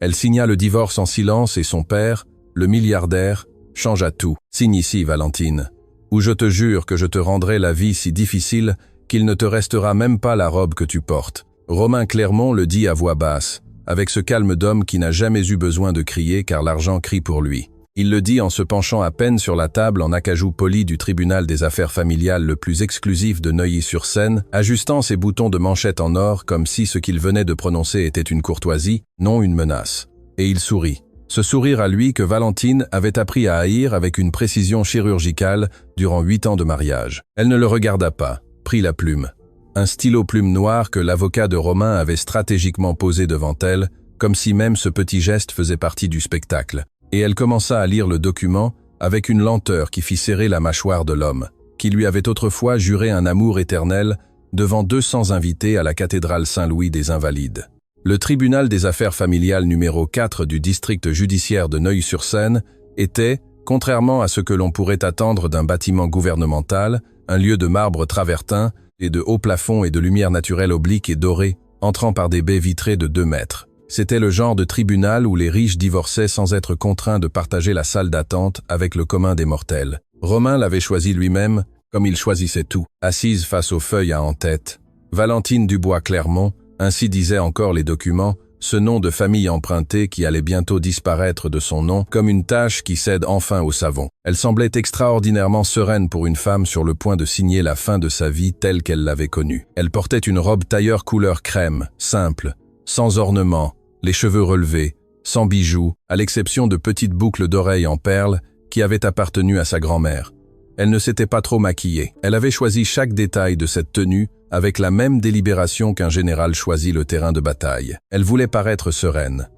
Elle signa le divorce en silence et son père, le milliardaire, changea tout. « Signe ici, Valentine, ou je te jure que je te rendrai la vie si difficile qu'il ne te restera même pas la robe que tu portes. » Romain Clermont le dit à voix basse, avec ce calme d'homme qui n'a jamais eu besoin de crier car l'argent crie pour lui. Il le dit en se penchant à peine sur la table en acajou poli du tribunal des affaires familiales le plus exclusif de Neuilly-sur-Seine, ajustant ses boutons de manchette en or comme si ce qu'il venait de prononcer était une courtoisie, non une menace. Et il sourit. Ce sourire à lui que Valentine avait appris à haïr avec une précision chirurgicale durant 8 ans de mariage. Elle ne le regarda pas, prit la plume. Un stylo plume noir que l'avocat de Romain avait stratégiquement posé devant elle, comme si même ce petit geste faisait partie du spectacle. Et elle commença à lire le document avec une lenteur qui fit serrer la mâchoire de l'homme, qui lui avait autrefois juré un amour éternel devant 200 invités à la cathédrale Saint-Louis des Invalides. Le tribunal des affaires familiales numéro 4 du district judiciaire de Neuilly-sur-Seine était, contrairement à ce que l'on pourrait attendre d'un bâtiment gouvernemental, un lieu de marbre travertin et de hauts plafonds et de lumière naturelle oblique et dorée, entrant par des baies vitrées de 2 mètres. C'était le genre de tribunal où les riches divorçaient sans être contraints de partager la salle d'attente avec le commun des mortels. Romain l'avait choisi lui-même, comme il choisissait tout. Assise face aux feuilles à en-tête, Valentine Dubois-Clermont, ainsi disaient encore les documents, ce nom de famille emprunté qui allait bientôt disparaître de son nom comme une tache qui cède enfin au savon. Elle semblait extraordinairement sereine pour une femme sur le point de signer la fin de sa vie telle qu'elle l'avait connue. Elle portait une robe tailleur couleur crème, simple, sans ornement, les cheveux relevés, sans bijoux, à l'exception de petites boucles d'oreilles en perles qui avaient appartenu à sa grand-mère. Elle ne s'était pas trop maquillée. Elle avait choisi chaque détail de cette tenue avec la même délibération qu'un général choisit le terrain de bataille. Elle voulait paraître sereine.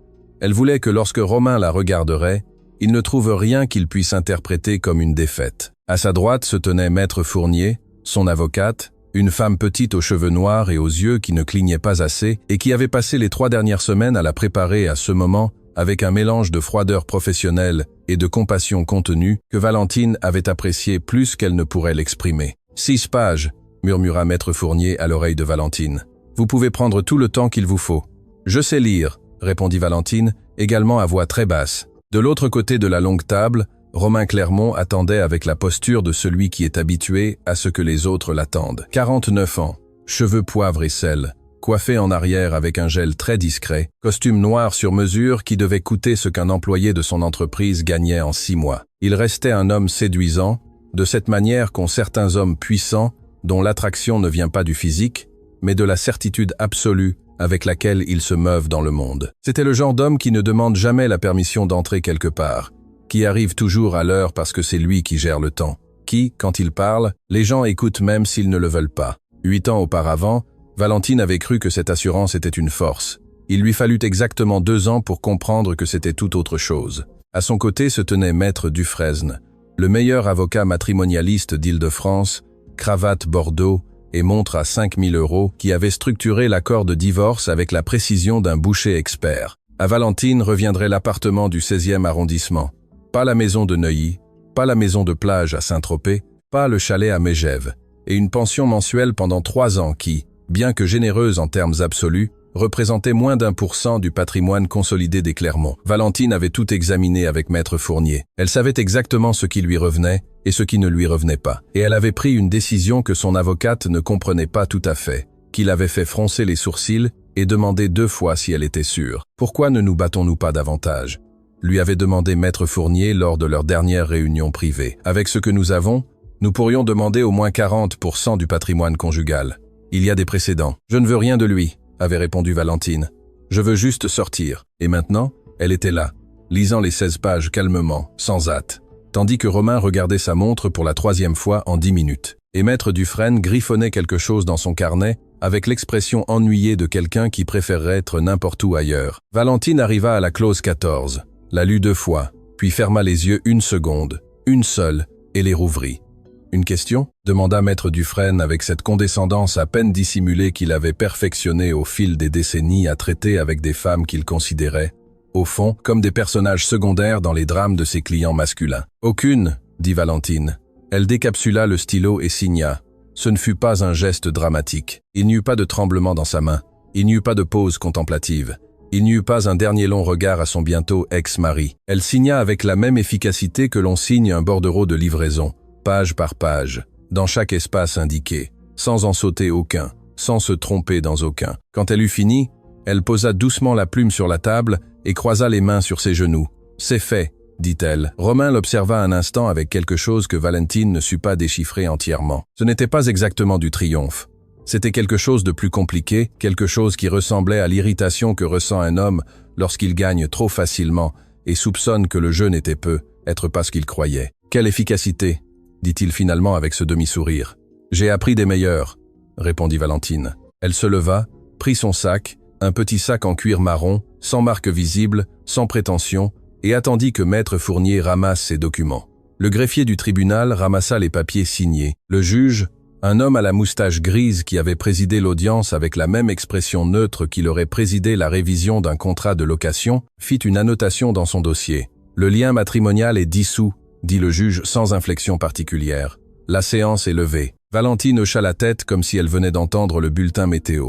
Elle voulait que lorsque Romain la regarderait, il ne trouve rien qu'il puisse interpréter comme une défaite. À sa droite se tenait Maître Fournier, son avocate, une femme petite aux cheveux noirs et aux yeux qui ne clignaient pas assez et qui avait passé les 3 dernières semaines à la préparer à ce moment avec un mélange de froideur professionnelle et de compassion contenue que Valentine avait apprécié plus qu'elle ne pourrait l'exprimer. 6 pages, murmura Maître Fournier à l'oreille de Valentine. Vous pouvez prendre tout le temps qu'il vous faut. Je sais lire, répondit Valentine, également à voix très basse. De l'autre côté de la longue table, Romain Clermont attendait avec la posture de celui qui est habitué à ce que les autres l'attendent. 49 ans, cheveux poivre et sel, coiffé en arrière avec un gel très discret, costume noir sur mesure qui devait coûter ce qu'un employé de son entreprise gagnait en 6 mois. Il restait un homme séduisant, de cette manière qu'ont certains hommes puissants, dont l'attraction ne vient pas du physique, mais de la certitude absolue avec laquelle ils se meuvent dans le monde. C'était le genre d'homme qui ne demande jamais la permission d'entrer quelque part, qui arrive toujours à l'heure parce que c'est lui qui gère le temps, qui, quand il parle, les gens écoutent même s'ils ne le veulent pas. 8 ans auparavant, Valentine avait cru que cette assurance était une force. Il lui fallut exactement 2 ans pour comprendre que c'était tout autre chose. À son côté se tenait Maître Dufresne, le meilleur avocat matrimonialiste d'Île-de-France, cravate bordeaux et montre à 5 000 €, qui avait structuré l'accord de divorce avec la précision d'un boucher expert. À Valentine reviendrait l'appartement du 16e arrondissement. Pas la maison de Neuilly, pas la maison de plage à Saint-Tropez, pas le chalet à Mégève, et une pension mensuelle pendant 3 ans qui, bien que généreuse en termes absolus, représentait moins d'1% du patrimoine consolidé des Clermont. Valentine avait tout examiné avec Maître Fournier. Elle savait exactement ce qui lui revenait et ce qui ne lui revenait pas. Et elle avait pris une décision que son avocate ne comprenait pas tout à fait, qui l'avait fait froncer les sourcils et demander 2 fois si elle était sûre. « Pourquoi ne nous battons-nous pas davantage ?» lui avait demandé Maître Fournier lors de leur dernière réunion privée. « Avec ce que nous avons, nous pourrions demander au moins 40% du patrimoine conjugal. Il y a des précédents. Je ne veux rien de lui, avait répondu Valentine. Je veux juste sortir. Et maintenant, elle était là, lisant les 16 pages calmement, sans hâte, tandis que Romain regardait sa montre pour la 3e fois en 10 minutes. Et Maître Dufresne griffonnait quelque chose dans son carnet avec l'expression ennuyée de quelqu'un qui préférerait être n'importe où ailleurs. Valentine arriva à la clause 14, la lut 2 fois, puis ferma les yeux 1 seconde, une seule, et les rouvrit. « Une question ?» demanda Maître Dufresne avec cette condescendance à peine dissimulée qu'il avait perfectionnée au fil des décennies à traiter avec des femmes qu'il considérait, au fond, comme des personnages secondaires dans les drames de ses clients masculins. « Aucune » dit Valentine. Elle décapsula le stylo et signa. Ce ne fut pas un geste dramatique. Il n'y eut pas de tremblement dans sa main. Il n'y eut pas de pause contemplative. Il n'y eut pas un dernier long regard à son bientôt ex-mari. Elle signa avec la même efficacité que l'on signe un bordereau de livraison, page par page, dans chaque espace indiqué, sans en sauter aucun, sans se tromper dans aucun. Quand elle eut fini, elle posa doucement la plume sur la table et croisa les mains sur ses genoux. « C'est fait », dit-elle. Romain l'observa un instant avec quelque chose que Valentine ne sut pas déchiffrer entièrement. Ce n'était pas exactement du triomphe. C'était quelque chose de plus compliqué, quelque chose qui ressemblait à l'irritation que ressent un homme lorsqu'il gagne trop facilement et soupçonne que le jeu n'était peu, être pas ce qu'il croyait. « Quelle efficacité !» dit-il finalement avec ce demi-sourire. « J'ai appris des meilleurs », répondit Valentine. Elle se leva, prit son sac, un petit sac en cuir marron, sans marque visible, sans prétention, et attendit que maître Fournier ramasse ses documents. Le greffier du tribunal ramassa les papiers signés. Le juge, un homme à la moustache grise qui avait présidé l'audience avec la même expression neutre qu'il aurait présidé la révision d'un contrat de location, fit une annotation dans son dossier. « Le lien matrimonial est dissous », dit le juge sans inflexion particulière. La séance est levée. Valentine hocha la tête comme si elle venait d'entendre le bulletin météo.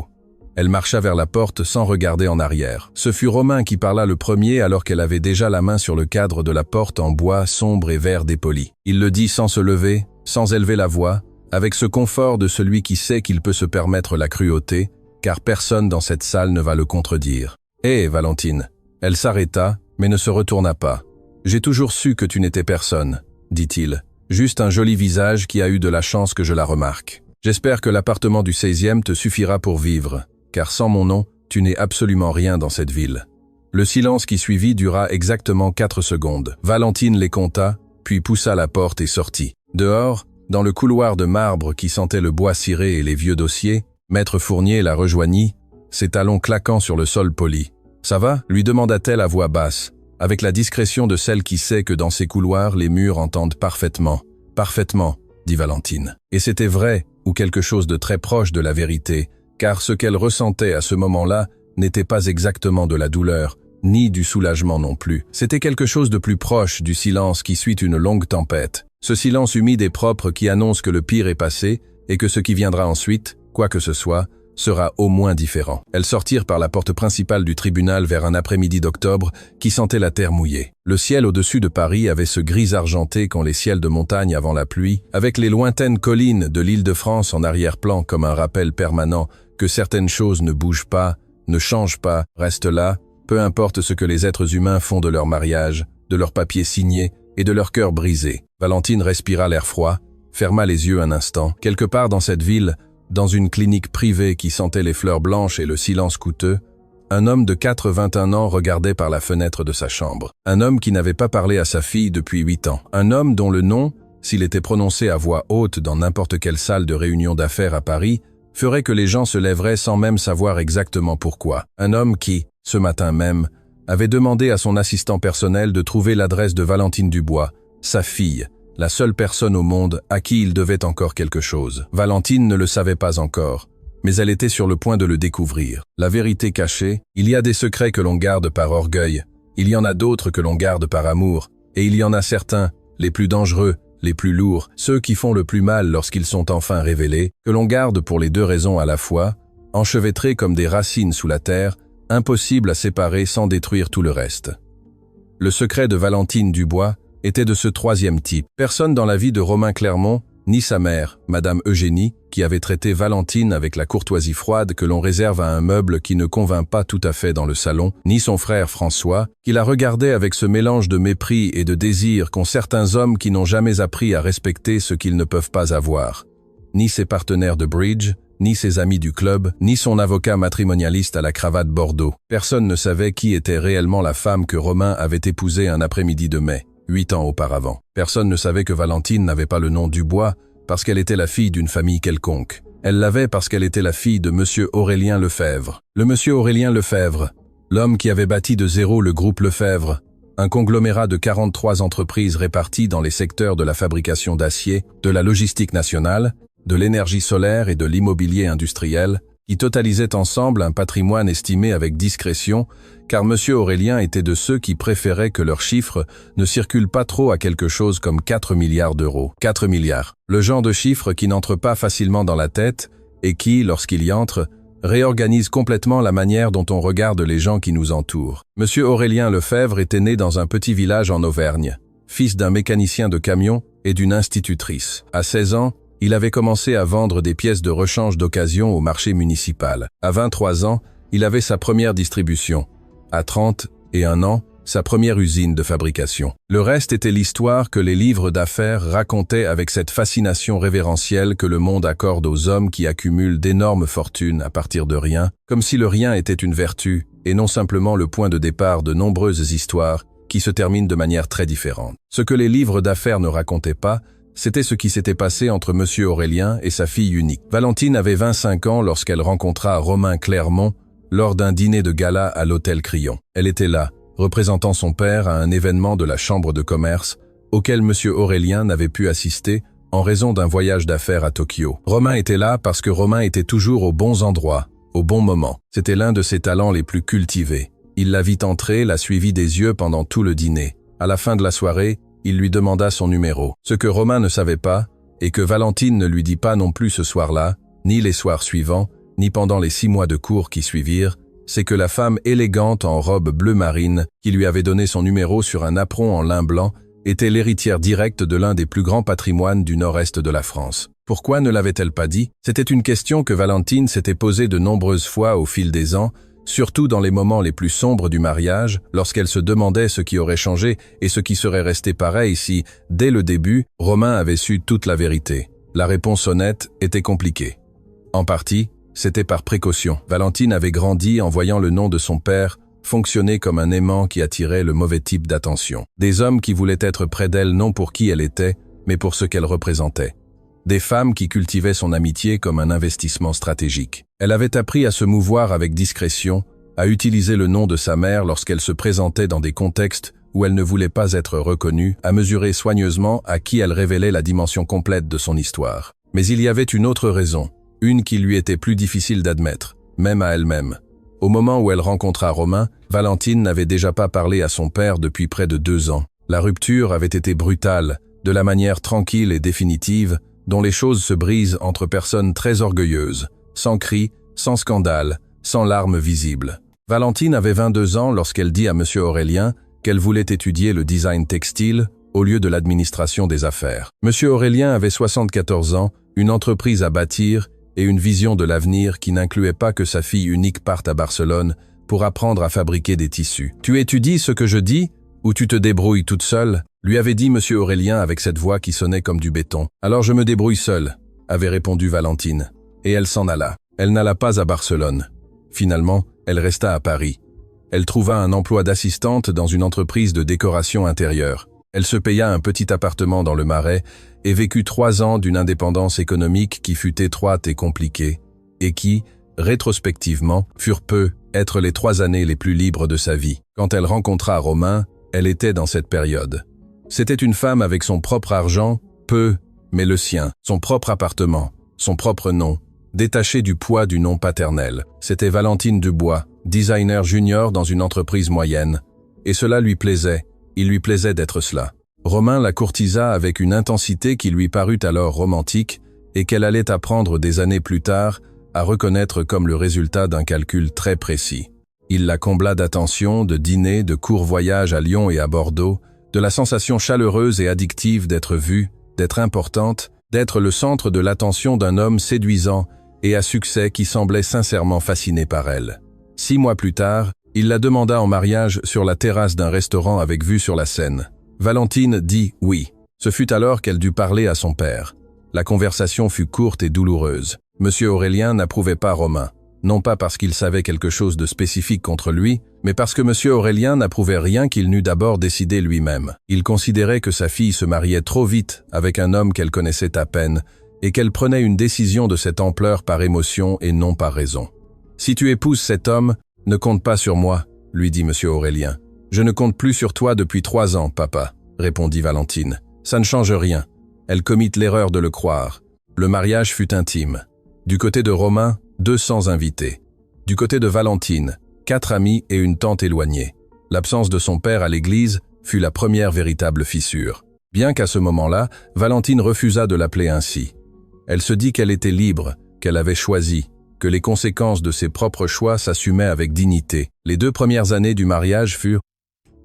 Elle marcha vers la porte sans regarder en arrière. Ce fut Romain qui parla le premier alors qu'elle avait déjà la main sur le cadre de la porte en bois sombre et vert dépoli. Il le dit sans se lever, sans élever la voix, avec ce confort de celui qui sait qu'il peut se permettre la cruauté, car personne dans cette salle ne va le contredire. « Hé, Valentine !» Elle s'arrêta, mais ne se retourna pas. « J'ai toujours su que tu n'étais personne, » dit-il. « Juste un joli visage qui a eu de la chance que je la remarque. J'espère que l'appartement du 16e te suffira pour vivre, car sans mon nom, tu n'es absolument rien dans cette ville. » Le silence qui suivit dura exactement 4 secondes. Valentine les compta, puis poussa la porte et sortit. Dehors, dans le couloir de marbre qui sentait le bois ciré et les vieux dossiers, maître Fournier la rejoignit, ses talons claquant sur le sol poli. « Ça va ?» lui demanda-t-elle à voix basse, avec la discrétion de celle qui sait que dans ces couloirs les murs entendent parfaitement. « Parfaitement », dit Valentine. Et c'était vrai, ou quelque chose de très proche de la vérité, car ce qu'elle ressentait à ce moment-là n'était pas exactement de la douleur, ni du soulagement non plus. C'était quelque chose de plus proche du silence qui suit une longue tempête. Ce silence humide et propre qui annonce que le pire est passé et que ce qui viendra ensuite, quoi que ce soit, sera au moins différent. Elles sortirent par la porte principale du tribunal vers un après-midi d'octobre qui sentait la terre mouillée. Le ciel au-dessus de Paris avait ce gris argenté qu'ont les ciels de montagne avant la pluie, avec les lointaines collines de l'Île-de-France en arrière-plan comme un rappel permanent que certaines choses ne bougent pas, ne changent pas, restent là, peu importe ce que les êtres humains font de leur mariage, de leur papier signé et de leur cœur brisé. Valentine respira l'air froid, ferma les yeux un instant. Quelque part dans cette ville, dans une clinique privée qui sentait les fleurs blanches et le silence coûteux, un homme de 81 ans regardait par la fenêtre de sa chambre. Un homme qui n'avait pas parlé à sa fille depuis 8 ans. Un homme dont le nom, s'il était prononcé à voix haute dans n'importe quelle salle de réunion d'affaires à Paris, ferait que les gens se lèveraient sans même savoir exactement pourquoi. Un homme qui, ce matin même, avait demandé à son assistant personnel de trouver l'adresse de Valentine Dubois, sa fille, la seule personne au monde à qui il devait encore quelque chose. Valentine ne le savait pas encore, mais elle était sur le point de le découvrir. La vérité cachée, il y a des secrets que l'on garde par orgueil, il y en a d'autres que l'on garde par amour, et il y en a certains, les plus dangereux, les plus lourds, ceux qui font le plus mal lorsqu'ils sont enfin révélés, que l'on garde pour les deux raisons à la fois, enchevêtrés comme des racines sous la terre, impossible à séparer sans détruire tout le reste. Le secret de Valentine Dubois était de ce troisième type. Personne dans la vie de Romain Clermont, ni sa mère, Madame Eugénie, qui avait traité Valentine avec la courtoisie froide que l'on réserve à un meuble qui ne convint pas tout à fait dans le salon, ni son frère François, qui la regardait avec ce mélange de mépris et de désir qu'ont certains hommes qui n'ont jamais appris à respecter ce qu'ils ne peuvent pas avoir, ni ses partenaires de bridge, ni ses amis du club, ni son avocat matrimonialiste à la cravate bordeaux. Personne ne savait qui était réellement la femme que Romain avait épousée un après-midi de mai, 8 ans auparavant. Personne ne savait que Valentine n'avait pas le nom Dubois parce qu'elle était la fille d'une famille quelconque. Elle l'avait parce qu'elle était la fille de monsieur Aurélien Lefebvre. Le monsieur Aurélien Lefebvre, l'homme qui avait bâti de zéro le groupe Lefebvre, un conglomérat de 43 entreprises réparties dans les secteurs de la fabrication d'acier, de la logistique nationale, de l'énergie solaire et de l'immobilier industriel, qui totalisaient ensemble un patrimoine estimé avec discrétion, car M. Aurélien était de ceux qui préféraient que leurs chiffres ne circulent pas trop à quelque chose comme 4 milliards d'euros. 4 milliards. Le genre de chiffre qui n'entre pas facilement dans la tête et qui, lorsqu'il y entre, réorganise complètement la manière dont on regarde les gens qui nous entourent. Monsieur Aurélien Lefebvre était né dans un petit village en Auvergne, fils d'un mécanicien de camion et d'une institutrice. À 16 ans, il avait commencé à vendre des pièces de rechange d'occasion au marché municipal. À 23 ans, il avait sa première distribution. À 31 ans, sa première usine de fabrication. Le reste était l'histoire que les livres d'affaires racontaient avec cette fascination révérentielle que le monde accorde aux hommes qui accumulent d'énormes fortunes à partir de rien, comme si le rien était une vertu, et non simplement le point de départ de nombreuses histoires qui se terminent de manière très différente. Ce que les livres d'affaires ne racontaient pas, c'était ce qui s'était passé entre Monsieur Aurélien et sa fille unique. Valentine avait 25 ans lorsqu'elle rencontra Romain Clermont lors d'un dîner de gala à l'hôtel Crillon. Elle était là, représentant son père à un événement de la chambre de commerce auquel Monsieur Aurélien n'avait pu assister en raison d'un voyage d'affaires à Tokyo. Romain était là parce que Romain était toujours aux bons endroits, au bon moment. C'était l'un de ses talents les plus cultivés. Il la vit entrer, la suivit des yeux pendant tout le dîner. À la fin de la soirée, il lui demanda son numéro. Ce que Romain ne savait pas, et que Valentine ne lui dit pas non plus ce soir-là, ni les soirs suivants, ni pendant les 6 mois de cours qui suivirent, c'est que la femme élégante en robe bleu marine, qui lui avait donné son numéro sur un apron en lin blanc, était l'héritière directe de l'un des plus grands patrimoines du nord-est de la France. Pourquoi ne l'avait-elle pas dit? C'était une question que Valentine s'était posée de nombreuses fois au fil des ans, surtout dans les moments les plus sombres du mariage, lorsqu'elle se demandait ce qui aurait changé et ce qui serait resté pareil si, dès le début, Romain avait su toute la vérité. La réponse honnête était compliquée. En partie, c'était par précaution. Valentine avait grandi en voyant le nom de son père fonctionner comme un aimant qui attirait le mauvais type d'attention. Des hommes qui voulaient être près d'elle non pour qui elle était, mais pour ce qu'elle représentait. Des femmes qui cultivaient son amitié comme un investissement stratégique. Elle avait appris à se mouvoir avec discrétion, à utiliser le nom de sa mère lorsqu'elle se présentait dans des contextes où elle ne voulait pas être reconnue, à mesurer soigneusement à qui elle révélait la dimension complète de son histoire. Mais il y avait une autre raison. Une qui lui était plus difficile d'admettre, même à elle-même. Au moment où elle rencontra Romain, Valentine n'avait déjà pas parlé à son père depuis près de 2 ans. La rupture avait été brutale, de la manière tranquille et définitive dont les choses se brisent entre personnes très orgueilleuses, sans cris, sans scandale, sans larmes visibles. Valentine avait 22 ans lorsqu'elle dit à Monsieur Aurélien qu'elle voulait étudier le design textile au lieu de l'administration des affaires. Monsieur Aurélien avait 74 ans, une entreprise à bâtir et une vision de l'avenir qui n'incluait pas que sa fille unique parte à Barcelone pour apprendre à fabriquer des tissus. « Tu étudies ce que je dis ou tu te débrouilles toute seule ?» lui avait dit Monsieur Aurélien avec cette voix qui sonnait comme du béton. « Alors je me débrouille seule », avait répondu Valentine. Et elle s'en alla. Elle n'alla pas à Barcelone. Finalement, elle resta à Paris. Elle trouva un emploi d'assistante dans une entreprise de décoration intérieure. Elle se paya un petit appartement dans le Marais et vécut 3 ans d'une indépendance économique qui fut étroite et compliquée, et qui, rétrospectivement, furent être les 3 années les plus libres de sa vie. Quand elle rencontra Romain, elle était dans cette période. C'était une femme avec son propre argent, mais le sien, son propre appartement, son propre nom, détaché du poids du nom paternel. C'était Valentine Dubois, designer junior dans une entreprise moyenne, et cela lui plaisait. Il lui plaisait d'être cela. Romain la courtisa avec une intensité qui lui parut alors romantique et qu'elle allait apprendre des années plus tard à reconnaître comme le résultat d'un calcul très précis. Il la combla d'attentions, de dîners, de courts voyages à Lyon et à Bordeaux, de la sensation chaleureuse et addictive d'être vue, d'être importante, d'être le centre de l'attention d'un homme séduisant et à succès qui semblait sincèrement fasciné par elle. 6 mois plus tard, il la demanda en mariage sur la terrasse d'un restaurant avec vue sur la Seine. Valentine dit oui. Ce fut alors qu'elle dut parler à son père. La conversation fut courte et douloureuse. Monsieur Aurélien n'approuvait pas Romain. Non pas parce qu'il savait quelque chose de spécifique contre lui, mais parce que Monsieur Aurélien n'approuvait rien qu'il n'eût d'abord décidé lui-même. Il considérait que sa fille se mariait trop vite avec un homme qu'elle connaissait à peine et qu'elle prenait une décision de cette ampleur par émotion et non par raison. « Si tu épouses cet homme, ne compte pas sur moi, » lui dit Monsieur Aurélien. « Je ne compte plus sur toi depuis 3 ans, papa, » répondit Valentine. « Ça ne change rien. » Elle commit l'erreur de le croire. Le mariage fut intime. Du côté de Romain, 200 invités. Du côté de Valentine, 4 amis et une tante éloignée. L'absence de son père à l'église fut la première véritable fissure. Bien qu'à ce moment-là, Valentine refusa de l'appeler ainsi. Elle se dit qu'elle était libre, qu'elle avait choisi, que les conséquences de ses propres choix s'assumaient avec dignité. Les 2 premières années du mariage furent...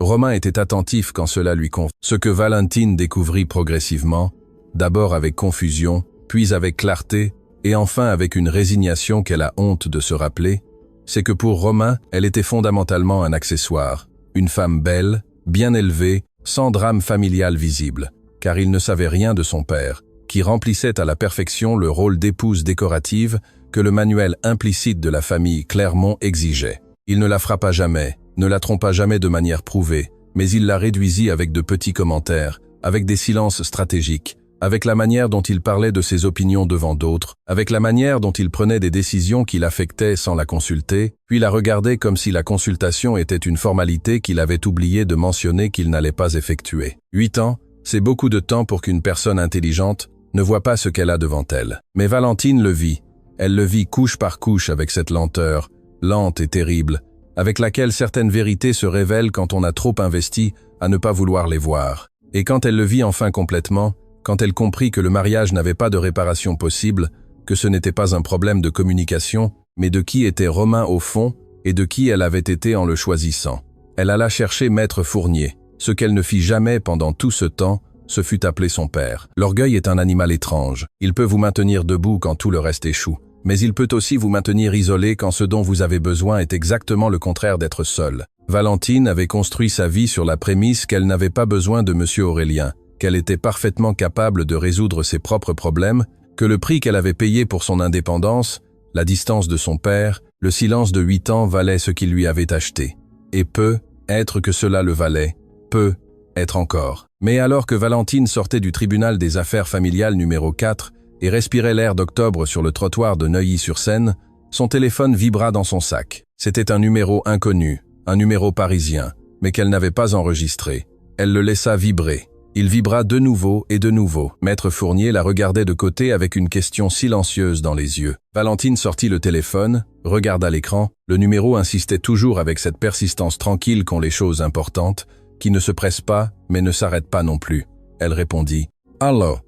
Romain était attentif quand cela lui convenait. Ce que Valentine découvrit progressivement, d'abord avec confusion, puis avec clarté, et enfin avec une résignation qu'elle a honte de se rappeler, c'est que pour Romain, elle était fondamentalement un accessoire, une femme belle, bien élevée, sans drame familial visible, car il ne savait rien de son père, qui remplissait à la perfection le rôle d'épouse décorative que le manuel implicite de la famille Clermont exigeait. Il ne la frappa jamais, ne la trompa jamais de manière prouvée, mais il la réduisit avec de petits commentaires, avec des silences stratégiques, avec la manière dont il parlait de ses opinions devant d'autres, avec la manière dont il prenait des décisions qui l'affectaient sans la consulter, puis la regardait comme si la consultation était une formalité qu'il avait oublié de mentionner qu'il n'allait pas effectuer. 8 ans, c'est beaucoup de temps pour qu'une personne intelligente ne voit pas ce qu'elle a devant elle. Mais Valentine le vit. Elle le vit couche par couche avec cette lenteur, lente et terrible, avec laquelle certaines vérités se révèlent quand on a trop investi à ne pas vouloir les voir. Et quand elle le vit enfin complètement, quand elle comprit que le mariage n'avait pas de réparation possible, que ce n'était pas un problème de communication, mais de qui était Romain au fond et de qui elle avait été en le choisissant. Elle alla chercher Maître Fournier. Ce qu'elle ne fit jamais pendant tout ce temps, ce fut appeler son père. L'orgueil est un animal étrange. Il peut vous maintenir debout quand tout le reste échoue. Mais il peut aussi vous maintenir isolé quand ce dont vous avez besoin est exactement le contraire d'être seul. Valentine avait construit sa vie sur la prémisse qu'elle n'avait pas besoin de M. Aurélien, qu'elle était parfaitement capable de résoudre ses propres problèmes, que le prix qu'elle avait payé pour son indépendance, la distance de son père, le silence de 8 ans valaient ce qu'il lui avait acheté. Et peu, être que cela le valait, peu, être encore. Mais alors que Valentine sortait du tribunal des affaires familiales numéro 4 et respirait l'air d'octobre sur le trottoir de Neuilly-sur-Seine, son téléphone vibra dans son sac. C'était un numéro inconnu, un numéro parisien, mais qu'elle n'avait pas enregistré. Elle le laissa vibrer. Il vibra de nouveau et de nouveau. Maître Fournier la regardait de côté avec une question silencieuse dans les yeux. Valentine sortit le téléphone, regarda l'écran. Le numéro insistait toujours avec cette persistance tranquille qu'ont les choses importantes, qui ne se pressent pas, mais ne s'arrêtent pas non plus. Elle répondit « Allô »,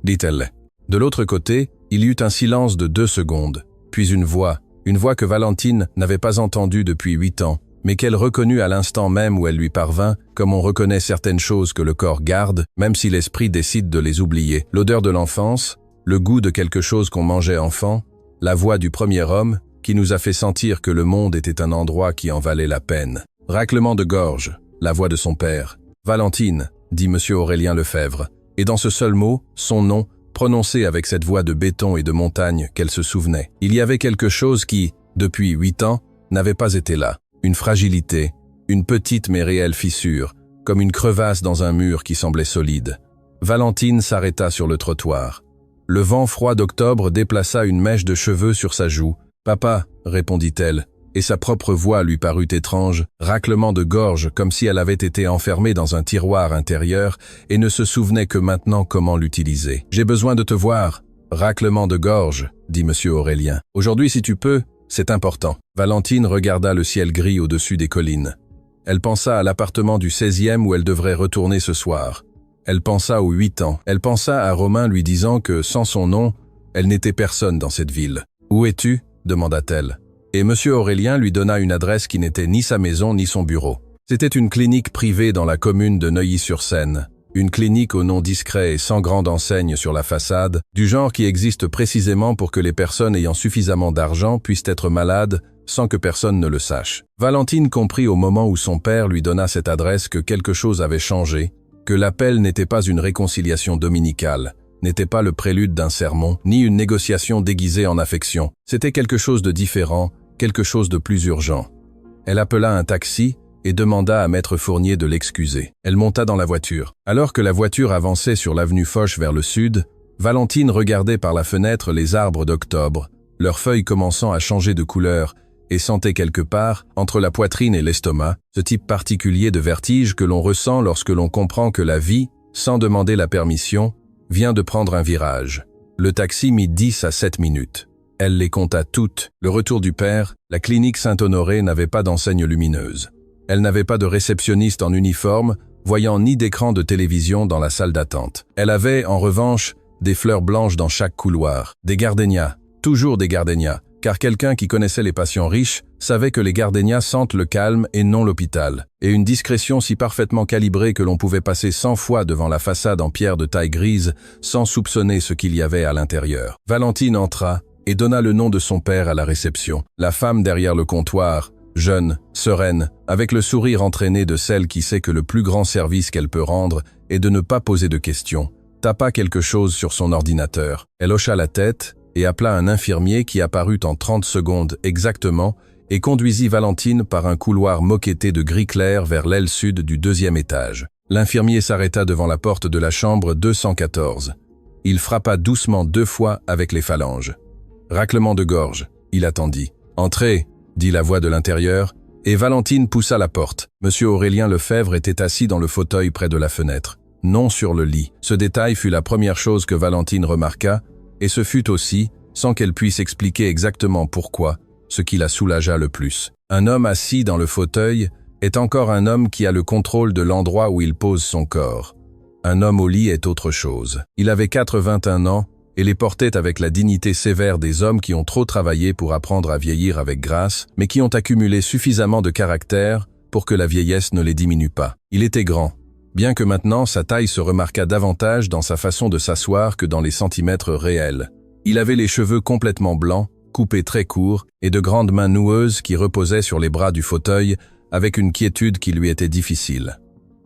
dit-elle. De l'autre côté, il y eut un silence de 2 secondes, puis une voix que Valentine n'avait pas entendue depuis 8 ans, mais qu'elle reconnut à l'instant même où elle lui parvint, comme on reconnaît certaines choses que le corps garde, même si l'esprit décide de les oublier. L'odeur de l'enfance, le goût de quelque chose qu'on mangeait enfant, la voix du premier homme, qui nous a fait sentir que le monde était un endroit qui en valait la peine. Raclement de gorge, la voix de son père. « Valentine », dit M. Aurélien Lefebvre, et dans ce seul mot, son nom, prononcé avec cette voix de béton et de montagne qu'elle se souvenait. Il y avait quelque chose qui, depuis 8 ans, n'avait pas été là. Une fragilité, une petite mais réelle fissure, comme une crevasse dans un mur qui semblait solide. Valentine s'arrêta sur le trottoir. Le vent froid d'octobre déplaça une mèche de cheveux sur sa joue. « Papa », répondit-elle, et sa propre voix lui parut étrange, raclement de gorge comme si elle avait été enfermée dans un tiroir intérieur et ne se souvenait que maintenant comment l'utiliser. « J'ai besoin de te voir. » Raclement de gorge, dit M. Aurélien. « Aujourd'hui, si tu peux, c'est important. » Valentine regarda le ciel gris au-dessus des collines. Elle pensa à l'appartement du 16e où elle devrait retourner ce soir. Elle pensa aux 8 ans. Elle pensa à Romain lui disant que, sans son nom, elle n'était personne dans cette ville. « Où es-tu » demanda-t-elle. Et M. Aurélien lui donna une adresse qui n'était ni sa maison ni son bureau. C'était une clinique privée dans la commune de Neuilly-sur-Seine. Une clinique au nom discret et sans grande enseigne sur la façade, du genre qui existe précisément pour que les personnes ayant suffisamment d'argent puissent être malades sans que personne ne le sache. Valentine comprit au moment où son père lui donna cette adresse que quelque chose avait changé, que l'appel n'était pas une réconciliation dominicale, n'était pas le prélude d'un sermon, ni une négociation déguisée en affection. C'était quelque chose de différent, quelque chose de plus urgent. Elle appela un taxi et demanda à Maître Fournier de l'excuser. Elle monta dans la voiture. Alors que la voiture avançait sur l'avenue Foch vers le sud, Valentine regardait par la fenêtre les arbres d'octobre, leurs feuilles commençant à changer de couleur, et sentait quelque part, entre la poitrine et l'estomac, ce type particulier de vertige que l'on ressent lorsque l'on comprend que la vie, sans demander la permission, vient de prendre un virage. Le taxi mit 10 à 7 minutes. Elle les compta toutes. Le retour du père, la clinique Saint-Honoré n'avait pas d'enseigne lumineuse. Elle n'avait pas de réceptionniste en uniforme, voyant ni d'écran de télévision dans la salle d'attente. Elle avait, en revanche, des fleurs blanches dans chaque couloir, des gardénias, toujours des gardénias, car quelqu'un qui connaissait les patients riches savait que les gardénias sentent le calme et non l'hôpital, et une discrétion si parfaitement calibrée que l'on pouvait passer 100 fois devant la façade en pierre de taille grise sans soupçonner ce qu'il y avait à l'intérieur. Valentine entra et donna le nom de son père à la réception. La femme derrière le comptoir, jeune, sereine, avec le sourire entraîné de celle qui sait que le plus grand service qu'elle peut rendre est de ne pas poser de questions, tapa quelque chose sur son ordinateur. Elle hocha la tête et appela un infirmier qui apparut en 30 secondes exactement et conduisit Valentine par un couloir moquetté de gris clair vers l'aile sud du 2e étage. L'infirmier s'arrêta devant la porte de la chambre 214. Il frappa doucement 2 fois avec les phalanges. Raclement de gorge, il attendit. « Entrez !» dit la voix de l'intérieur, et Valentine poussa la porte. Monsieur Aurélien Lefebvre était assis dans le fauteuil près de la fenêtre, non sur le lit. Ce détail fut la première chose que Valentine remarqua, et ce fut aussi, sans qu'elle puisse expliquer exactement pourquoi, ce qui la soulagea le plus. Un homme assis dans le fauteuil est encore un homme qui a le contrôle de l'endroit où il pose son corps. Un homme au lit est autre chose. Il avait 81 ans, et les portait avec la dignité sévère des hommes qui ont trop travaillé pour apprendre à vieillir avec grâce, mais qui ont accumulé suffisamment de caractère pour que la vieillesse ne les diminue pas. Il était grand, bien que maintenant sa taille se remarquât davantage dans sa façon de s'asseoir que dans les centimètres réels. Il avait les cheveux complètement blancs, coupés très courts, et de grandes mains noueuses qui reposaient sur les bras du fauteuil avec une quiétude qui lui était difficile.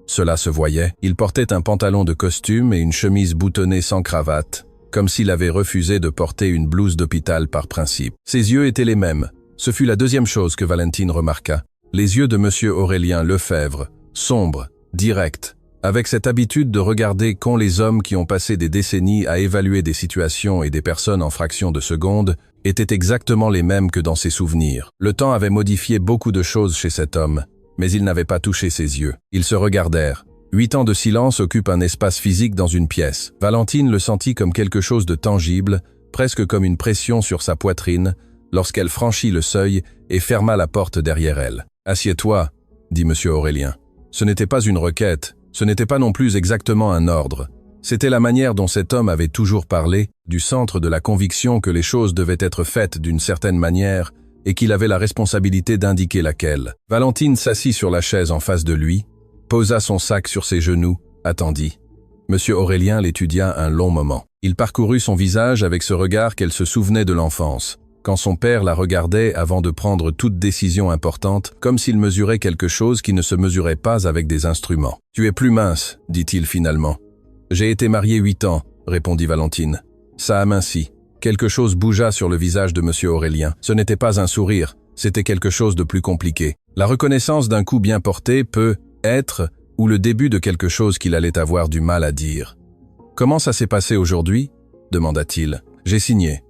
Cela se voyait, il portait un pantalon de costume et une chemise boutonnée sans cravate, comme s'il avait refusé de porter une blouse d'hôpital par principe. Ses yeux étaient les mêmes. Ce fut la deuxième chose que Valentine remarqua. Les yeux de monsieur Aurélien Lefebvre, sombres, directs, avec cette habitude de regarder qu'ont les hommes qui ont passé des décennies à évaluer des situations et des personnes en fractions de secondes, étaient exactement les mêmes que dans ses souvenirs. Le temps avait modifié beaucoup de choses chez cet homme, mais il n'avait pas touché ses yeux. Ils se regardèrent. 8 ans de silence occupent un espace physique dans une pièce. Valentine le sentit comme quelque chose de tangible, presque comme une pression sur sa poitrine, lorsqu'elle franchit le seuil et ferma la porte derrière elle. « Assieds-toi », dit monsieur Aurélien. Ce n'était pas une requête, ce n'était pas non plus exactement un ordre. C'était la manière dont cet homme avait toujours parlé, du centre de la conviction que les choses devaient être faites d'une certaine manière et qu'il avait la responsabilité d'indiquer laquelle. Valentine s'assit sur la chaise en face de lui, posa son sac sur ses genoux, attendit. Monsieur Aurélien l'étudia un long moment. Il parcourut son visage avec ce regard qu'elle se souvenait de l'enfance, quand son père la regardait avant de prendre toute décision importante, comme s'il mesurait quelque chose qui ne se mesurait pas avec des instruments. « Tu es plus mince, dit-il finalement. »« J'ai été marié 8 ans, répondit Valentine. Ça amincit. » Quelque chose bougea sur le visage de monsieur Aurélien. Ce n'était pas un sourire, c'était quelque chose de plus compliqué. La reconnaissance d'un coup bien porté peut être ou le début de quelque chose qu'il allait avoir du mal à dire. « Comment ça s'est passé aujourd'hui » demanda-t-il. « J'ai signé. »«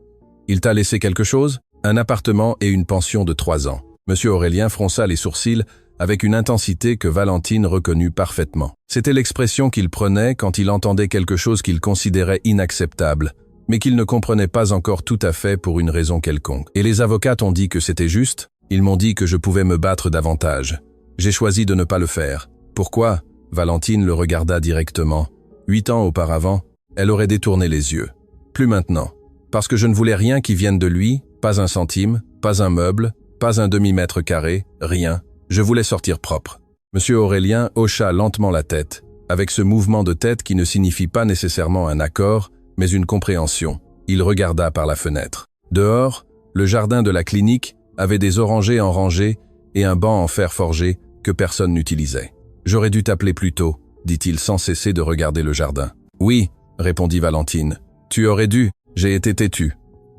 Il t'a laissé quelque chose ?»« Un appartement et une pension de 3 ans. » Monsieur Aurélien fronça les sourcils avec une intensité que Valentine reconnut parfaitement. C'était l'expression qu'il prenait quand il entendait quelque chose qu'il considérait inacceptable, mais qu'il ne comprenait pas encore tout à fait pour une raison quelconque. « Et les avocats t'ont dit que c'était juste ? Ils m'ont dit que je pouvais me battre davantage. J'ai choisi de ne pas le faire. Pourquoi ?» Valentine le regarda directement. 8 ans auparavant, elle aurait détourné les yeux. Plus maintenant. Parce que je ne voulais rien qui vienne de lui, pas un centime, pas un meuble, pas un demi-mètre carré, rien. Je voulais sortir propre. Monsieur Aurélien hocha lentement la tête, avec ce mouvement de tête qui ne signifie pas nécessairement un accord, mais une compréhension. Il regarda par la fenêtre. Dehors, le jardin de la clinique avait des orangers en rangée et un banc en fer forgé que personne n'utilisait. « J'aurais dû t'appeler plus tôt, » dit-il sans cesser de regarder le jardin. « Oui, » répondit Valentine. « Tu aurais dû, j'ai été têtu.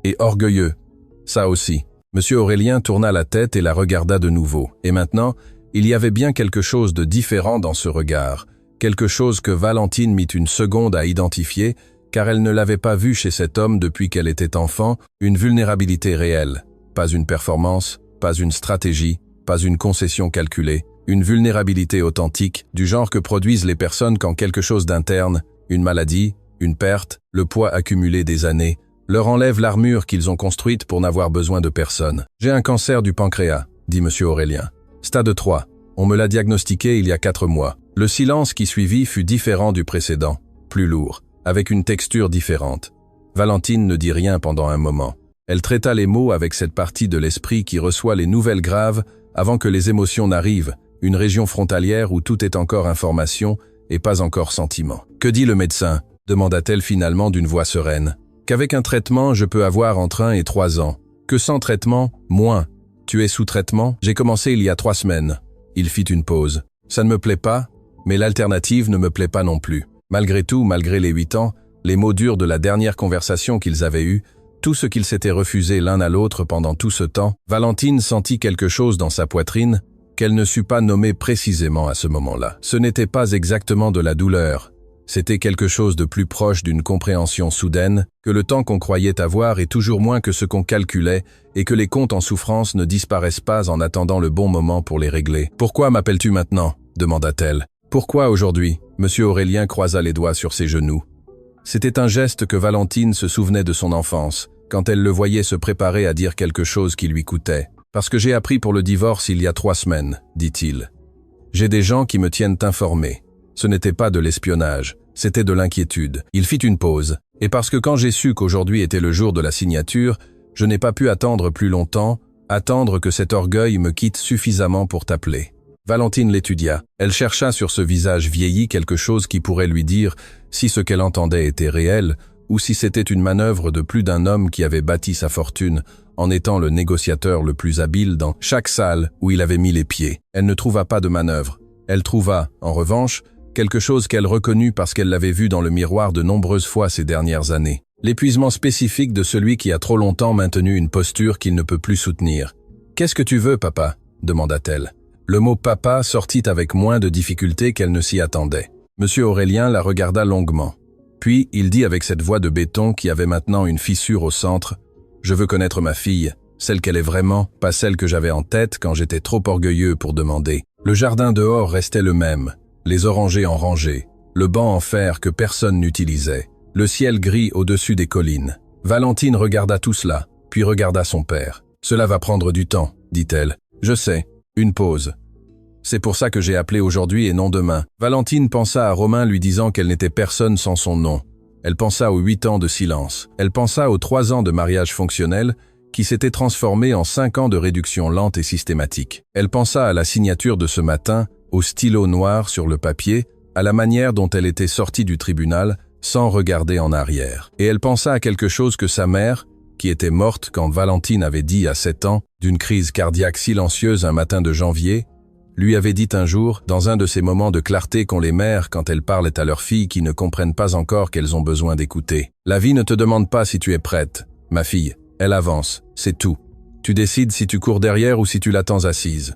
Et orgueilleux. Ça aussi. » Monsieur Aurélien tourna la tête et la regarda de nouveau. Et maintenant, il y avait bien quelque chose de différent dans ce regard, quelque chose que Valentine mit une seconde à identifier, car elle ne l'avait pas vu chez cet homme depuis qu'elle était enfant, une vulnérabilité réelle. Pas une performance, pas une stratégie, pas une concession calculée, une vulnérabilité authentique, du genre que produisent les personnes quand quelque chose d'interne, une maladie, une perte, le poids accumulé des années, leur enlève l'armure qu'ils ont construite pour n'avoir besoin de personne. « J'ai un cancer du pancréas, » dit monsieur Aurélien. « Stade 3. On me l'a diagnostiqué il y a 4 mois. » Le silence qui suivit fut différent du précédent, plus lourd, avec une texture différente. Valentine ne dit rien pendant un moment. Elle traita les mots avec cette partie de l'esprit qui reçoit les nouvelles graves avant que les émotions n'arrivent, une région frontalière où tout est encore information et pas encore sentiment. « Que dit le médecin ?» demanda-t-elle finalement d'une voix sereine. « Qu'avec un traitement, je peux avoir entre 1 et 3 ans. Que sans traitement, moins. Tu es sous traitement? J'ai commencé il y a 3 semaines. » Il fit une pause. « Ça ne me plaît pas, mais l'alternative ne me plaît pas non plus. » Malgré tout, malgré les 8 ans, les mots durs de la dernière conversation qu'ils avaient eue, tout ce qu'ils s'étaient refusés l'un à l'autre pendant tout ce temps, Valentine sentit quelque chose dans sa poitrine qu'elle ne sut pas nommer précisément à ce moment-là. Ce n'était pas exactement de la douleur, c'était quelque chose de plus proche d'une compréhension soudaine que le temps qu'on croyait avoir est toujours moins que ce qu'on calculait et que les comptes en souffrance ne disparaissent pas en attendant le bon moment pour les régler. « Pourquoi m'appelles-tu maintenant ?» demanda-t-elle. « Pourquoi aujourd'hui ?» Monsieur Aurélien croisa les doigts sur ses genoux. C'était un geste que Valentine se souvenait de son enfance, quand elle le voyait se préparer à dire quelque chose qui lui coûtait. « Parce que j'ai appris pour le divorce il y a 3 semaines, dit-il. J'ai des gens qui me tiennent informé. Ce n'était pas de l'espionnage, c'était de l'inquiétude. » Il fit une pause. « Et parce que quand j'ai su qu'aujourd'hui était le jour de la signature, je n'ai pas pu attendre plus longtemps, attendre que cet orgueil me quitte suffisamment pour t'appeler. » Valentine l'étudia. Elle chercha sur ce visage vieilli quelque chose qui pourrait lui dire si ce qu'elle entendait était réel ou si c'était une manœuvre de plus d'un homme qui avait bâti sa fortune en étant le négociateur le plus habile dans chaque salle où il avait mis les pieds. Elle ne trouva pas de manœuvre. Elle trouva, en revanche, quelque chose qu'elle reconnut parce qu'elle l'avait vu dans le miroir de nombreuses fois ces dernières années. L'épuisement spécifique de celui qui a trop longtemps maintenu une posture qu'il ne peut plus soutenir. « Qu'est-ce que tu veux, papa ?» demanda-t-elle. Le mot « papa » sortit avec moins de difficulté qu'elle ne s'y attendait. Monsieur Aurélien la regarda longuement. Puis, il dit avec cette voix de béton qui avait maintenant une fissure au centre, « Je veux connaître ma fille, celle qu'elle est vraiment, pas celle que j'avais en tête quand j'étais trop orgueilleux pour demander. » Le jardin dehors restait le même, les orangers en rangée, le banc en fer que personne n'utilisait, le ciel gris au-dessus des collines. Valentine regarda tout cela, puis regarda son père. « Cela va prendre du temps, » dit-elle. « Je sais. » Une pause. « C'est pour ça que j'ai appelé aujourd'hui et non demain. » Valentine pensa à Romain lui disant qu'elle n'était personne sans son nom. Elle pensa aux 8 ans de silence. Elle pensa aux 3 ans de mariage fonctionnel qui s'étaient transformés en 5 ans de réduction lente et systématique. Elle pensa à la signature de ce matin, au stylo noir sur le papier, à la manière dont elle était sortie du tribunal sans regarder en arrière. Et elle pensa à quelque chose que sa mère, qui était morte quand Valentine avait dit à 7 ans, d'une crise cardiaque silencieuse un matin de janvier, lui avait dit un jour, dans un de ces moments de clarté qu'ont les mères quand elles parlent à leurs filles qui ne comprennent pas encore qu'elles ont besoin d'écouter. « La vie ne te demande pas si tu es prête, ma fille. Elle avance, c'est tout. Tu décides si tu cours derrière ou si tu l'attends assise. »«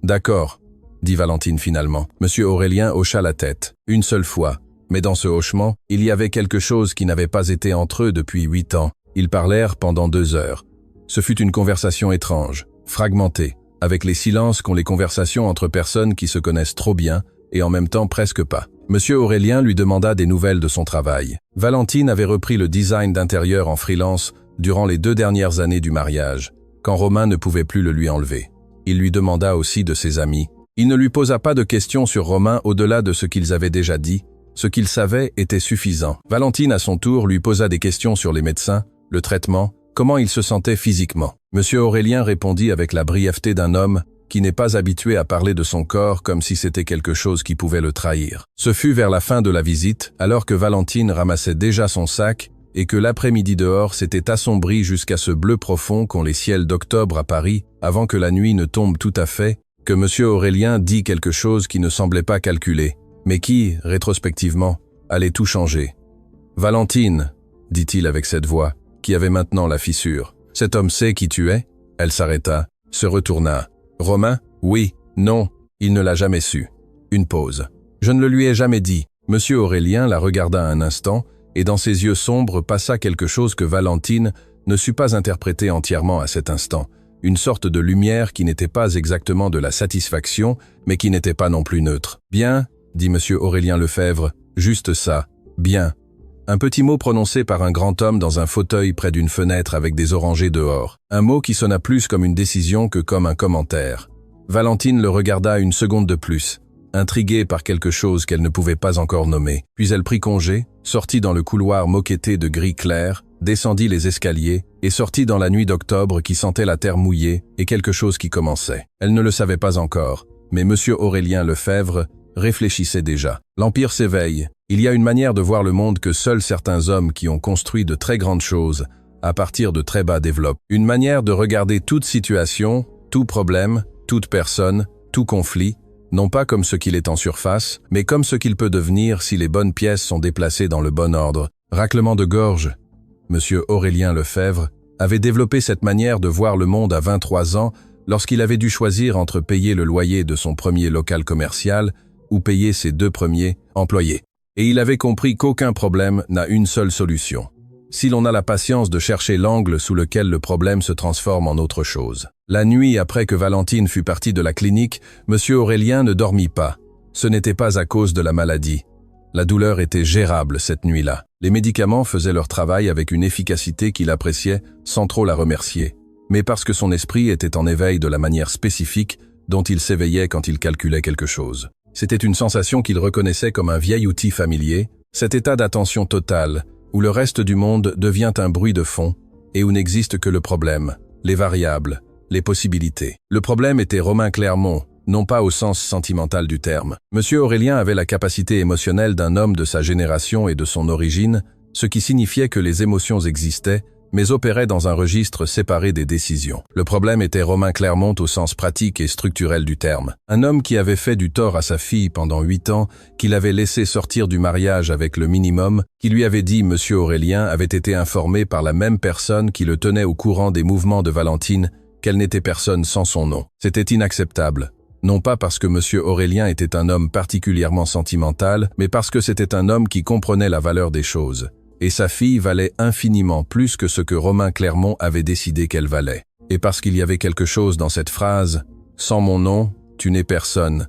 D'accord, » dit Valentine finalement. Monsieur Aurélien hocha la tête, une seule fois. Mais dans ce hochement, il y avait quelque chose qui n'avait pas été entre eux depuis 8 ans. Ils parlèrent pendant 2 heures. Ce fut une conversation étrange, fragmentée, avec les silences qu'ont les conversations entre personnes qui se connaissent trop bien et en même temps presque pas. Monsieur Aurélien lui demanda des nouvelles de son travail. Valentine avait repris le design d'intérieur en freelance durant les 2 dernières années du mariage, quand Romain ne pouvait plus le lui enlever. Il lui demanda aussi de ses amis. Il ne lui posa pas de questions sur Romain au-delà de ce qu'ils avaient déjà dit. Ce qu'il savait était suffisant. Valentine, à son tour, lui posa des questions sur les médecins, le traitement, comment il se sentait physiquement. Monsieur Aurélien répondit avec la brièveté d'un homme qui n'est pas habitué à parler de son corps comme si c'était quelque chose qui pouvait le trahir. Ce fut vers la fin de la visite, alors que Valentine ramassait déjà son sac et que l'après-midi dehors s'était assombri jusqu'à ce bleu profond qu'ont les ciels d'octobre à Paris, avant que la nuit ne tombe tout à fait, que Monsieur Aurélien dit quelque chose qui ne semblait pas calculé, mais qui, rétrospectivement, allait tout changer. « Valentine, » dit-il avec cette voix, qui avait maintenant la fissure. « Cet homme sait qui tu es ?» Elle s'arrêta, se retourna. « Romain? Oui, non, il ne l'a jamais su. » Une pause. « Je ne le lui ai jamais dit. » Monsieur Aurélien la regarda un instant, et dans ses yeux sombres passa quelque chose que Valentine ne sut pas interpréter entièrement à cet instant. Une sorte de lumière qui n'était pas exactement de la satisfaction, mais qui n'était pas non plus neutre. « Bien, » dit Monsieur Aurélien Lefebvre, « juste ça. Bien. » Un petit mot prononcé par un grand homme dans un fauteuil près d'une fenêtre avec des orangers dehors. Un mot qui sonna plus comme une décision que comme un commentaire. Valentine le regarda une seconde de plus, intriguée par quelque chose qu'elle ne pouvait pas encore nommer. Puis elle prit congé, sortit dans le couloir moquetté de gris clair, descendit les escaliers et sortit dans la nuit d'octobre qui sentait la terre mouillée et quelque chose qui commençait. Elle ne le savait pas encore, mais M. Aurélien Lefebvre réfléchissait déjà. L'Empire s'éveille. Il y a une manière de voir le monde que seuls certains hommes qui ont construit de très grandes choses, à partir de très bas, développent. Une manière de regarder toute situation, tout problème, toute personne, tout conflit, non pas comme ce qu'il est en surface, mais comme ce qu'il peut devenir si les bonnes pièces sont déplacées dans le bon ordre. Raclement de gorge. M. Aurélien Lefebvre avait développé cette manière de voir le monde à 23 ans lorsqu'il avait dû choisir entre payer le loyer de son premier local commercial ou payer ses 2 premiers employés. Et il avait compris qu'aucun problème n'a une seule solution. Si l'on a la patience de chercher l'angle sous lequel le problème se transforme en autre chose. La nuit après que Valentine fut partie de la clinique, M. Aurélien ne dormit pas. Ce n'était pas à cause de la maladie. La douleur était gérable cette nuit-là. Les médicaments faisaient leur travail avec une efficacité qu'il appréciait sans trop la remercier. Mais parce que son esprit était en éveil de la manière spécifique dont il s'éveillait quand il calculait quelque chose. C'était une sensation qu'il reconnaissait comme un vieil outil familier, cet état d'attention totale, où le reste du monde devient un bruit de fond et où n'existe que le problème, les variables, les possibilités. Le problème était Romain Clermont, non pas au sens sentimental du terme. Monsieur Aurélien avait la capacité émotionnelle d'un homme de sa génération et de son origine, ce qui signifiait que les émotions existaient, mais opéraient dans un registre séparé des décisions. Le problème était Romain Clermont au sens pratique et structurel du terme. Un homme qui avait fait du tort à sa fille pendant 8 ans, qu'il avait laissé sortir du mariage avec le minimum, qui lui avait dit Monsieur Aurélien avait été informé par la même personne qui le tenait au courant des mouvements de Valentine, qu'elle n'était personne sans son nom. C'était inacceptable. Non pas parce que Monsieur Aurélien était un homme particulièrement sentimental, mais parce que c'était un homme qui comprenait la valeur des choses. Et sa fille valait infiniment plus que ce que Romain Clermont avait décidé qu'elle valait. Et parce qu'il y avait quelque chose dans cette phrase « Sans mon nom, tu n'es personne »,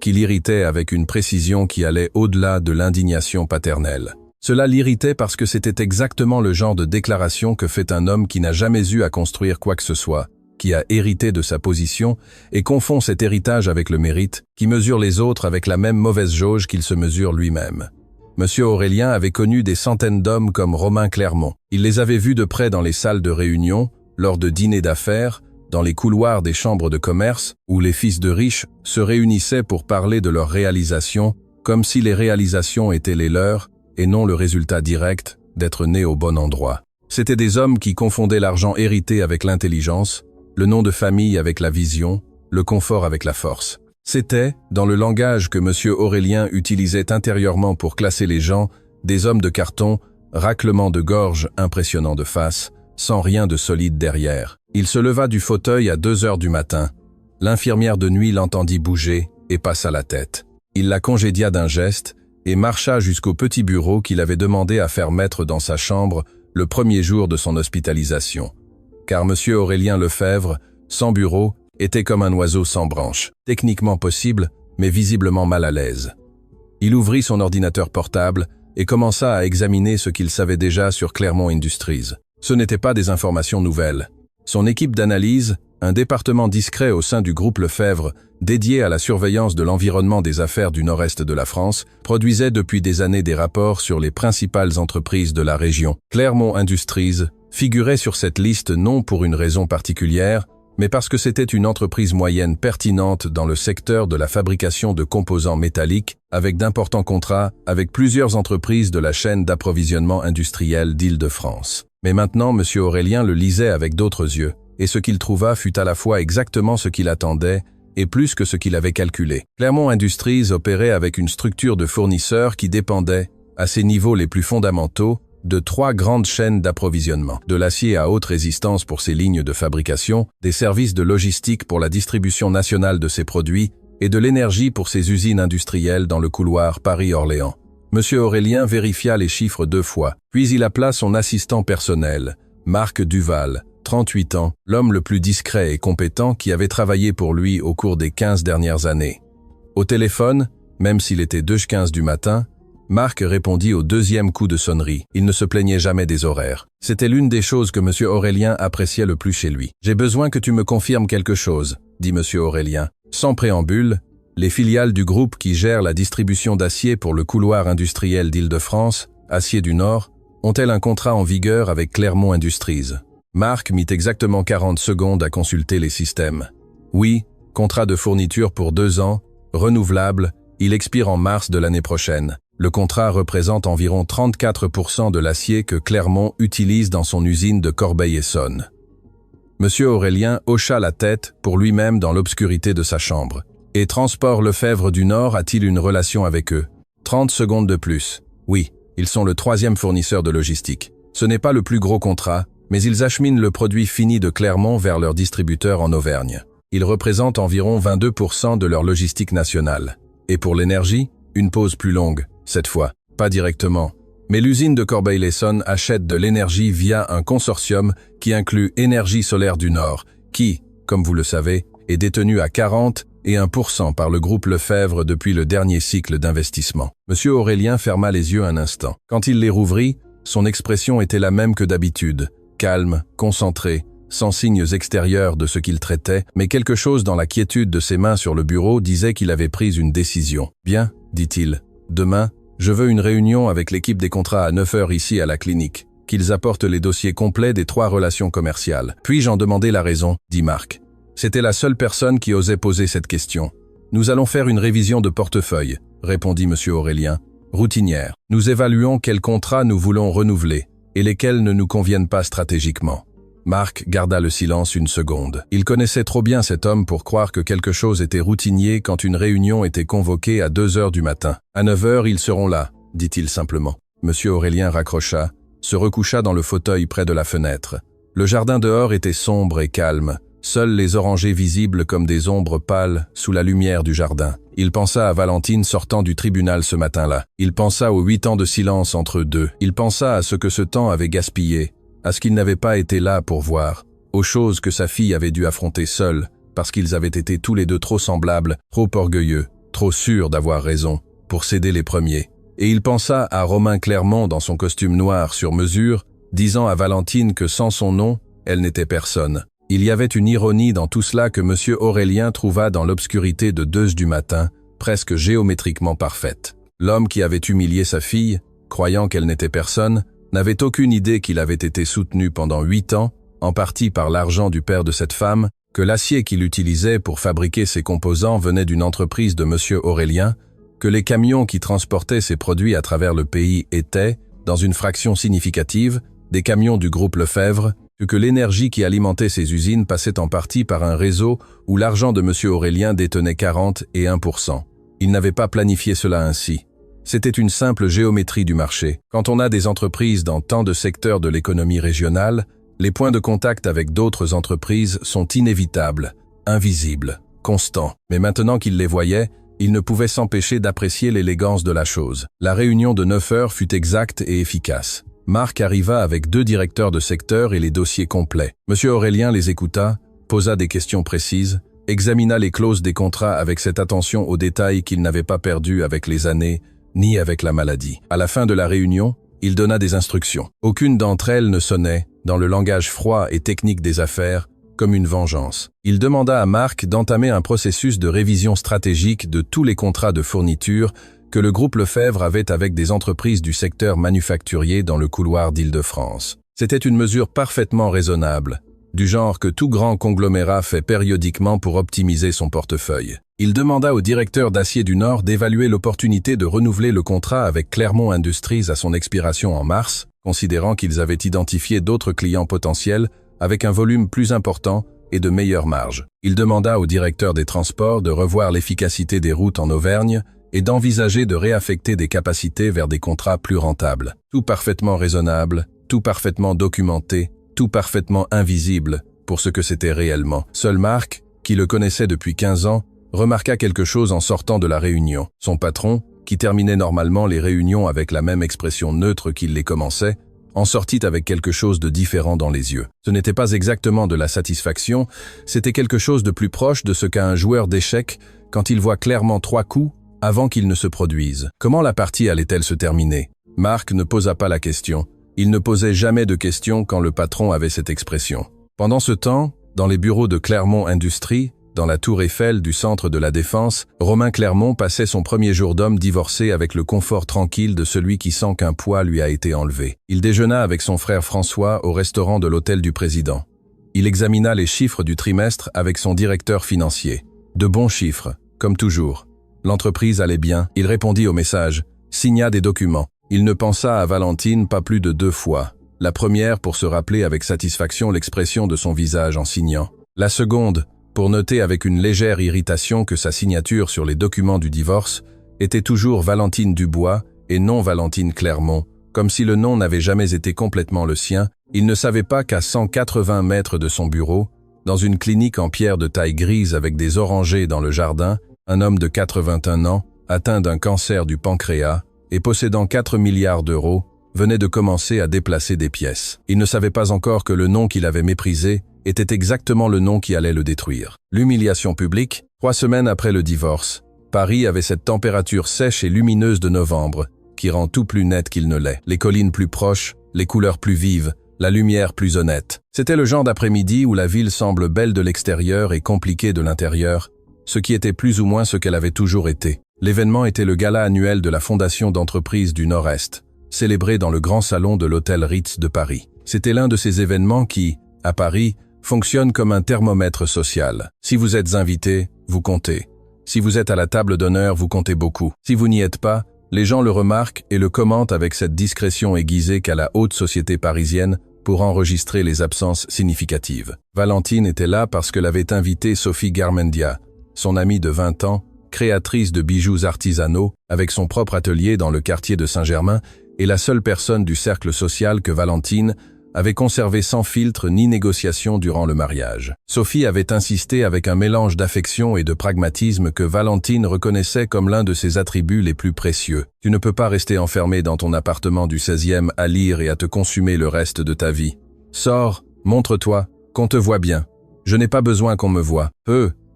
qui l'irritait avec une précision qui allait au-delà de l'indignation paternelle. Cela l'irritait parce que c'était exactement le genre de déclaration que fait un homme qui n'a jamais eu à construire quoi que ce soit, qui a hérité de sa position et confond cet héritage avec le mérite, qui mesure les autres avec la même mauvaise jauge qu'il se mesure lui-même. Monsieur Aurélien avait connu des centaines d'hommes comme Romain Clermont. Il les avait vus de près dans les salles de réunion, lors de dîners d'affaires, dans les couloirs des chambres de commerce, où les fils de riches se réunissaient pour parler de leurs réalisations, comme si les réalisations étaient les leurs, et non le résultat direct d'être nés au bon endroit. C'étaient des hommes qui confondaient l'argent hérité avec l'intelligence, le nom de famille avec la vision, le confort avec la force. C'était, dans le langage que M. Aurélien utilisait intérieurement pour classer les gens, des hommes de carton, raclement de gorge impressionnant de face, sans rien de solide derrière. Il se leva du fauteuil à 2 heures du matin. L'infirmière de nuit l'entendit bouger et passa la tête. Il la congédia d'un geste et marcha jusqu'au petit bureau qu'il avait demandé à faire mettre dans sa chambre le premier jour de son hospitalisation. Car M. Aurélien Lefebvre, sans bureau, était comme un oiseau sans branche, techniquement possible, mais visiblement mal à l'aise. Il ouvrit son ordinateur portable et commença à examiner ce qu'il savait déjà sur Clermont Industries. Ce n'étaient pas des informations nouvelles. Son équipe d'analyse, un département discret au sein du groupe Lefebvre, dédié à la surveillance de l'environnement des affaires du nord-est de la France, produisait depuis des années des rapports sur les principales entreprises de la région. Clermont Industries figurait sur cette liste non pour une raison particulière, mais parce que c'était une entreprise moyenne pertinente dans le secteur de la fabrication de composants métalliques, avec d'importants contrats avec plusieurs entreprises de la chaîne d'approvisionnement industriel d'Île-de-France. Mais maintenant, M. Aurélien le lisait avec d'autres yeux, et ce qu'il trouva fut à la fois exactement ce qu'il attendait et plus que ce qu'il avait calculé. Clermont Industries opérait avec une structure de fournisseurs qui dépendait, à ses niveaux les plus fondamentaux, de 3 grandes chaînes d'approvisionnement, de l'acier à haute résistance pour ses lignes de fabrication, des services de logistique pour la distribution nationale de ses produits et de l'énergie pour ses usines industrielles dans le couloir Paris-Orléans. M. Aurélien vérifia les chiffres 2 fois, puis il appela son assistant personnel, Marc Duval, 38 ans, l'homme le plus discret et compétent qui avait travaillé pour lui au cours des 15 dernières années. Au téléphone, même s'il était 2h15 du matin, Marc répondit au 2e coup de sonnerie. Il ne se plaignait jamais des horaires. C'était l'une des choses que M. Aurélien appréciait le plus chez lui. « J'ai besoin que tu me confirmes quelque chose », dit M. Aurélien. Sans préambule, les filiales du groupe qui gère la distribution d'acier pour le couloir industriel d'Île-de-France, Acier du Nord, ont-elles un contrat en vigueur avec Clermont Industries? Marc mit exactement 40 secondes à consulter les systèmes. Oui, contrat de fourniture pour 2 ans, renouvelable, il expire en mars de l'année prochaine. Le contrat représente environ 34% de l'acier que Clermont utilise dans son usine de Corbeil-Essonnes. Monsieur Aurélien hocha la tête pour lui-même dans l'obscurité de sa chambre. Et Transport Lefebvre du Nord a-t-il une relation avec eux? 30 secondes de plus. Oui, ils sont le 3e fournisseur de logistique. Ce n'est pas le plus gros contrat, mais ils acheminent le produit fini de Clermont vers leurs distributeurs en Auvergne. Ils représentent environ 22% de leur logistique nationale. Et pour l'énergie, une pause plus longue, cette fois, pas directement. Mais l'usine de Corbeil-Essonnes achète de l'énergie via un consortium qui inclut Énergie Solaire du Nord, qui, comme vous le savez, est détenu à 41% par le groupe Lefebvre depuis le dernier cycle d'investissement. Monsieur Aurélien ferma les yeux un instant. Quand il les rouvrit, son expression était la même que d'habitude, calme, concentré, sans signes extérieurs de ce qu'il traitait, mais quelque chose dans la quiétude de ses mains sur le bureau disait qu'il avait pris une décision. « Bien, dit-il, demain, je veux une réunion avec l'équipe des contrats à 9 heures ici à la clinique, qu'ils apportent les dossiers complets des 3 relations commerciales. Puis-je en demander la raison, dit Marc. C'était la seule personne qui osait poser cette question. Nous allons faire une révision de portefeuille, répondit monsieur Aurélien, routinière. Nous évaluons quels contrats nous voulons renouveler et lesquels ne nous conviennent pas stratégiquement. Marc garda le silence une seconde. Il connaissait trop bien cet homme pour croire que quelque chose était routinier quand une réunion était convoquée à 2 heures du matin. À 9 heures, ils seront là, dit-il simplement. Monsieur Aurélien raccrocha, se recoucha dans le fauteuil près de la fenêtre. Le jardin dehors était sombre et calme, seuls les orangers visibles comme des ombres pâles sous la lumière du jardin. Il pensa à Valentine sortant du tribunal ce matin-là. Il pensa aux 8 ans de silence entre eux deux. Il pensa à ce que ce temps avait gaspillé, à ce qu'il n'avait pas été là pour voir, aux choses que sa fille avait dû affronter seule, parce qu'ils avaient été tous les deux trop semblables, trop orgueilleux, trop sûrs d'avoir raison, pour céder les premiers. Et il pensa à Romain Clermont dans son costume noir sur mesure, disant à Valentine que sans son nom, elle n'était personne. Il y avait une ironie dans tout cela que monsieur Aurélien trouva dans l'obscurité de 2 heures du matin, presque géométriquement parfaite. L'homme qui avait humilié sa fille, croyant qu'elle n'était personne, n'avait aucune idée qu'il avait été soutenu pendant 8 ans, en partie par l'argent du père de cette femme, que l'acier qu'il utilisait pour fabriquer ses composants venait d'une entreprise de monsieur Aurélien, que les camions qui transportaient ces produits à travers le pays étaient, dans une fraction significative, des camions du groupe Lefebvre, que l'énergie qui alimentait ces usines passait en partie par un réseau où l'argent de monsieur Aurélien détenait 41%. Il n'avait pas planifié cela ainsi. C'était une simple géométrie du marché. Quand on a des entreprises dans tant de secteurs de l'économie régionale, les points de contact avec d'autres entreprises sont inévitables, invisibles, constants. Mais maintenant qu'il les voyait, il ne pouvait s'empêcher d'apprécier l'élégance de la chose. La réunion de 9 heures fut exacte et efficace. Marc arriva avec 2 directeurs de secteur et les dossiers complets. Monsieur Aurélien les écouta, posa des questions précises, examina les clauses des contrats avec cette attention aux détails qu'il n'avait pas perdu avec les années, ni avec la maladie. À la fin de la réunion, il donna des instructions. Aucune d'entre elles ne sonnait, dans le langage froid et technique des affaires, comme une vengeance. Il demanda à Marc d'entamer un processus de révision stratégique de tous les contrats de fourniture que le groupe Lefebvre avait avec des entreprises du secteur manufacturier dans le couloir d'Île-de-France. C'était une mesure parfaitement raisonnable, du genre que tout grand conglomérat fait périodiquement pour optimiser son portefeuille. Il demanda au directeur d'Acier du Nord d'évaluer l'opportunité de renouveler le contrat avec Clermont Industries à son expiration en mars, considérant qu'ils avaient identifié d'autres clients potentiels avec un volume plus important et de meilleures marges. Il demanda au directeur des transports de revoir l'efficacité des routes en Auvergne et d'envisager de réaffecter des capacités vers des contrats plus rentables. Tout parfaitement raisonnable, tout parfaitement documenté, tout parfaitement invisible pour ce que c'était réellement. Seul Marc, qui le connaissait depuis 15 ans, remarqua quelque chose en sortant de la réunion. Son patron, qui terminait normalement les réunions avec la même expression neutre qu'il les commençait, en sortit avec quelque chose de différent dans les yeux. Ce n'était pas exactement de la satisfaction, c'était quelque chose de plus proche de ce qu'a un joueur d'échecs quand il voit clairement 3 coups avant qu'ils ne se produisent. Comment la partie allait-elle se terminer? Marc ne posa pas la question. Il ne posait jamais de questions quand le patron avait cette expression. Pendant ce temps, dans les bureaux de Clermont Industries, Dans la tour Eiffel du centre de la Défense, Romain Clermont passait son premier jour d'homme divorcé avec le confort tranquille de celui qui sent qu'un poids lui a été enlevé. Il déjeuna avec son frère François au restaurant de l'hôtel du président. Il examina les chiffres du trimestre avec son directeur financier. De bons chiffres, comme toujours. L'entreprise allait bien, il répondit au message, signa des documents. Il ne pensa à Valentine pas plus de 2 fois. La première pour se rappeler avec satisfaction l'expression de son visage en signant. La seconde, pour noter avec une légère irritation que sa signature sur les documents du divorce était toujours Valentine Dubois et non Valentine Clermont, comme si le nom n'avait jamais été complètement le sien. Il ne savait pas qu'à 180 mètres de son bureau, dans une clinique en pierre de taille grise avec des orangers dans le jardin, un homme de 81 ans, atteint d'un cancer du pancréas et possédant 4 milliards d'euros, venait de commencer à déplacer des pièces. Il ne savait pas encore que le nom qu'il avait méprisé était exactement le nom qui allait le détruire. L'humiliation publique, 3 semaines après le divorce. Paris avait cette température sèche et lumineuse de novembre, qui rend tout plus net qu'il ne l'est. Les collines plus proches, les couleurs plus vives, la lumière plus honnête. C'était le genre d'après-midi où la ville semble belle de l'extérieur et compliquée de l'intérieur, ce qui était plus ou moins ce qu'elle avait toujours été. L'événement était le gala annuel de la Fondation d'entreprise du Nord-Est, célébré dans le grand salon de l'hôtel Ritz de Paris. C'était l'un de ces événements qui, à Paris, fonctionne comme un thermomètre social. Si vous êtes invité, vous comptez. Si vous êtes à la table d'honneur, vous comptez beaucoup. Si vous n'y êtes pas, les gens le remarquent et le commentent avec cette discrétion aiguisée qu'a la haute société parisienne pour enregistrer les absences significatives. Valentine était là parce que l'avait invitée Sophie Garmendia, son amie de 20 ans, créatrice de bijoux artisanaux, avec son propre atelier dans le quartier de Saint-Germain, et la seule personne du cercle social que Valentine avait conservé sans filtre ni négociation durant le mariage. Sophie avait insisté avec un mélange d'affection et de pragmatisme que Valentine reconnaissait comme l'un de ses attributs les plus précieux. Tu ne peux pas rester enfermé dans ton appartement du 16e à lire et à te consumer le reste de ta vie. Sors, montre-toi, qu'on te voit bien. Je n'ai pas besoin qu'on me voie.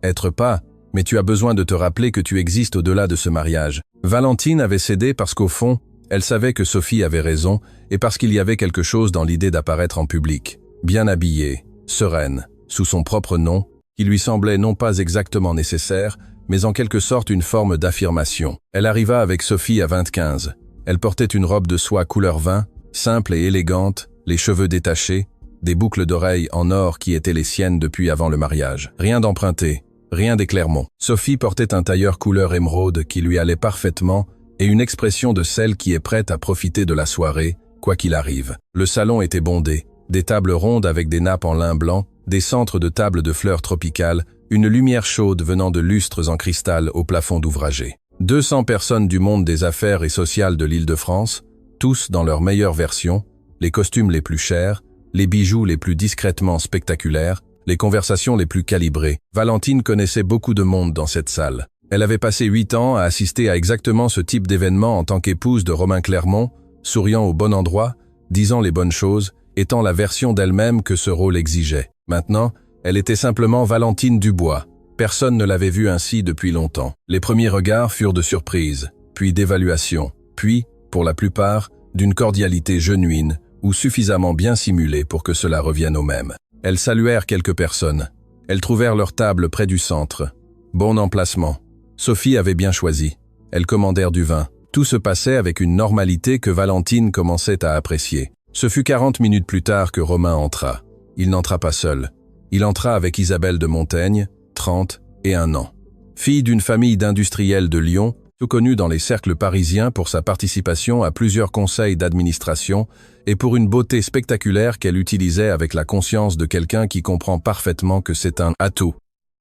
Être pas, mais tu as besoin de te rappeler que tu existes au-delà de ce mariage. Valentine avait cédé parce qu'au fond, elle savait que Sophie avait raison et parce qu'il y avait quelque chose dans l'idée d'apparaître en public, bien habillée, sereine, sous son propre nom, qui lui semblait non pas exactement nécessaire, mais en quelque sorte une forme d'affirmation. Elle arriva avec Sophie à 25. Elle portait une robe de soie couleur vin, simple et élégante, les cheveux détachés, des boucles d'oreilles en or qui étaient les siennes depuis avant le mariage. Rien d'emprunté, rien des Clermont. Sophie portait un tailleur couleur émeraude qui lui allait parfaitement et une expression de celle qui est prête à profiter de la soirée, quoi qu'il arrive. Le salon était bondé, des tables rondes avec des nappes en lin blanc, des centres de tables de fleurs tropicales, une lumière chaude venant de lustres en cristal au plafond d'ouvragé. 200 personnes du monde des affaires et sociales de l'Île-de-France, tous dans leur meilleure version, les costumes les plus chers, les bijoux les plus discrètement spectaculaires, les conversations les plus calibrées. Valentine connaissait beaucoup de monde dans cette salle. Elle avait passé 8 ans à assister à exactement ce type d'événement en tant qu'épouse de Romain Clermont, souriant au bon endroit, disant les bonnes choses, étant la version d'elle-même que ce rôle exigeait. Maintenant, elle était simplement Valentine Dubois. Personne ne l'avait vue ainsi depuis longtemps. Les premiers regards furent de surprise, puis d'évaluation, puis, pour la plupart, d'une cordialité genuine ou suffisamment bien simulée pour que cela revienne au même. Elles saluèrent quelques personnes. Elles trouvèrent leur table près du centre. Bon emplacement. Sophie avait bien choisi. Elles commandèrent du vin. Tout se passait avec une normalité que Valentine commençait à apprécier. Ce fut 40 minutes plus tard que Romain entra. Il n'entra pas seul. Il entra avec Isabelle de Montaigne, 31 ans. Fille d'une famille d'industriels de Lyon, tout connue dans les cercles parisiens pour sa participation à plusieurs conseils d'administration et pour une beauté spectaculaire qu'elle utilisait avec la conscience de quelqu'un qui comprend parfaitement que c'est un atout.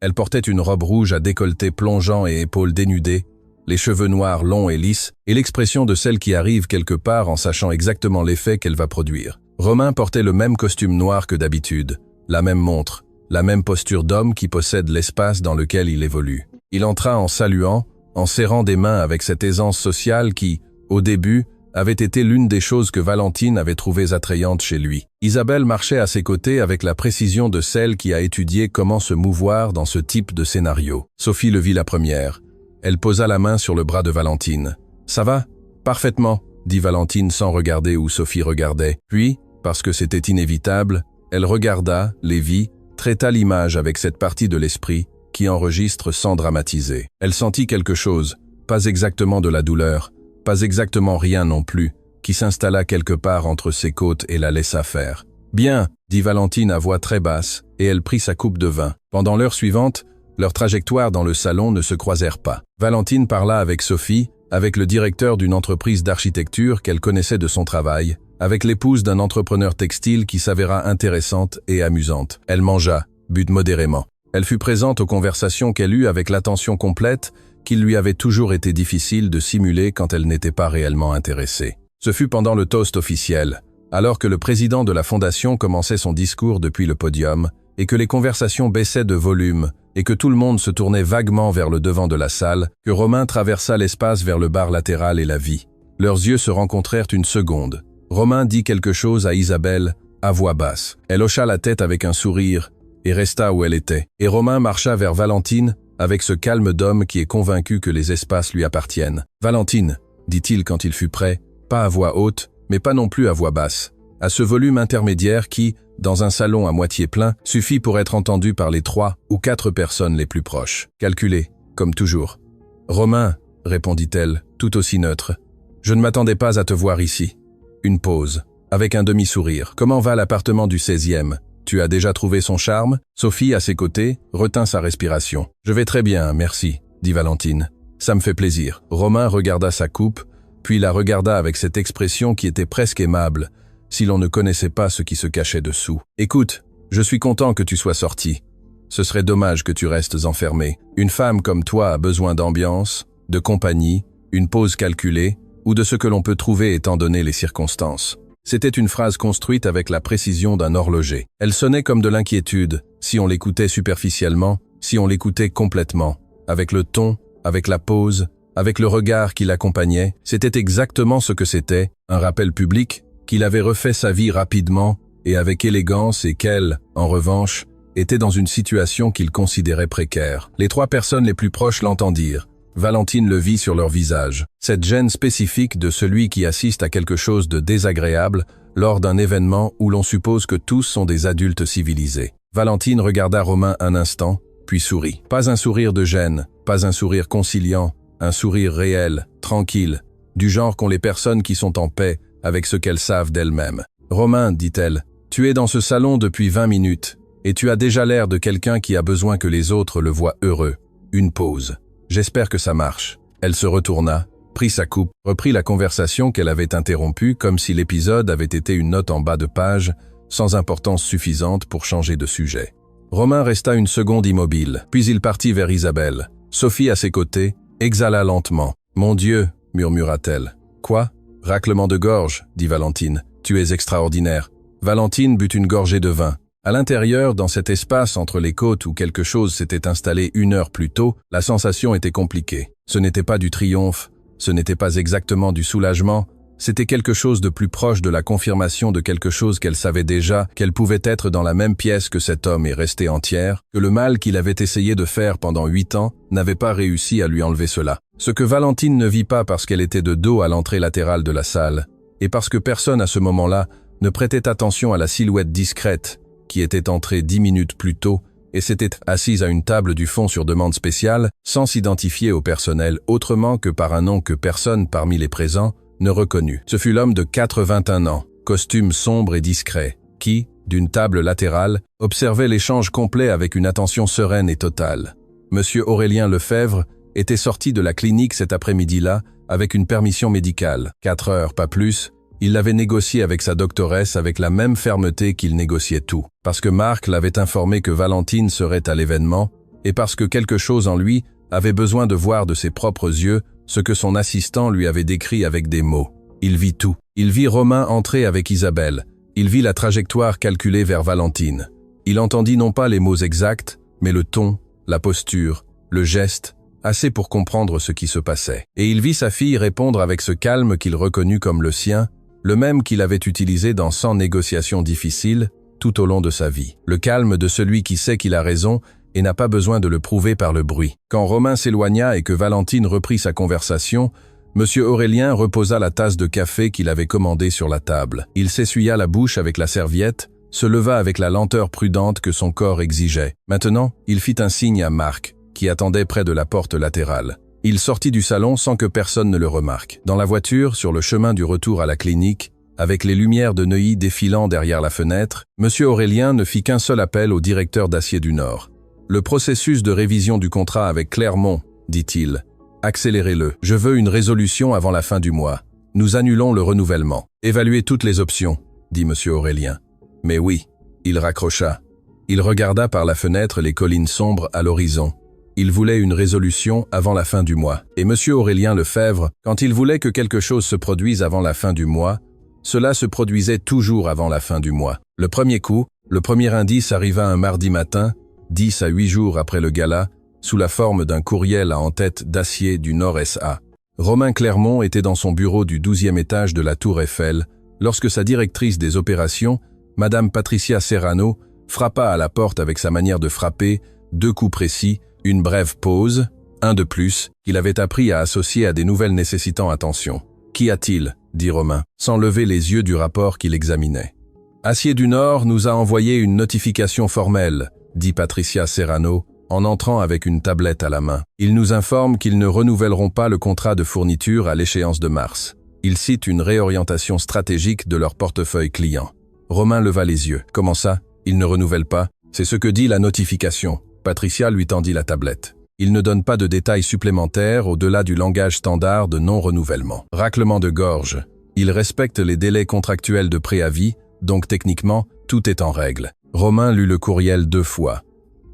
Elle portait une robe rouge à décolleté plongeant et épaules dénudées, les cheveux noirs longs et lisses, et l'expression de celle qui arrive quelque part en sachant exactement l'effet qu'elle va produire. Romain portait le même costume noir que d'habitude, la même montre, la même posture d'homme qui possède l'espace dans lequel il évolue. Il entra en saluant, en serrant des mains avec cette aisance sociale qui, au début, avait été l'une des choses que Valentine avait trouvées attrayantes chez lui. Isabelle marchait à ses côtés avec la précision de celle qui a étudié comment se mouvoir dans ce type de scénario. Sophie le vit la première. Elle posa la main sur le bras de Valentine. « Ça va ? Parfaitement », dit Valentine sans regarder où Sophie regardait. Puis, parce que c'était inévitable, elle regarda, les vit, traita l'image avec cette partie de l'esprit qui enregistre sans dramatiser. Elle sentit quelque chose, pas exactement de la douleur, pas exactement rien non plus, qui s'installa quelque part entre ses côtes et la laissa faire. « Bien », dit Valentine à voix très basse, et elle prit sa coupe de vin. Pendant l'heure suivante, leurs trajectoires dans le salon ne se croisèrent pas. Valentine parla avec Sophie, avec le directeur d'une entreprise d'architecture qu'elle connaissait de son travail, avec l'épouse d'un entrepreneur textile qui s'avéra intéressante et amusante. Elle mangea, but modérément. Elle fut présente aux conversations qu'elle eut avec l'attention complète qu'il lui avait toujours été difficile de simuler quand elle n'était pas réellement intéressée. Ce fut pendant le toast officiel, alors que le président de la fondation commençait son discours depuis le podium, et que les conversations baissaient de volume, et que tout le monde se tournait vaguement vers le devant de la salle, que Romain traversa l'espace vers le bar latéral et la vit. Leurs yeux se rencontrèrent une seconde. Romain dit quelque chose à Isabelle, à voix basse. Elle hocha la tête avec un sourire, et resta où elle était. Et Romain marcha vers Valentine, avec ce calme d'homme qui est convaincu que les espaces lui appartiennent. « Valentine », dit-il quand il fut prêt, pas à voix haute, mais pas non plus à voix basse, à ce volume intermédiaire qui, dans un salon à moitié plein, suffit pour être entendu par les 3 ou 4 personnes les plus proches. Calculé, comme toujours. « Romain », répondit-elle, tout aussi neutre, « je ne m'attendais pas à te voir ici. » Une pause, avec un demi-sourire. « Comment va l'appartement du 16e ? Tu as déjà trouvé son charme ?» Sophie, à ses côtés, retint sa respiration. « Je vais très bien, merci, » dit Valentine. « Ça me fait plaisir. » Romain regarda sa coupe, puis la regarda avec cette expression qui était presque aimable, si l'on ne connaissait pas ce qui se cachait dessous. « Écoute, je suis content que tu sois sorti. Ce serait dommage que tu restes enfermé. Une femme comme toi a besoin d'ambiance, de compagnie, une pause calculée, ou de ce que l'on peut trouver étant donné les circonstances. » C'était une phrase construite avec la précision d'un horloger. Elle sonnait comme de l'inquiétude, si on l'écoutait superficiellement, si on l'écoutait complètement. Avec le ton, avec la pause, avec le regard qui l'accompagnait, c'était exactement ce que c'était, un rappel public, qu'il avait refait sa vie rapidement et avec élégance et qu'elle, en revanche, était dans une situation qu'il considérait précaire. Les 3 personnes les plus proches l'entendirent. Valentine le vit sur leur visage. Cette gêne spécifique de celui qui assiste à quelque chose de désagréable lors d'un événement où l'on suppose que tous sont des adultes civilisés. Valentine regarda Romain un instant, puis sourit. Pas un sourire de gêne, pas un sourire conciliant, un sourire réel, tranquille, du genre qu'ont les personnes qui sont en paix avec ce qu'elles savent d'elles-mêmes. « Romain, dit-elle, tu es dans ce salon depuis 20 minutes, et tu as déjà l'air de quelqu'un qui a besoin que les autres le voient heureux. Une pause. J'espère que ça marche. » Elle se retourna, prit sa coupe, reprit la conversation qu'elle avait interrompue comme si l'épisode avait été une note en bas de page, sans importance suffisante pour changer de sujet. Romain resta une seconde immobile, puis il partit vers Isabelle. Sophie, à ses côtés, exhala lentement. « Mon Dieu » murmura-t-elle. « Quoi ?» Raclement de gorge, dit Valentine. « Tu es extraordinaire. » Valentine but une gorgée de vin. À l'intérieur, dans cet espace entre les côtes où quelque chose s'était installé 1 heure plus tôt, la sensation était compliquée. Ce n'était pas du triomphe, ce n'était pas exactement du soulagement, c'était quelque chose de plus proche de la confirmation de quelque chose qu'elle savait déjà, qu'elle pouvait être dans la même pièce que cet homme et rester entière, que le mal qu'il avait essayé de faire pendant 8 ans n'avait pas réussi à lui enlever cela. Ce que Valentine ne vit pas parce qu'elle était de dos à l'entrée latérale de la salle, et parce que personne à ce moment-là ne prêtait attention à la silhouette discrète qui était entrée 10 minutes plus tôt et s'était assise à une table du fond sur demande spéciale, sans s'identifier au personnel autrement que par un nom que personne parmi les présents ne reconnut. Ce fut l'homme de 81 ans, costume sombre et discret, qui, d'une table latérale, observait l'échange complet avec une attention sereine et totale. Monsieur Aurélien Lefebvre était sorti de la clinique cet après-midi-là avec une permission médicale. 4 heures, pas plus. Il l'avait négocié avec sa doctoresse avec la même fermeté qu'il négociait tout. Parce que Marc l'avait informé que Valentine serait à l'événement, et parce que quelque chose en lui avait besoin de voir de ses propres yeux ce que son assistant lui avait décrit avec des mots. Il vit tout. Il vit Romain entrer avec Isabelle. Il vit la trajectoire calculée vers Valentine. Il entendit non pas les mots exacts, mais le ton, la posture, le geste, assez pour comprendre ce qui se passait. Et il vit sa fille répondre avec ce calme qu'il reconnut comme le sien, le même qu'il avait utilisé dans 100 négociations difficiles tout au long de sa vie. Le calme de celui qui sait qu'il a raison et n'a pas besoin de le prouver par le bruit. Quand Romain s'éloigna et que Valentine reprit sa conversation, Monsieur Aurélien reposa la tasse de café qu'il avait commandée sur la table. Il s'essuya la bouche avec la serviette, se leva avec la lenteur prudente que son corps exigeait. Maintenant, il fit un signe à Marc, qui attendait près de la porte latérale. Il sortit du salon sans que personne ne le remarque. Dans la voiture, sur le chemin du retour à la clinique, avec les lumières de Neuilly défilant derrière la fenêtre, M. Aurélien ne fit qu'un seul appel au directeur d'Acier du Nord. « Le processus de révision du contrat avec Clermont, dit-il. Accélérez-le. Je veux une résolution avant la fin du mois. Nous annulons le renouvellement. Évaluez toutes les options, dit M. Aurélien. Mais oui, il raccrocha. Il regarda par la fenêtre les collines sombres à l'horizon. Il voulait une résolution avant la fin du mois. Et M. Aurélien Lefebvre, quand il voulait que quelque chose se produise avant la fin du mois, cela se produisait toujours avant la fin du mois. Le premier coup, le premier indice arriva un mardi matin, 10 à 8 jours après le gala, sous la forme d'un courriel à en-tête d'Acier du Nord S.A. Romain Clermont était dans son bureau du 12e étage de la Tour Eiffel, lorsque sa directrice des opérations, Madame Patricia Serrano, frappa à la porte avec sa manière de frapper, 2 coups précis, une brève pause, un de plus, qu'il avait appris à associer à des nouvelles nécessitant attention. « Qu'y a-t-il » dit Romain, sans lever les yeux du rapport qu'il examinait. « Acier du Nord nous a envoyé une notification formelle » dit Patricia Serrano, en entrant avec une tablette à la main. Ils nous informent qu'ils ne renouvelleront pas le contrat de fourniture à l'échéance de mars. Ils citent une réorientation stratégique de leur portefeuille client. Romain leva les yeux. Comment ça? Ils ne renouvellent pas? C'est ce que dit la notification. Patricia lui tendit la tablette. Ils ne donnent pas de détails supplémentaires au-delà du langage standard de non-renouvellement. Raclement de gorge. Ils respectent les délais contractuels de préavis, donc techniquement, tout est en règle. Romain lut le courriel 2 fois.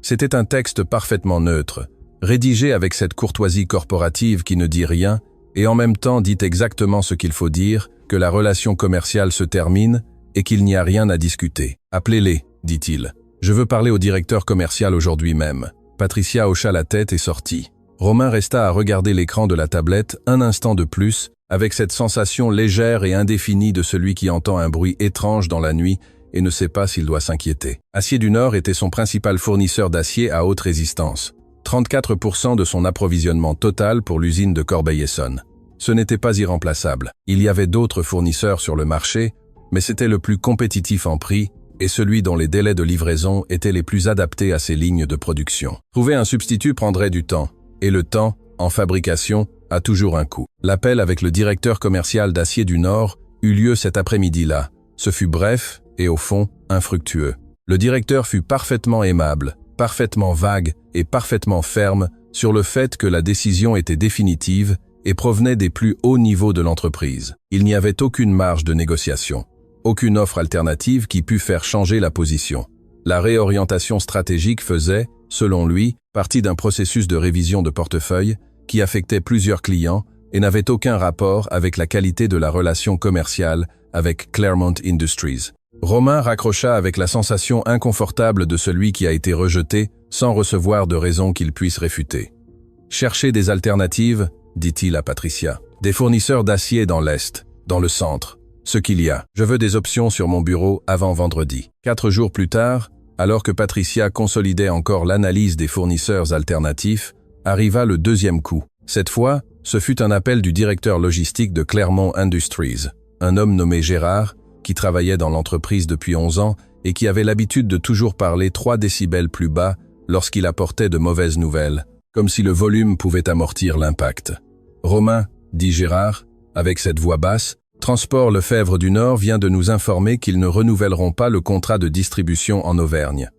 C'était un texte parfaitement neutre, rédigé avec cette courtoisie corporative qui ne dit rien et en même temps dit exactement ce qu'il faut dire, que la relation commerciale se termine et qu'il n'y a rien à discuter. « Appelez-les », dit-il. « Je veux parler au directeur commercial aujourd'hui même. » Patricia hocha la tête et sortit. Romain resta à regarder l'écran de la tablette un instant de plus, avec cette sensation légère et indéfinie de celui qui entend un bruit étrange dans la nuit et ne sait pas s'il doit s'inquiéter. Acier du Nord était son principal fournisseur d'acier à haute résistance. 34% de son approvisionnement total pour l'usine de Corbeil-Essonnes. Ce n'était pas irremplaçable. Il y avait d'autres fournisseurs sur le marché, mais c'était le plus compétitif en prix et celui dont les délais de livraison étaient les plus adaptés à ses lignes de production. Trouver un substitut prendrait du temps, et le temps, en fabrication, a toujours un coût. L'appel avec le directeur commercial d'Acier du Nord eut lieu cet après-midi-là. Ce fut bref et, au fond, infructueux. Le directeur fut parfaitement aimable, parfaitement vague et parfaitement ferme sur le fait que la décision était définitive et provenait des plus hauts niveaux de l'entreprise. Il n'y avait aucune marge de négociation. Aucune offre alternative qui pût faire changer la position. La réorientation stratégique faisait, selon lui, partie d'un processus de révision de portefeuille qui affectait plusieurs clients et n'avait aucun rapport avec la qualité de la relation commerciale avec Clermont Industries. Romain raccrocha avec la sensation inconfortable de celui qui a été rejeté sans recevoir de raison qu'il puisse réfuter. « Cherchez des alternatives », dit-il à Patricia. « Des fournisseurs d'acier dans l'Est, dans le centre. Ce qu'il y a. Je veux des options sur mon bureau avant vendredi. » 4 jours plus tard, alors que Patricia consolidait encore l'analyse des fournisseurs alternatifs, arriva le 2e coup. Cette fois, ce fut un appel du directeur logistique de Clermont Industries, un homme nommé Gérard, qui travaillait dans l'entreprise depuis 11 ans et qui avait l'habitude de toujours parler 3 décibels plus bas lorsqu'il apportait de mauvaises nouvelles, comme si le volume pouvait amortir l'impact. « Romain, » dit Gérard, avec cette voix basse, « Transport Lefebvre du Nord vient de nous informer qu'ils ne renouvelleront pas le contrat de distribution en Auvergne.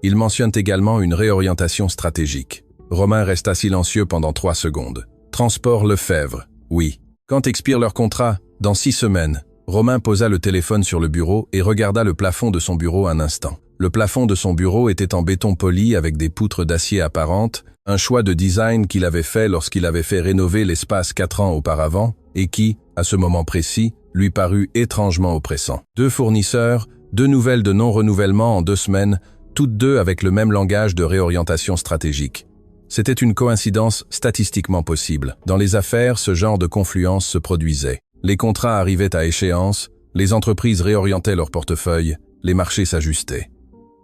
Ils mentionnent également une réorientation stratégique. » Romain resta silencieux pendant 3 secondes. « Transport Lefebvre, oui. Quand expire leur contrat? Dans 6 semaines. » Romain posa le téléphone sur le bureau et regarda le plafond de son bureau un instant. Le plafond de son bureau était en béton poli avec des poutres d'acier apparentes, un choix de design qu'il avait fait lorsqu'il avait fait rénover l'espace 4 ans auparavant et qui, à ce moment précis, lui parut étrangement oppressant. 2 fournisseurs, 2 nouvelles de non-renouvellement en 2 semaines, toutes 2 avec le même langage de réorientation stratégique. C'était une coïncidence statistiquement possible. Dans les affaires, ce genre de confluence se produisait. Les contrats arrivaient à échéance, les entreprises réorientaient leur portefeuille, les marchés s'ajustaient.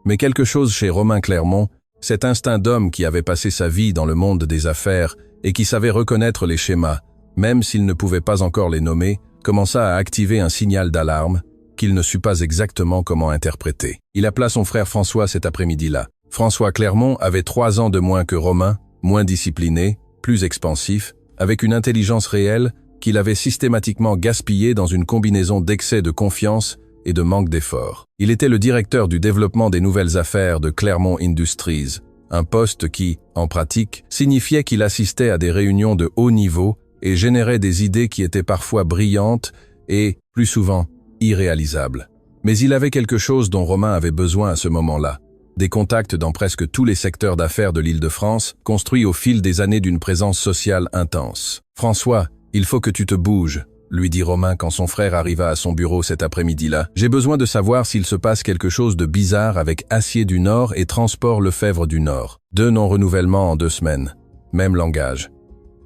Mais quelque chose chez Romain Clermont, cet instinct d'homme qui avait passé sa vie dans le monde des affaires et qui savait reconnaître les schémas, même s'il ne pouvait pas encore les nommer, commença à activer un signal d'alarme, qu'il ne sut pas exactement comment interpréter. Il appela son frère François cet après-midi-là. François Clermont avait 3 ans de moins que Romain, moins discipliné, plus expansif, avec une intelligence réelle qu'il avait systématiquement gaspillée dans une combinaison d'excès de confiance et de manque d'effort. Il était le directeur du développement des nouvelles affaires de Clermont Industries, un poste qui, en pratique, signifiait qu'il assistait à des réunions de haut niveau et générait des idées qui étaient parfois brillantes et, plus souvent, irréalisables. Mais il avait quelque chose dont Romain avait besoin à ce moment-là. Des contacts dans presque tous les secteurs d'affaires de l'Île-de-France, construits au fil des années d'une présence sociale intense. « François, il faut que tu te bouges », lui dit Romain quand son frère arriva à son bureau cet après-midi-là. « J'ai besoin de savoir s'il se passe quelque chose de bizarre avec Acier du Nord et Transport Lefebvre du Nord. 2 non-renouvellements en 2 semaines. Même langage.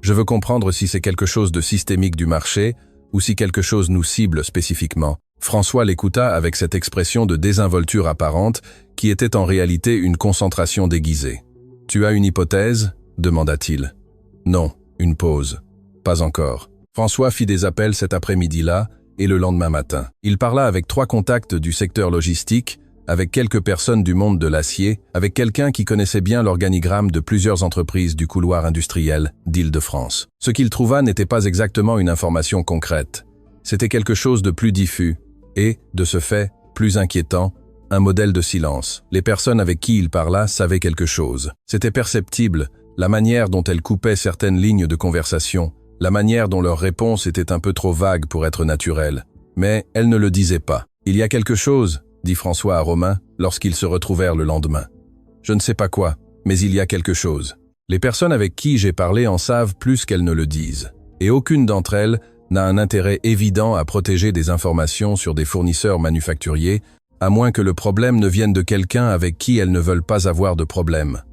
Je veux comprendre si c'est quelque chose de systémique du marché ou si quelque chose nous cible spécifiquement. » François l'écouta avec cette expression de désinvolture apparente qui était en réalité une concentration déguisée. « Tu as une hypothèse » demanda-t-il. « Non, une pause. Pas encore. » François fit des appels cet après-midi-là et le lendemain matin. Il parla avec 3 contacts du secteur logistique, avec quelques personnes du monde de l'acier, avec quelqu'un qui connaissait bien l'organigramme de plusieurs entreprises du couloir industriel d'Île-de-France. Ce qu'il trouva n'était pas exactement une information concrète. C'était quelque chose de plus diffus et, de ce fait, plus inquiétant, un modèle de silence. Les personnes avec qui il parla savaient quelque chose. C'était perceptible, la manière dont elles coupaient certaines lignes de conversation, la manière dont leurs réponses étaient un peu trop vagues pour être naturelles. Mais elles ne le disaient pas. « Il y a quelque chose », dit François à Romain lorsqu'ils se retrouvèrent le lendemain. « Je ne sais pas quoi, mais il y a quelque chose. Les personnes avec qui j'ai parlé en savent plus qu'elles ne le disent. Et aucune d'entre elles n'a un intérêt évident à protéger des informations sur des fournisseurs manufacturiers, à moins que le problème ne vienne de quelqu'un avec qui elles ne veulent pas avoir de problème.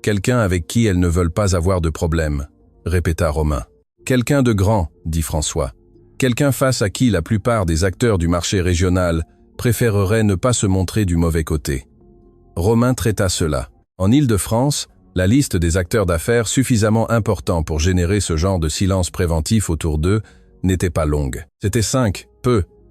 Quelqu'un avec qui elles ne veulent pas avoir de problème, répéta Romain. Quelqu'un de grand, dit François. Quelqu'un face à qui la plupart des acteurs du marché régional préféreraient ne pas se montrer du mauvais côté. Romain traita cela. En Île-de-France, la liste des acteurs d'affaires suffisamment importants pour générer ce genre de silence préventif autour d'eux n'était pas longue. C'était 5,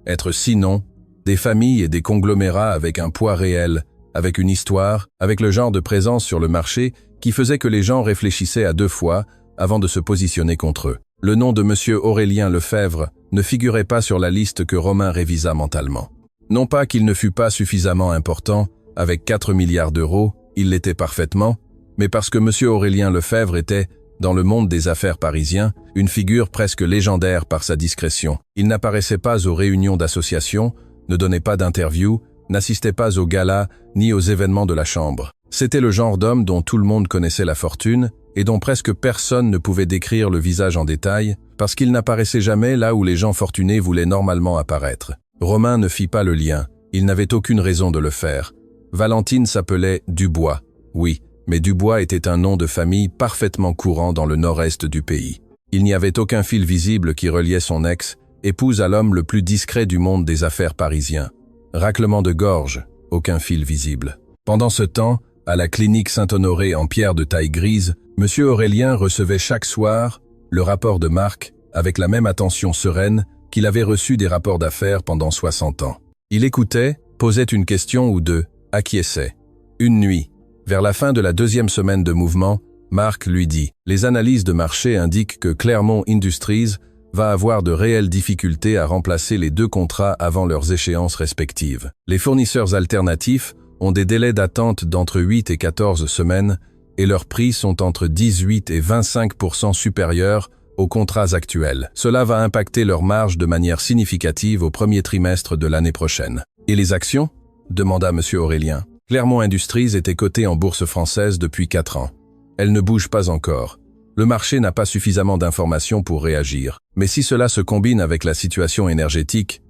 être sinon, des familles et des conglomérats avec un poids réel, avec une histoire, avec le genre de présence sur le marché qui faisait que les gens réfléchissaient à 2 fois avant de se positionner contre eux. Le nom de M. Aurélien Lefebvre ne figurait pas sur la liste que Romain révisa mentalement. Non pas qu'il ne fût pas suffisamment important, avec 4 milliards d'euros, il l'était parfaitement, mais parce que M. Aurélien Lefebvre était, dans le monde des affaires parisien, une figure presque légendaire par sa discrétion. Il n'apparaissait pas aux réunions d'associations, ne donnait pas d'interviews, n'assistait pas aux galas ni aux événements de la Chambre. C'était le genre d'homme dont tout le monde connaissait la fortune et dont presque personne ne pouvait décrire le visage en détail parce qu'il n'apparaissait jamais là où les gens fortunés voulaient normalement apparaître. Romain ne fit pas le lien, il n'avait aucune raison de le faire. Valentine s'appelait Dubois, oui, mais Dubois était un nom de famille parfaitement courant dans le nord-est du pays. Il n'y avait aucun fil visible qui reliait son ex, épouse à l'homme le plus discret du monde des affaires parisien. Raclement de gorge, aucun fil visible. Pendant ce temps, à la clinique Saint-Honoré en pierre de taille grise, M. Aurélien recevait chaque soir le rapport de Marc avec la même attention sereine qu'il avait reçu des rapports d'affaires pendant 60 ans. Il écoutait, posait une question ou 2, acquiesçait. Une nuit, vers la fin de la 2e semaine de mouvement, Marc lui dit « Les analyses de marché indiquent que Clermont Industries va avoir de réelles difficultés à remplacer les 2 contrats avant leurs échéances respectives. Les fournisseurs alternatifs ont des délais d'attente d'entre 8 et 14 semaines et leurs prix sont entre 18 et 25% supérieurs aux contrats actuels. Cela va impacter leur marge de manière significative au premier trimestre de l'année prochaine. » « Et les actions ?» demanda M. Aurélien. Clermont Industries était cotée en bourse française depuis 4 ans. Elle ne bouge pas encore. Le marché n'a pas suffisamment d'informations pour réagir. Mais si cela se combine avec la situation énergétique,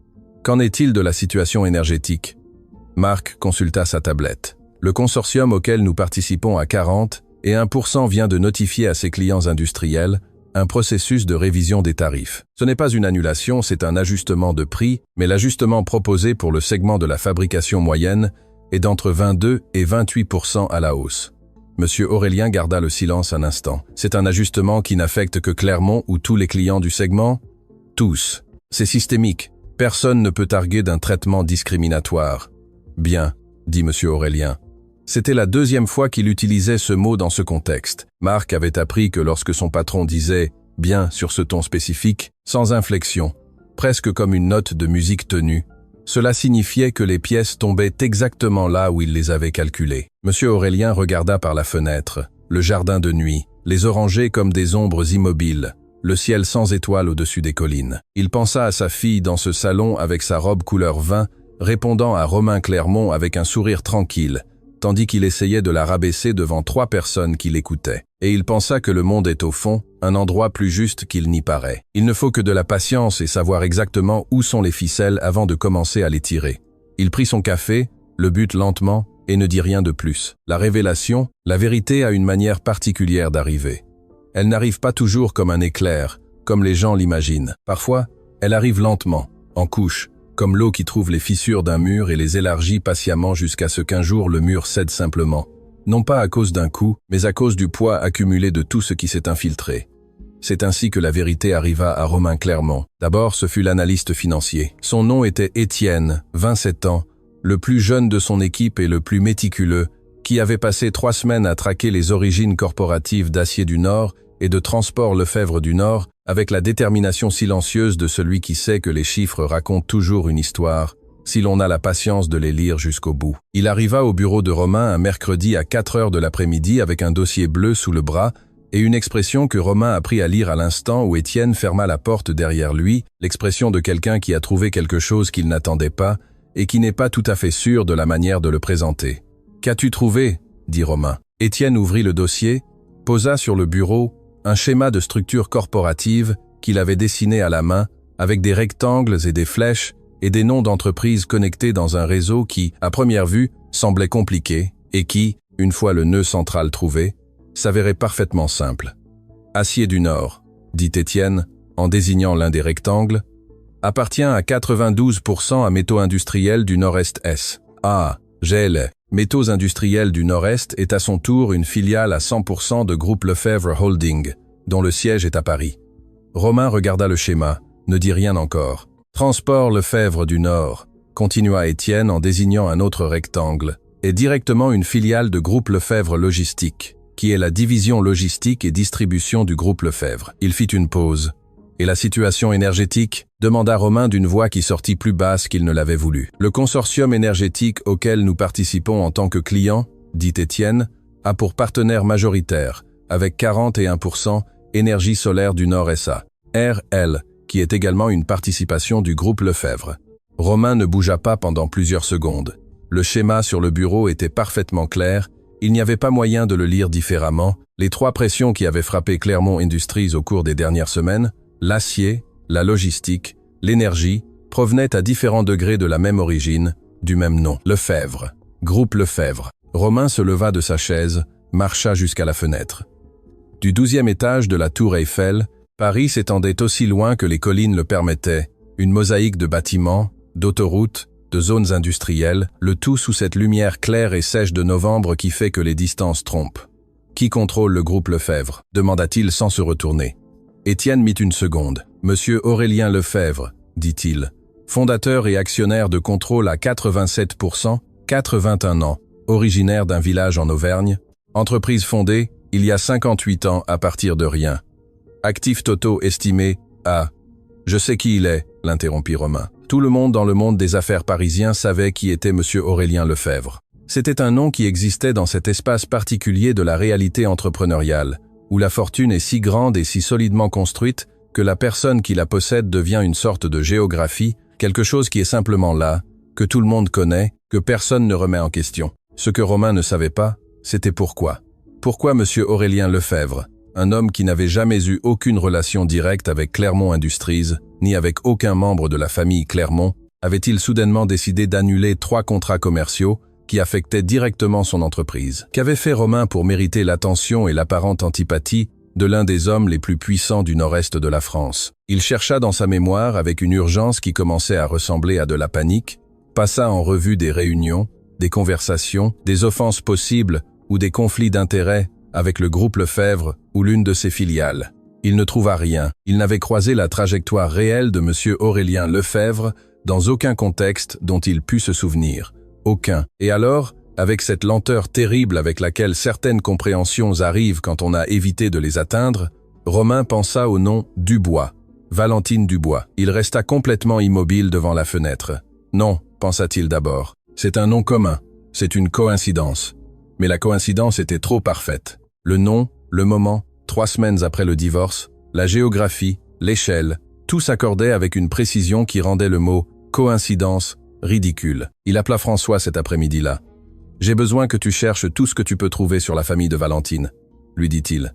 qu'en est-il de la situation énergétique ? Marc consulta sa tablette. Le consortium auquel nous participons à 40 et 1% vient de notifier à ses clients industriels un processus de révision des tarifs. Ce n'est pas une annulation, c'est un ajustement de prix, mais l'ajustement proposé pour le segment de la fabrication moyenne est d'entre 22 et 28% à la hausse. Monsieur Aurélien garda le silence un instant. C'est un ajustement qui n'affecte que Clermont ou tous les clients du segment ? Tous. C'est systémique. Personne ne peut arguer d'un traitement discriminatoire. Bien, dit M. Aurélien. C'était la deuxième fois qu'il utilisait ce mot dans ce contexte. Marc avait appris que lorsque son patron disait « bien » sur ce ton spécifique, sans inflexion, presque comme une note de musique tenue, cela signifiait que les pièces tombaient exactement là où il les avait calculées. M. Aurélien regarda par la fenêtre, le jardin de nuit, les orangers comme des ombres immobiles, le ciel sans étoiles au-dessus des collines. Il pensa à sa fille dans ce salon avec sa robe couleur vin, répondant à Romain Clermont avec un sourire tranquille, tandis qu'il essayait de la rabaisser devant 3 personnes qui l'écoutaient. Et il pensa que le monde est au fond, un endroit plus juste qu'il n'y paraît. Il ne faut que de la patience et savoir exactement où sont les ficelles avant de commencer à les tirer. Il prit son café, le but lentement, et ne dit rien de plus. La révélation, la vérité a une manière particulière d'arriver. Elle n'arrive pas toujours comme un éclair, comme les gens l'imaginent. Parfois, elle arrive lentement, en couches, comme l'eau qui trouve les fissures d'un mur et les élargit patiemment jusqu'à ce qu'un jour le mur cède simplement. Non pas à cause d'un coup, mais à cause du poids accumulé de tout ce qui s'est infiltré. C'est ainsi que la vérité arriva à Romain Clermont. D'abord, ce fut l'analyste financier. Son nom était Étienne, 27 ans, le plus jeune de son équipe et le plus méticuleux, qui avait passé 3 semaines à traquer les origines corporatives d'Acier du Nord et de Transport Lefebvre du Nord, avec la détermination silencieuse de celui qui sait que les chiffres racontent toujours une histoire, si l'on a la patience de les lire jusqu'au bout. Il arriva au bureau de Romain un mercredi à 4 heures de l'après-midi avec un dossier bleu sous le bras et une expression que Romain apprit à lire à l'instant où Étienne ferma la porte derrière lui, l'expression de quelqu'un qui a trouvé quelque chose qu'il n'attendait pas et qui n'est pas tout à fait sûr de la manière de le présenter. « Qu'as-tu trouvé » dit Romain. Étienne ouvrit le dossier, posa sur le bureau un schéma de structure corporative qu'il avait dessiné à la main, avec des rectangles et des flèches et des noms d'entreprises connectés dans un réseau qui, à première vue, semblait compliqué et qui, une fois le nœud central trouvé, s'avérait parfaitement simple. Acier du Nord, dit Étienne, en désignant l'un des rectangles, appartient à 92% à Métaux Industriels du Nord-Est S. Ah, GL. Métaux Industriels du Nord-Est est à son tour une filiale à 100% de Groupe Lefebvre Holding, dont le siège est à Paris. Romain regarda le schéma, ne dit rien encore. Transport Lefebvre du Nord, continua Étienne en désignant un autre rectangle, est directement une filiale de Groupe Lefebvre Logistique, qui est la division logistique et distribution du Groupe Lefebvre. Il fit une pause. Et la situation énergétique demanda Romain d'une voix qui sortit plus basse qu'il ne l'avait voulu. Le consortium énergétique auquel nous participons en tant que clients, dit Étienne, a pour partenaire majoritaire, avec 41%, Énergie solaire du Nord SA, RL, qui est également une participation du groupe Lefebvre. Romain ne bougea pas pendant plusieurs secondes. Le schéma sur le bureau était parfaitement clair, il n'y avait pas moyen de le lire différemment. Les 3 pressions qui avaient frappé Clermont Industries au cours des dernières semaines, l'acier, la logistique, l'énergie, provenaient à différents degrés de la même origine, du même nom. Lefebvre. Groupe Lefebvre. Romain se leva de sa chaise, marcha jusqu'à la fenêtre. Du 12e étage de la tour Eiffel, Paris s'étendait aussi loin que les collines le permettaient, une mosaïque de bâtiments, d'autoroutes, de zones industrielles, le tout sous cette lumière claire et sèche de novembre qui fait que les distances trompent. « Qui contrôle le groupe Lefebvre » demanda-t-il sans se retourner. Étienne mit une seconde. « Monsieur Aurélien Lefebvre » dit-il, fondateur et actionnaire de contrôle à 87%, 81 ans, originaire d'un village en Auvergne, entreprise fondée il y a 58 ans à partir de rien. Actifs totaux estimés à... Je sais qui il est, l'interrompit Romain. Tout le monde dans le monde des affaires parisien savait qui était monsieur Aurélien Lefebvre. C'était un nom qui existait dans cet espace particulier de la réalité entrepreneuriale, où la fortune est si grande et si solidement construite que la personne qui la possède devient une sorte de géographie, quelque chose qui est simplement là, que tout le monde connaît, que personne ne remet en question. Ce que Romain ne savait pas, c'était pourquoi. Pourquoi monsieur Aurélien Lefebvre, un homme qui n'avait jamais eu aucune relation directe avec Clermont Industries, ni avec aucun membre de la famille Clermont, avait-il soudainement décidé d'annuler 3 contrats commerciaux qui affectaient directement son entreprise? Qu'avait fait Romain pour mériter l'attention et l'apparente antipathie de l'un des hommes les plus puissants du nord-est de la France? Il chercha dans sa mémoire avec une urgence qui commençait à ressembler à de la panique, passa en revue des réunions, des conversations, des offenses possibles ou des conflits d'intérêts avec le groupe Lefebvre ou l'une de ses filiales. Il ne trouva rien. Il n'avait croisé la trajectoire réelle de M. Aurélien Lefebvre dans aucun contexte dont il put se souvenir. Aucun. Et alors, avec cette lenteur terrible avec laquelle certaines compréhensions arrivent quand on a évité de les atteindre, Romain pensa au nom Dubois. Valentine Dubois. Il resta complètement immobile devant la fenêtre. Non, pensa-t-il d'abord. C'est un nom commun. C'est une coïncidence. Mais la coïncidence était trop parfaite. Le nom, le moment, 3 semaines après le divorce, la géographie, l'échelle, tout s'accordait avec une précision qui rendait le mot « coïncidence » ridicule. Il appela François cet après-midi-là. « J'ai besoin que tu cherches tout ce que tu peux trouver sur la famille de Valentine », lui dit-il.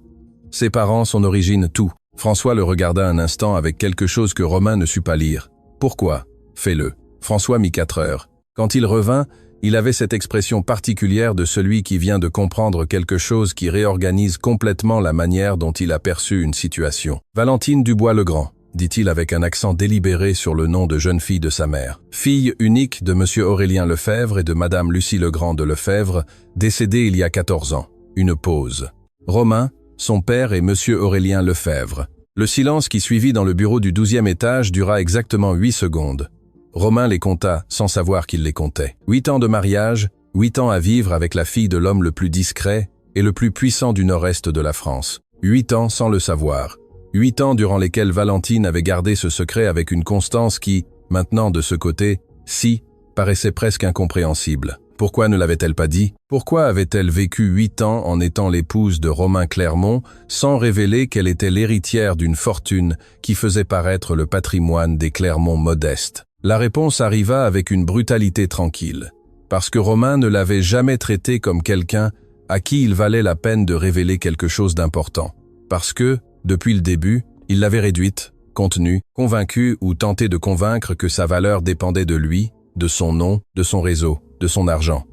Ses parents, son origine, tout. François le regarda un instant avec quelque chose que Romain ne sut pas lire. « Pourquoi ? Fais-le. » François mit 4 heures. Quand il revint, il avait cette expression particulière de celui qui vient de comprendre quelque chose qui réorganise complètement la manière dont il a perçu une situation. « Valentine Dubois-Legrand », dit-il avec un accent délibéré sur le nom de jeune fille de sa mère. Fille unique de M. Aurélien Lefebvre et de Mme Lucie Legrand de Lefebvre, décédée il y a 14 ans. Une pause. Romain, son père et M. Aurélien Lefebvre. Le silence qui suivit dans le bureau du 12e étage dura exactement 8 secondes. Romain les compta sans savoir qu'il les comptait. 8 ans de mariage, 8 ans à vivre avec la fille de l'homme le plus discret et le plus puissant du nord-est de la France. 8 ans sans le savoir. 8 ans durant lesquels Valentine avait gardé ce secret avec une constance qui, maintenant de ce côté, paraissait presque incompréhensible. Pourquoi ne l'avait-elle pas dit? Pourquoi avait-elle vécu 8 ans en étant l'épouse de Romain Clermont sans révéler qu'elle était l'héritière d'une fortune qui faisait paraître le patrimoine des Clermont modestes? La réponse arriva avec une brutalité tranquille, parce que Romain ne l'avait jamais traitée comme quelqu'un à qui il valait la peine de révéler quelque chose d'important, parce que, depuis le début, il l'avait réduite, contenue, convaincue ou tenté de convaincre que sa valeur dépendait de lui, de son nom, de son réseau, de son argent.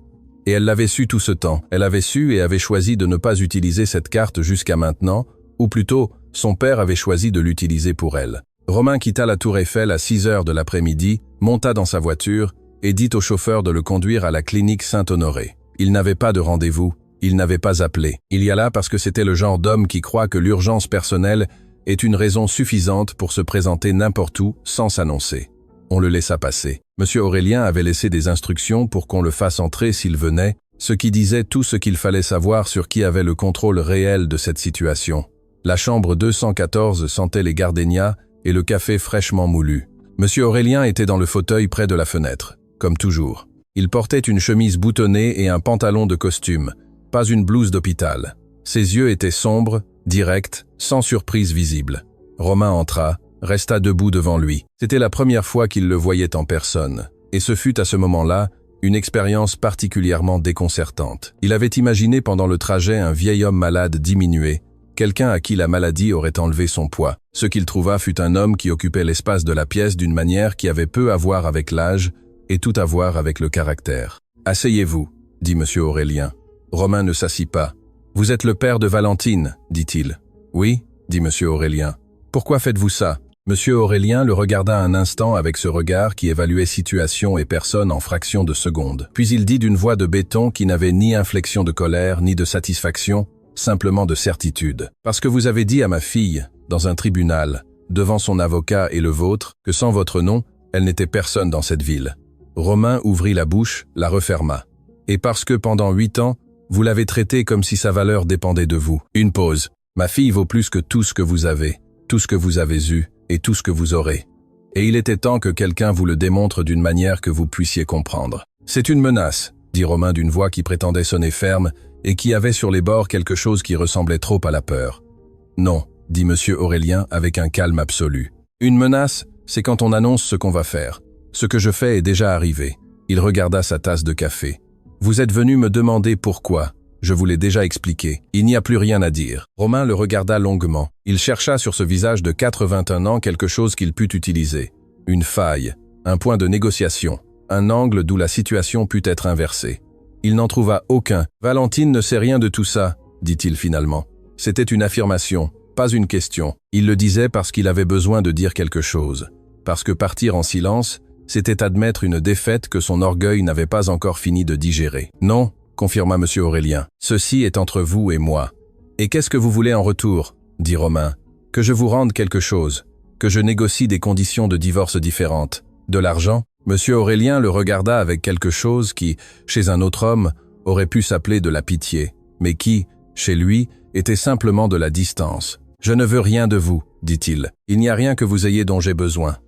Et elle l'avait su tout ce temps, elle avait su et avait choisi de ne pas utiliser cette carte jusqu'à maintenant, ou plutôt, son père avait choisi de l'utiliser pour elle. Romain quitta la Tour Eiffel à 6 heures de l'après-midi, monta dans sa voiture et dit au chauffeur de le conduire à la clinique Saint-Honoré. Il n'avait pas de rendez-vous, il n'avait pas appelé. Il y alla parce que c'était le genre d'homme qui croit que l'urgence personnelle est une raison suffisante pour se présenter n'importe où sans s'annoncer. On le laissa passer. Monsieur Aurélien avait laissé des instructions pour qu'on le fasse entrer s'il venait, ce qui disait tout ce qu'il fallait savoir sur qui avait le contrôle réel de cette situation. La chambre 214 sentait les gardénias et le café fraîchement moulu. Monsieur Aurélien était dans le fauteuil près de la fenêtre, comme toujours. Il portait une chemise boutonnée et un pantalon de costume, pas une blouse d'hôpital. Ses yeux étaient sombres, directs, sans surprise visible. Romain entra, resta debout devant lui. C'était la première fois qu'il le voyait en personne, et ce fut à ce moment-là une expérience particulièrement déconcertante. Il avait imaginé pendant le trajet un vieil homme malade diminué, quelqu'un à qui la maladie aurait enlevé son poids. Ce qu'il trouva fut un homme qui occupait l'espace de la pièce d'une manière qui avait peu à voir avec l'âge et tout à voir avec le caractère. « Asseyez-vous », dit M. Aurélien. Romain ne s'assit pas. « Vous êtes le père de Valentine », dit-il. « Oui », dit M. Aurélien. « Pourquoi faites-vous ça ?» M. Aurélien le regarda un instant avec ce regard qui évaluait situation et personne en fractions de secondes. Puis il dit d'une voix de béton qui n'avait ni inflexion de colère ni de satisfaction, simplement de certitude. « Parce que vous avez dit à ma fille, dans un tribunal, devant son avocat et le vôtre, que sans votre nom, elle n'était personne dans cette ville. » Romain ouvrit la bouche, la referma. « Et parce que pendant 8 ans, vous l'avez traitée comme si sa valeur dépendait de vous. » Une pause. « Ma fille vaut plus que tout ce que vous avez, tout ce que vous avez eu et tout ce que vous aurez. Et il était temps que quelqu'un vous le démontre d'une manière que vous puissiez comprendre. »« C'est une menace, » dit Romain d'une voix qui prétendait sonner ferme et qui avait sur les bords quelque chose qui ressemblait trop à la peur. « Non, » dit M. Aurélien avec un calme absolu. « Une menace, c'est quand on annonce ce qu'on va faire. Ce que je fais est déjà arrivé. » Il regarda sa tasse de café. « Vous êtes venu me demander pourquoi. Je vous l'ai déjà expliqué. Il n'y a plus rien à dire. » Romain le regarda longuement. Il chercha sur ce visage de 81 ans quelque chose qu'il put utiliser. Une faille, un point de négociation, un angle d'où la situation put être inversée. Il n'en trouva aucun. « Valentine ne sait rien de tout ça, » dit-il finalement. C'était une affirmation, pas une question. Il le disait parce qu'il avait besoin de dire quelque chose. Parce que partir en silence, c'était admettre une défaite que son orgueil n'avait pas encore fini de digérer. « Non, » confirma M. Aurélien. « Ceci est entre vous et moi. »« Et qu'est-ce que vous voulez en retour ?» dit Romain. « Que je vous rende quelque chose, que je négocie des conditions de divorce différentes. De l'argent? Monsieur Aurélien le regarda avec quelque chose qui, chez un autre homme, aurait pu s'appeler de la pitié, mais qui, chez lui, était simplement de la distance. « Je ne veux rien de vous, dit-il. Il n'y a rien que vous ayez dont j'ai besoin. »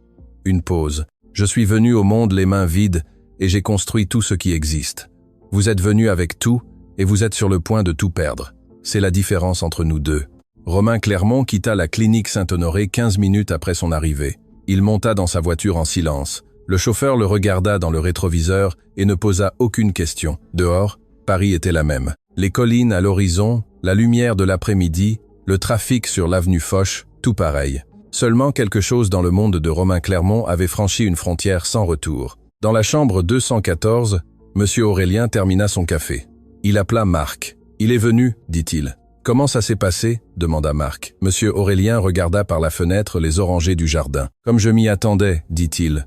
Une pause. « Je suis venu au monde les mains vides et j'ai construit tout ce qui existe. Vous êtes venu avec tout et vous êtes sur le point de tout perdre. C'est la différence entre nous deux. » Romain Clermont quitta la clinique Saint-Honoré 15 minutes après son arrivée. Il monta dans sa voiture en silence. Le chauffeur le regarda dans le rétroviseur et ne posa aucune question. Dehors, Paris était la même. Les collines à l'horizon, la lumière de l'après-midi, le trafic sur l'avenue Foch, tout pareil. Seulement quelque chose dans le monde de Romain Clermont avait franchi une frontière sans retour. Dans la chambre 214, Monsieur Aurélien termina son café. Il appela Marc. « Il est venu, dit-il. »« Comment ça s'est passé ?» demanda Marc. Monsieur Aurélien regarda par la fenêtre les orangers du jardin. « Comme je m'y attendais, dit-il. »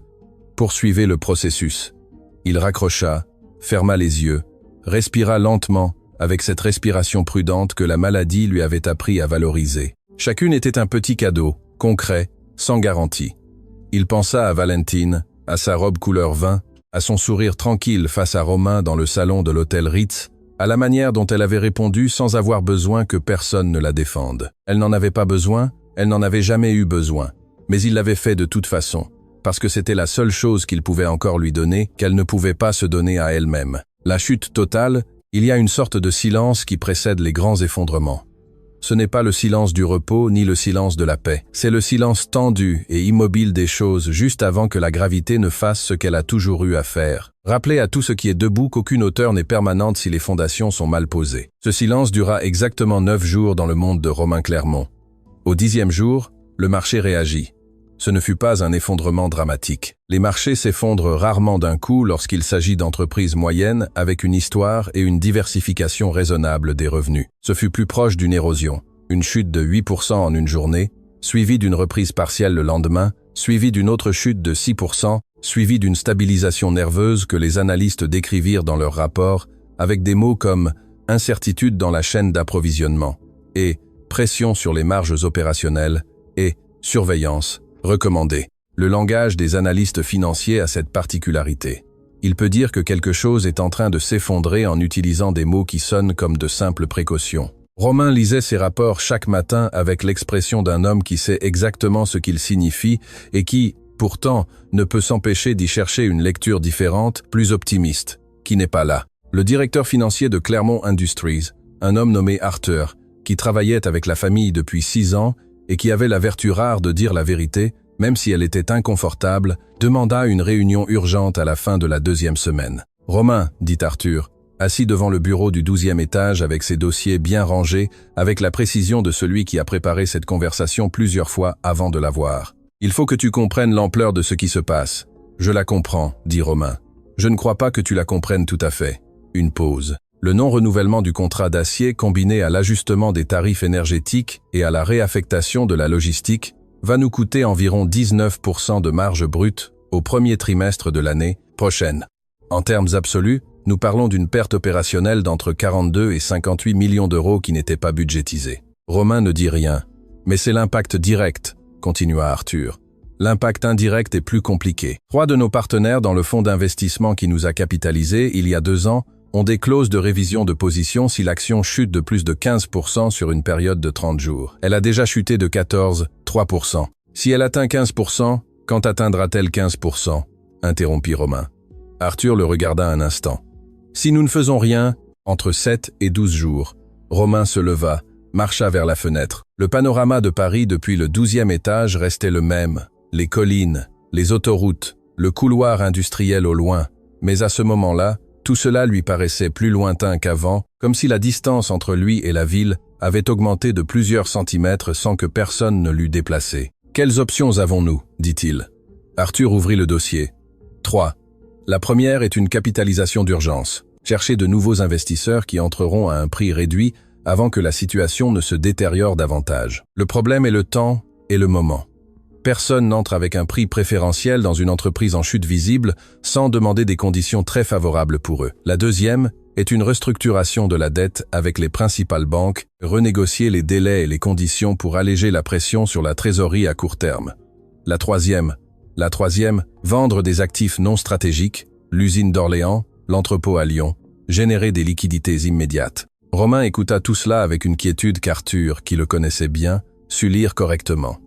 Poursuivez le processus. Il raccrocha, ferma les yeux, respira lentement, avec cette respiration prudente que la maladie lui avait appris à valoriser. Chacune était un petit cadeau, concret, sans garantie. Il pensa à Valentine, à sa robe couleur vin, à son sourire tranquille face à Romain dans le salon de l'hôtel Ritz, à la manière dont elle avait répondu sans avoir besoin que personne ne la défende. Elle n'en avait pas besoin, elle n'en avait jamais eu besoin, mais il l'avait fait de toute façon, parce que c'était la seule chose qu'il pouvait encore lui donner, qu'elle ne pouvait pas se donner à elle-même. La chute totale, il y a une sorte de silence qui précède les grands effondrements. Ce n'est pas le silence du repos ni le silence de la paix, c'est le silence tendu et immobile des choses juste avant que la gravité ne fasse ce qu'elle a toujours eu à faire. Rappeler à tout ce qui est debout qu'aucune hauteur n'est permanente si les fondations sont mal posées. Ce silence dura exactement 9 jours dans le monde de Romain Clermont. Au 10e jour, le marché réagit. Ce ne fut pas un effondrement dramatique. Les marchés s'effondrent rarement d'un coup lorsqu'il s'agit d'entreprises moyennes avec une histoire et une diversification raisonnable des revenus. Ce fut plus proche d'une érosion, une chute de 8% en une journée, suivie d'une reprise partielle le lendemain, suivie d'une autre chute de 6%, suivie d'une stabilisation nerveuse que les analystes décrivirent dans leur rapport avec des mots comme « incertitude dans la chaîne d'approvisionnement » et « pression sur les marges opérationnelles » et « surveillance » recommandé. Le langage des analystes financiers a cette particularité. Il peut dire que quelque chose est en train de s'effondrer en utilisant des mots qui sonnent comme de simples précautions. Romain lisait ces rapports chaque matin avec l'expression d'un homme qui sait exactement ce qu'ils signifient et qui, pourtant, ne peut s'empêcher d'y chercher une lecture différente, plus optimiste, qui n'est pas là. Le directeur financier de Clermont Industries, un homme nommé Arthur, qui travaillait avec la famille depuis 6 ans et qui avait la vertu rare de dire la vérité, même si elle était inconfortable, demanda une réunion urgente à la fin de la 2e semaine. « Romain, dit Arthur, assis devant le bureau du 12e étage avec ses dossiers bien rangés, avec la précision de celui qui a préparé cette conversation plusieurs fois avant de la voir. « Il faut que tu comprennes l'ampleur de ce qui se passe. »« Je la comprends, dit Romain. Je ne crois pas que tu la comprennes tout à fait. » Une pause. Le non-renouvellement du contrat d'acier combiné à l'ajustement des tarifs énergétiques et à la réaffectation de la logistique va nous coûter environ 19% de marge brute au premier trimestre de l'année prochaine. En termes absolus, nous parlons d'une perte opérationnelle d'entre 42 et 58 millions d'euros qui n'était pas budgétisée. Romain ne dit rien. Mais c'est l'impact direct, continua Arthur. L'impact indirect est plus compliqué. 3 de nos partenaires dans le fonds d'investissement qui nous a capitalisés il y a 2 ans ont des clauses de révision de position si l'action chute de plus de 15% sur une période de 30 jours. Elle a déjà chuté de 3%. Si elle atteint 15%, quand atteindra-t-elle 15% interrompit Romain. Arthur le regarda un instant. Si nous ne faisons rien, entre 7 et 12 jours. Romain se leva, marcha vers la fenêtre. Le panorama de Paris depuis le 12e étage restait le même. Les collines, les autoroutes, le couloir industriel au loin. Mais à ce moment-là, tout cela lui paraissait plus lointain qu'avant, comme si la distance entre lui et la ville avait augmenté de plusieurs centimètres sans que personne ne l'eût déplacé. « Quelles options avons-nous » dit-il. Arthur ouvrit le dossier. 3. La première est une capitalisation d'urgence. Chercher de nouveaux investisseurs qui entreront à un prix réduit avant que la situation ne se détériore davantage. Le problème est le temps et le moment. Personne n'entre avec un prix préférentiel dans une entreprise en chute visible sans demander des conditions très favorables pour eux. La deuxième est une restructuration de la dette avec les principales banques, renégocier les délais et les conditions pour alléger la pression sur la trésorerie à court terme. La troisième, vendre des actifs non stratégiques, l'usine d'Orléans, l'entrepôt à Lyon, générer des liquidités immédiates. Romain écouta tout cela avec une quiétude qu'Arthur, qui le connaissait bien, sut lire correctement.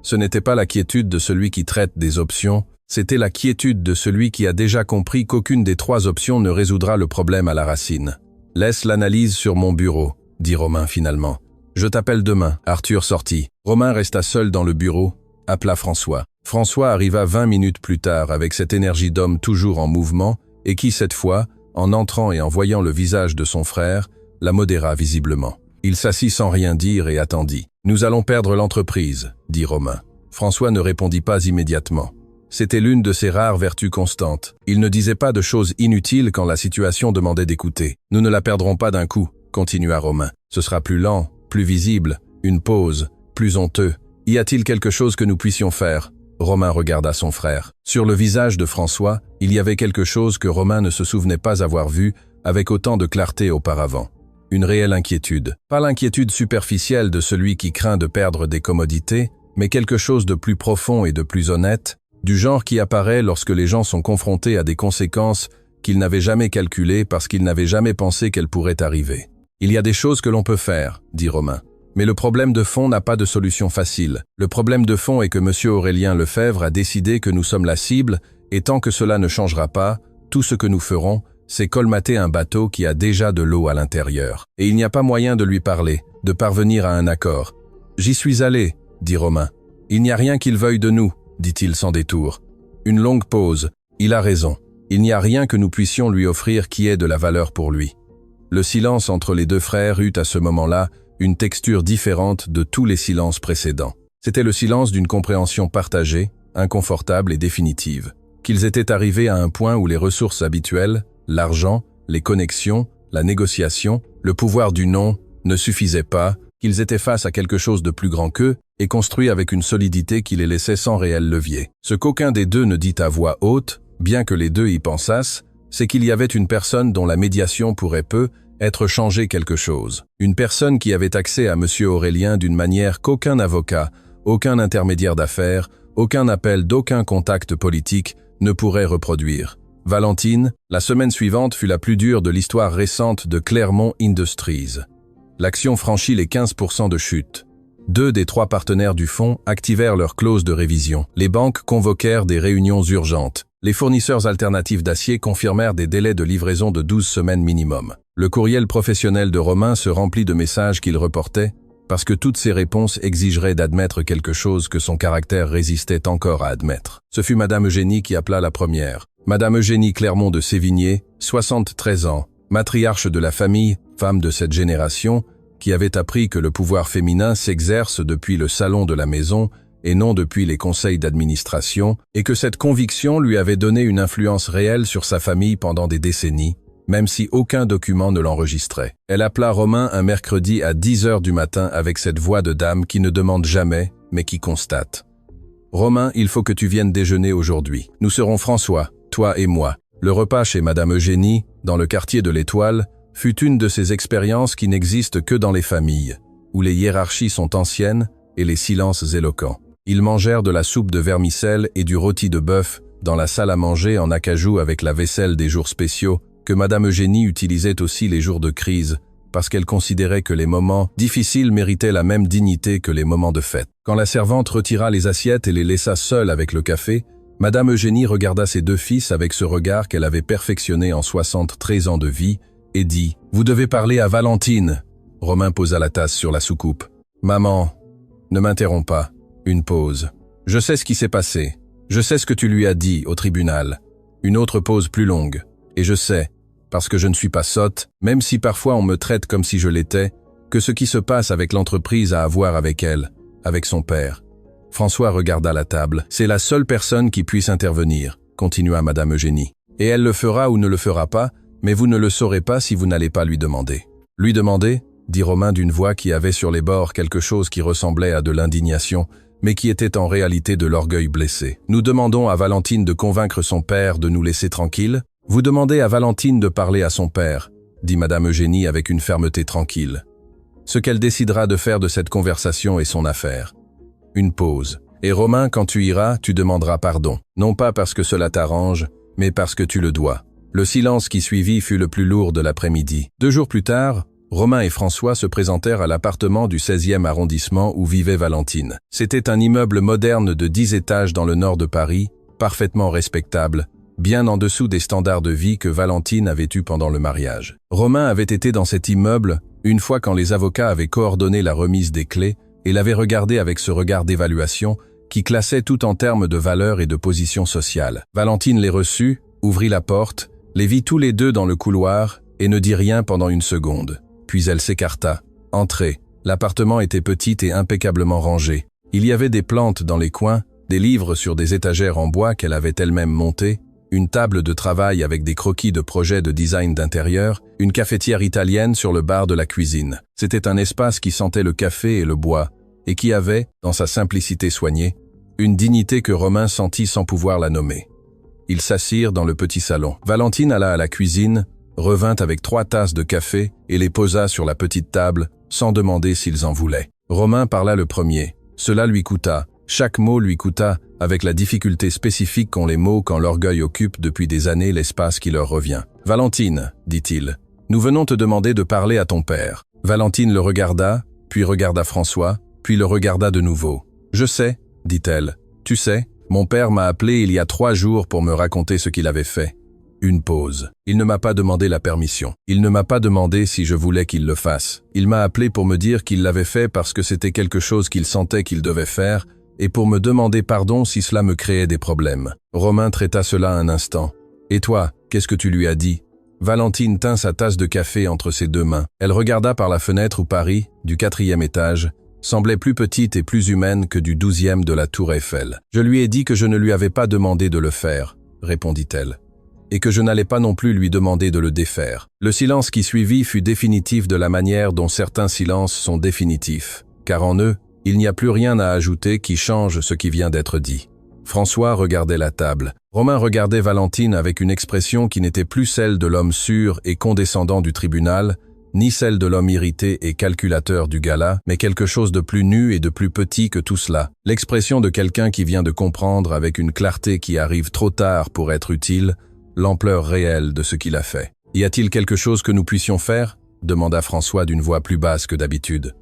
Ce n'était pas la quiétude de celui qui traite des options, c'était la quiétude de celui qui a déjà compris qu'aucune des trois options ne résoudra le problème à la racine. « Laisse l'analyse sur mon bureau », dit Romain finalement. « Je t'appelle demain. » Arthur sortit. Romain resta seul dans le bureau, appela François. François arriva 20 minutes plus tard avec cette énergie d'homme toujours en mouvement et qui, cette fois, en entrant et en voyant le visage de son frère, la modéra visiblement. Il s'assit sans rien dire et attendit. « Nous allons perdre l'entreprise », dit Romain. François ne répondit pas immédiatement. C'était l'une de ses rares vertus constantes. Il ne disait pas de choses inutiles quand la situation demandait d'écouter. « Nous ne la perdrons pas d'un coup », continua Romain. « Ce sera plus lent, plus visible, une pause, plus honteux. Y a-t-il quelque chose que nous puissions faire ?» Romain regarda son frère. Sur le visage de François, il y avait quelque chose que Romain ne se souvenait pas avoir vu avec autant de clarté auparavant. Une réelle inquiétude. Pas l'inquiétude superficielle de celui qui craint de perdre des commodités, mais quelque chose de plus profond et de plus honnête, du genre qui apparaît lorsque les gens sont confrontés à des conséquences qu'ils n'avaient jamais calculées parce qu'ils n'avaient jamais pensé qu'elles pourraient arriver. « Il y a des choses que l'on peut faire », dit Romain. Mais le problème de fond n'a pas de solution facile. Le problème de fond est que M. Aurélien Lefebvre a décidé que nous sommes la cible, et tant que cela ne changera pas, tout ce que nous ferons, c'est colmater un bateau qui a déjà de l'eau à l'intérieur. Et il n'y a pas moyen de lui parler, de parvenir à un accord. « J'y suis allé », dit Romain. « Il n'y a rien qu'il veuille de nous », dit-il sans détour. Une longue pause. Il a raison. Il n'y a rien que nous puissions lui offrir qui ait de la valeur pour lui. Le silence entre les deux frères eut à ce moment-là une texture différente de tous les silences précédents. C'était le silence d'une compréhension partagée, inconfortable et définitive. Qu'ils étaient arrivés à un point où les ressources habituelles, l'argent, les connexions, la négociation, le pouvoir du non, ne suffisaient pas, qu'ils étaient face à quelque chose de plus grand qu'eux et construit avec une solidité qui les laissait sans réel levier. Ce qu'aucun des deux ne dit à voix haute, bien que les deux y pensassent, c'est qu'il y avait une personne dont la médiation pourrait peu être changée quelque chose. Une personne qui avait accès à M. Aurélien d'une manière qu'aucun avocat, aucun intermédiaire d'affaires, aucun appel d'aucun contact politique ne pourrait reproduire. Valentine, la semaine suivante fut la plus dure de l'histoire récente de Clermont Industries. L'action franchit les 15% de chute. 2 des 3 partenaires du fonds activèrent leur clause de révision. Les banques convoquèrent des réunions urgentes. Les fournisseurs alternatifs d'acier confirmèrent des délais de livraison de 12 semaines minimum. Le courriel professionnel de Romain se remplit de messages qu'il reportait, parce que toutes ces réponses exigeraient d'admettre quelque chose que son caractère résistait encore à admettre. Ce fut Madame Eugénie qui appela la première. Madame Eugénie Clermont de Sévigné, 73 ans, matriarche de la famille, femme de cette génération, qui avait appris que le pouvoir féminin s'exerce depuis le salon de la maison et non depuis les conseils d'administration, et que cette conviction lui avait donné une influence réelle sur sa famille pendant des décennies, même si aucun document ne l'enregistrait. Elle appela Romain un mercredi à 10 heures du matin avec cette voix de dame qui ne demande jamais, mais qui constate. « Romain, il faut que tu viennes déjeuner aujourd'hui. Nous serons François, toi et moi. » Le repas chez Madame Eugénie, dans le quartier de l'Étoile, fut une de ces expériences qui n'existent que dans les familles, où les hiérarchies sont anciennes et les silences éloquents. Ils mangèrent de la soupe de vermicelle et du rôti de bœuf dans la salle à manger en acajou avec la vaisselle des jours spéciaux que Madame Eugénie utilisait aussi les jours de crise, parce qu'elle considérait que les moments difficiles méritaient la même dignité que les moments de fête. Quand la servante retira les assiettes et les laissa seuls avec le café, Madame Eugénie regarda ses 2 fils avec ce regard qu'elle avait perfectionné en 73 ans de vie et dit « Vous devez parler à Valentine ». Romain posa la tasse sur la soucoupe. « Maman, ne m'interromps pas. » Une pause. « Je sais ce qui s'est passé. Je sais ce que tu lui as dit au tribunal. » Une autre pause plus longue. « Et je sais, parce que je ne suis pas sotte, même si parfois on me traite comme si je l'étais, que ce qui se passe avec l'entreprise a à voir avec elle, avec son père. » François regarda la table. « C'est la seule personne qui puisse intervenir, » continua Madame Eugénie. « Et elle le fera ou ne le fera pas, mais vous ne le saurez pas si vous n'allez pas lui demander. »« Lui demander ?» dit Romain d'une voix qui avait sur les bords quelque chose qui ressemblait à de l'indignation, mais qui était en réalité de l'orgueil blessé. Nous demandons à Valentine de convaincre son père de nous laisser tranquilles. Vous demandez à Valentine de parler à son père, dit Madame Eugénie avec une fermeté tranquille. Ce qu'elle décidera de faire de cette conversation est son affaire. Une pause. Et Romain, quand tu iras, tu demanderas pardon. Non pas parce que cela t'arrange, mais parce que tu le dois. Le silence qui suivit fut le plus lourd de l'après-midi. 2 jours plus tard, Romain et François se présentèrent à l'appartement du 16e arrondissement où vivait Valentine. C'était un immeuble moderne de 10 étages dans le nord de Paris, parfaitement respectable, bien en dessous des standards de vie que Valentine avait eus pendant le mariage. Romain avait été dans cet immeuble une fois quand les avocats avaient coordonné la remise des clés et l'avait regardé avec ce regard d'évaluation qui classait tout en termes de valeur et de position sociale. Valentine les reçut, ouvrit la porte, les vit tous les deux dans le couloir et ne dit rien pendant une seconde. Puis elle s'écarta. Entrez. L'appartement était petit et impeccablement rangé. Il y avait des plantes dans les coins, des livres sur des étagères en bois qu'elle avait elle-même montées, une table de travail avec des croquis de projets de design d'intérieur, une cafetière italienne sur le bar de la cuisine. C'était un espace qui sentait le café et le bois, et qui avait, dans sa simplicité soignée, une dignité que Romain sentit sans pouvoir la nommer. Ils s'assirent dans le petit salon. Valentine alla à la cuisine, revint avec 3 tasses de café et les posa sur la petite table, sans demander s'ils en voulaient. Romain parla le premier. Cela lui coûta. Chaque mot lui coûta, avec la difficulté spécifique qu'ont les mots quand l'orgueil occupe depuis des années l'espace qui leur revient. « Valentine, dit-il, nous venons te demander de parler à ton père. » Valentine le regarda, puis regarda François, puis le regarda de nouveau. « Je sais, dit-elle. Tu sais, mon père m'a appelé il y a 3 jours pour me raconter ce qu'il avait fait. » Une pause. Il ne m'a pas demandé la permission. Il ne m'a pas demandé si je voulais qu'il le fasse. Il m'a appelé pour me dire qu'il l'avait fait parce que c'était quelque chose qu'il sentait qu'il devait faire, et pour me demander pardon si cela me créait des problèmes. Romain traita cela un instant. « Et toi, qu'est-ce que tu lui as dit ?» Valentine tint sa tasse de café entre ses 2 mains. Elle regarda par la fenêtre où Paris, du 4e étage, semblait plus petite et plus humaine que du 12e de la tour Eiffel. « Je lui ai dit que je ne lui avais pas demandé de le faire, » répondit-elle, « et que je n'allais pas non plus lui demander de le défaire. » Le silence qui suivit fut définitif de la manière dont certains silences sont définitifs, car en eux, il n'y a plus rien à ajouter qui change ce qui vient d'être dit. François regardait la table. Romain regardait Valentine avec une expression qui n'était plus celle de l'homme sûr et condescendant du tribunal, ni celle de l'homme irrité et calculateur du gala, mais quelque chose de plus nu et de plus petit que tout cela. L'expression de quelqu'un qui vient de comprendre avec une clarté qui arrive trop tard pour être utile, l'ampleur réelle de ce qu'il a fait. « Y a-t-il quelque chose que nous puissions faire ?» demanda François d'une voix plus basse que d'habitude.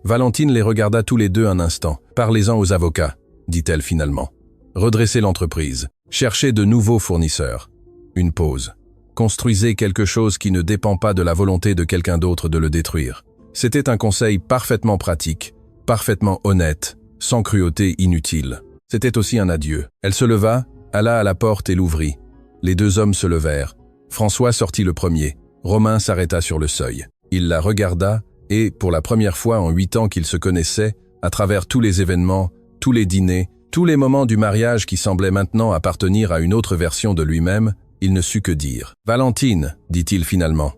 Valentine les regarda tous les deux un instant. « Parlez-en aux avocats, dit-elle finalement. Redressez l'entreprise. Cherchez de nouveaux fournisseurs. » Une pause. « Construisez quelque chose qui ne dépend pas de la volonté de quelqu'un d'autre de le détruire. » C'était un conseil parfaitement pratique, parfaitement honnête, sans cruauté inutile. C'était aussi un adieu. Elle se leva, alla à la porte et l'ouvrit. Les 2 hommes se levèrent. François sortit le premier. Romain s'arrêta sur le seuil. Il la regarda et, pour la première fois en 8 ans qu'ils se connaissaient, à travers tous les événements, tous les dîners, tous les moments du mariage qui semblaient maintenant appartenir à une autre version de lui-même, il ne sut que dire. « Valentine, dit-il finalement. »«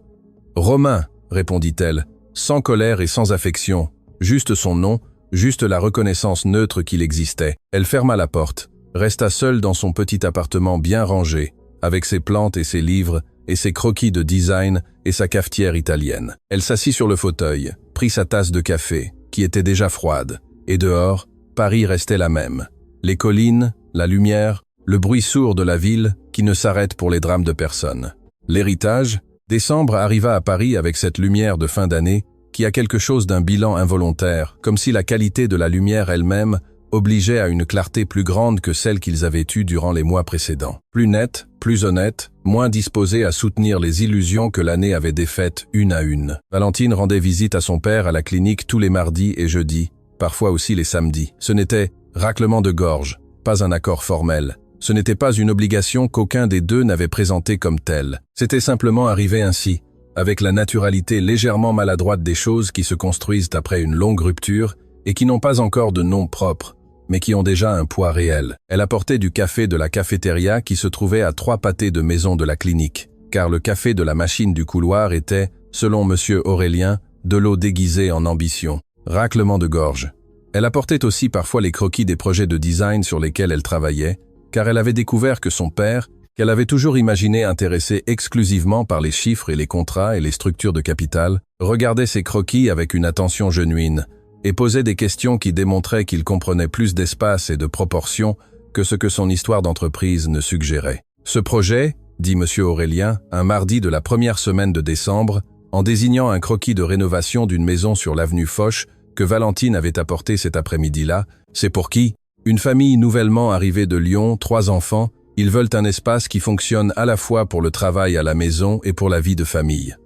Romain, répondit-elle, sans colère et sans affection, juste son nom, juste la reconnaissance neutre qu'il existait. » Elle ferma la porte, resta seule dans son petit appartement bien rangé, avec ses plantes et ses livres, et ses croquis de design et sa cafetière italienne. Elle s'assit sur le fauteuil, prit sa tasse de café, qui était déjà froide, et dehors, Paris restait la même. Les collines, la lumière, le bruit sourd de la ville qui ne s'arrête pour les drames de personne. L'héritage, décembre arriva à Paris avec cette lumière de fin d'année qui a quelque chose d'un bilan involontaire, comme si la qualité de la lumière elle-même obligeait à une clarté plus grande que celle qu'ils avaient eue durant les mois précédents. Plus nette, plus honnête, moins disposée à soutenir les illusions que l'année avait défaites une à une. Valentine rendait visite à son père à la clinique tous les mardis et jeudis, parfois aussi les samedis. Ce n'était raclement de gorge, pas un accord formel. Ce n'était pas une obligation qu'aucun des 2 n'avait présentée comme telle. C'était simplement arrivé ainsi, avec la naturalité légèrement maladroite des choses qui se construisent après une longue rupture et qui n'ont pas encore de nom propre, mais qui ont déjà un poids réel. Elle apportait du café de la cafétéria qui se trouvait à 3 pâtés de maison de la clinique, car le café de la machine du couloir était, selon M. Aurélien, de l'eau déguisée en ambition. Raclement de gorge. Elle apportait aussi parfois les croquis des projets de design sur lesquels elle travaillait, car elle avait découvert que son père, qu'elle avait toujours imaginé intéressé exclusivement par les chiffres et les contrats et les structures de capital, regardait ses croquis avec une attention genuine et posait des questions qui démontraient qu'il comprenait plus d'espace et de proportions que ce que son histoire d'entreprise ne suggérait. Ce projet, dit M. Aurélien, un mardi de la première semaine de décembre, en désignant un croquis de rénovation d'une maison sur l'avenue Foch que Valentine avait apporté cet après-midi-là, c'est pour qui? Une famille nouvellement arrivée de Lyon, 3 enfants, ils veulent un espace qui fonctionne à la fois pour le travail à la maison et pour la vie de famille.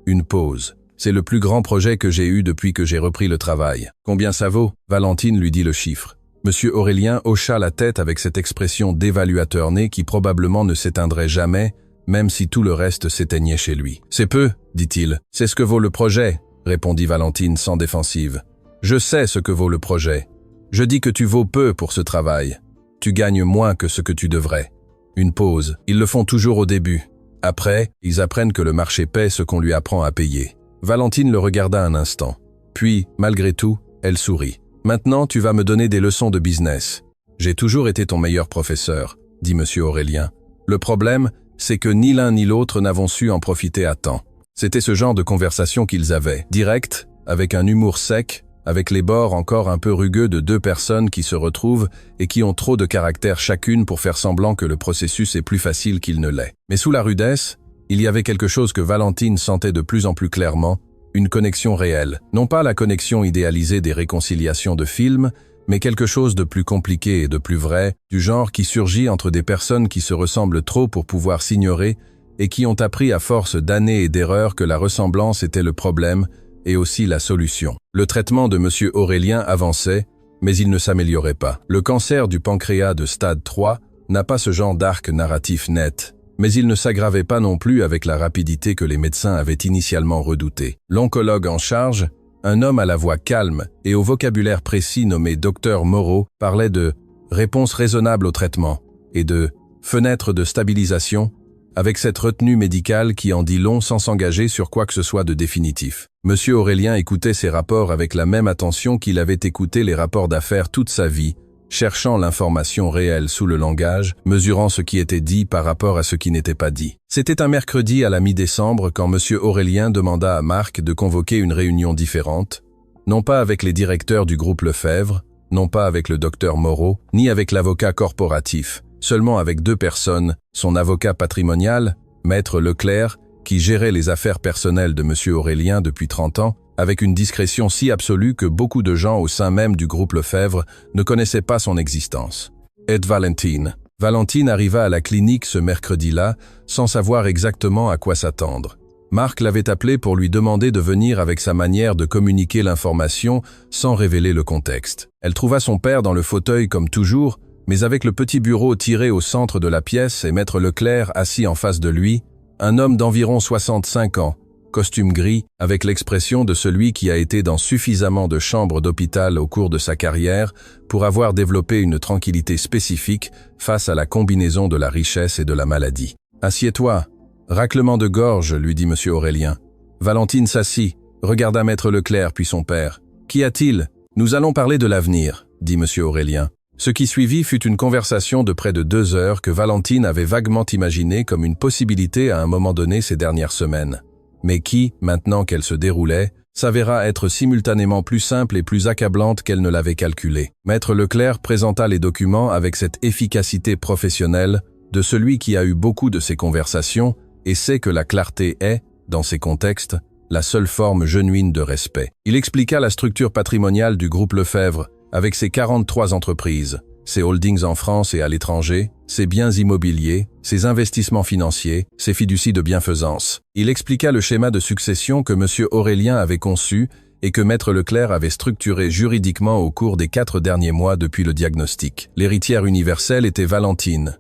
Une pause. C'est le plus grand projet que j'ai eu depuis que j'ai repris le travail. Combien ça vaut? Valentine lui dit le chiffre. Monsieur Aurélien hocha la tête avec cette expression d'évaluateur né qui probablement ne s'éteindrait jamais, même si tout le reste s'éteignait chez lui. C'est peu, dit-il. C'est ce que vaut le projet, répondit Valentine sans défensive. Je sais ce que vaut le projet. Je dis que tu vaux peu pour ce travail. Tu gagnes moins que ce que tu devrais. Une pause. Ils le font toujours au début. Après, ils apprennent que le marché paie ce qu'on lui apprend à payer. Valentine le regarda un instant. Puis, malgré tout, elle sourit. Maintenant, tu vas me donner des leçons de business. J'ai toujours été ton meilleur professeur, dit Monsieur Aurélien. Le problème, c'est que ni l'un ni l'autre n'avons su en profiter à temps. C'était ce genre de conversation qu'ils avaient, direct, avec un humour sec, avec les bords encore un peu rugueux de 2 personnes qui se retrouvent et qui ont trop de caractère chacune pour faire semblant que le processus est plus facile qu'il ne l'est. Mais sous la rudesse, il y avait quelque chose que Valentine sentait de plus en plus clairement, une connexion réelle. Non pas la connexion idéalisée des réconciliations de films, mais quelque chose de plus compliqué et de plus vrai, du genre qui surgit entre des personnes qui se ressemblent trop pour pouvoir s'ignorer et qui ont appris à force d'années et d'erreurs que la ressemblance était le problème et aussi la solution. Le traitement de M. Aurélien avançait, mais il ne s'améliorait pas. Le cancer du pancréas de stade 3 n'a pas ce genre d'arc narratif net, mais il ne s'aggravait pas non plus avec la rapidité que les médecins avaient initialement redoutée. L'oncologue en charge, un homme à la voix calme et au vocabulaire précis nommé Dr Moreau, parlait de « réponse raisonnable au traitement » et de « fenêtre de stabilisation » avec cette retenue médicale qui en dit long sans s'engager sur quoi que ce soit de définitif. Monsieur Aurélien écoutait ces rapports avec la même attention qu'il avait écouté les rapports d'affaires toute sa vie, cherchant l'information réelle sous le langage, mesurant ce qui était dit par rapport à ce qui n'était pas dit. C'était un mercredi à la mi-décembre quand Monsieur Aurélien demanda à Marc de convoquer une réunion différente, non pas avec les directeurs du groupe Lefebvre, non pas avec le docteur Moreau, ni avec l'avocat corporatif, seulement avec 2 personnes, son avocat patrimonial, Maître Leclerc, qui gérait les affaires personnelles de M. Aurélien depuis 30 ans, avec une discrétion si absolue que beaucoup de gens au sein même du groupe Lefebvre ne connaissaient pas son existence. Et Valentine. Valentine arriva à la clinique ce mercredi-là, sans savoir exactement à quoi s'attendre. Marc l'avait appelé pour lui demander de venir avec sa manière de communiquer l'information sans révéler le contexte. Elle trouva son père dans le fauteuil comme toujours, mais avec le petit bureau tiré au centre de la pièce et Maître Leclerc assis en face de lui, un homme d'environ 65 ans, costume gris, avec l'expression de celui qui a été dans suffisamment de chambres d'hôpital au cours de sa carrière pour avoir développé une tranquillité spécifique face à la combinaison de la richesse et de la maladie. « Assieds-toi !» Raclement de gorge, lui dit M. Aurélien. Valentine s'assit, regarda Maître Leclerc puis son père. « Qu'y a-t-il ? Nous allons parler de l'avenir, dit M. Aurélien. Ce qui suivit fut une conversation de près de 2 heures que Valentine avait vaguement imaginée comme une possibilité à un moment donné ces dernières semaines, mais qui, maintenant qu'elle se déroulait, s'avéra être simultanément plus simple et plus accablante qu'elle ne l'avait calculé. Maître Leclerc présenta les documents avec cette efficacité professionnelle de celui qui a eu beaucoup de ces conversations et sait que la clarté est, dans ces contextes, la seule forme genuine de respect. Il expliqua la structure patrimoniale du groupe Lefebvre, avec ses 43 entreprises, ses holdings en France et à l'étranger, ses biens immobiliers, ses investissements financiers, ses fiducies de bienfaisance. Il expliqua le schéma de succession que M. Aurélien avait conçu et que Maître Leclerc avait structuré juridiquement au cours des 4 derniers mois depuis le diagnostic. L'héritière universelle était Valentine.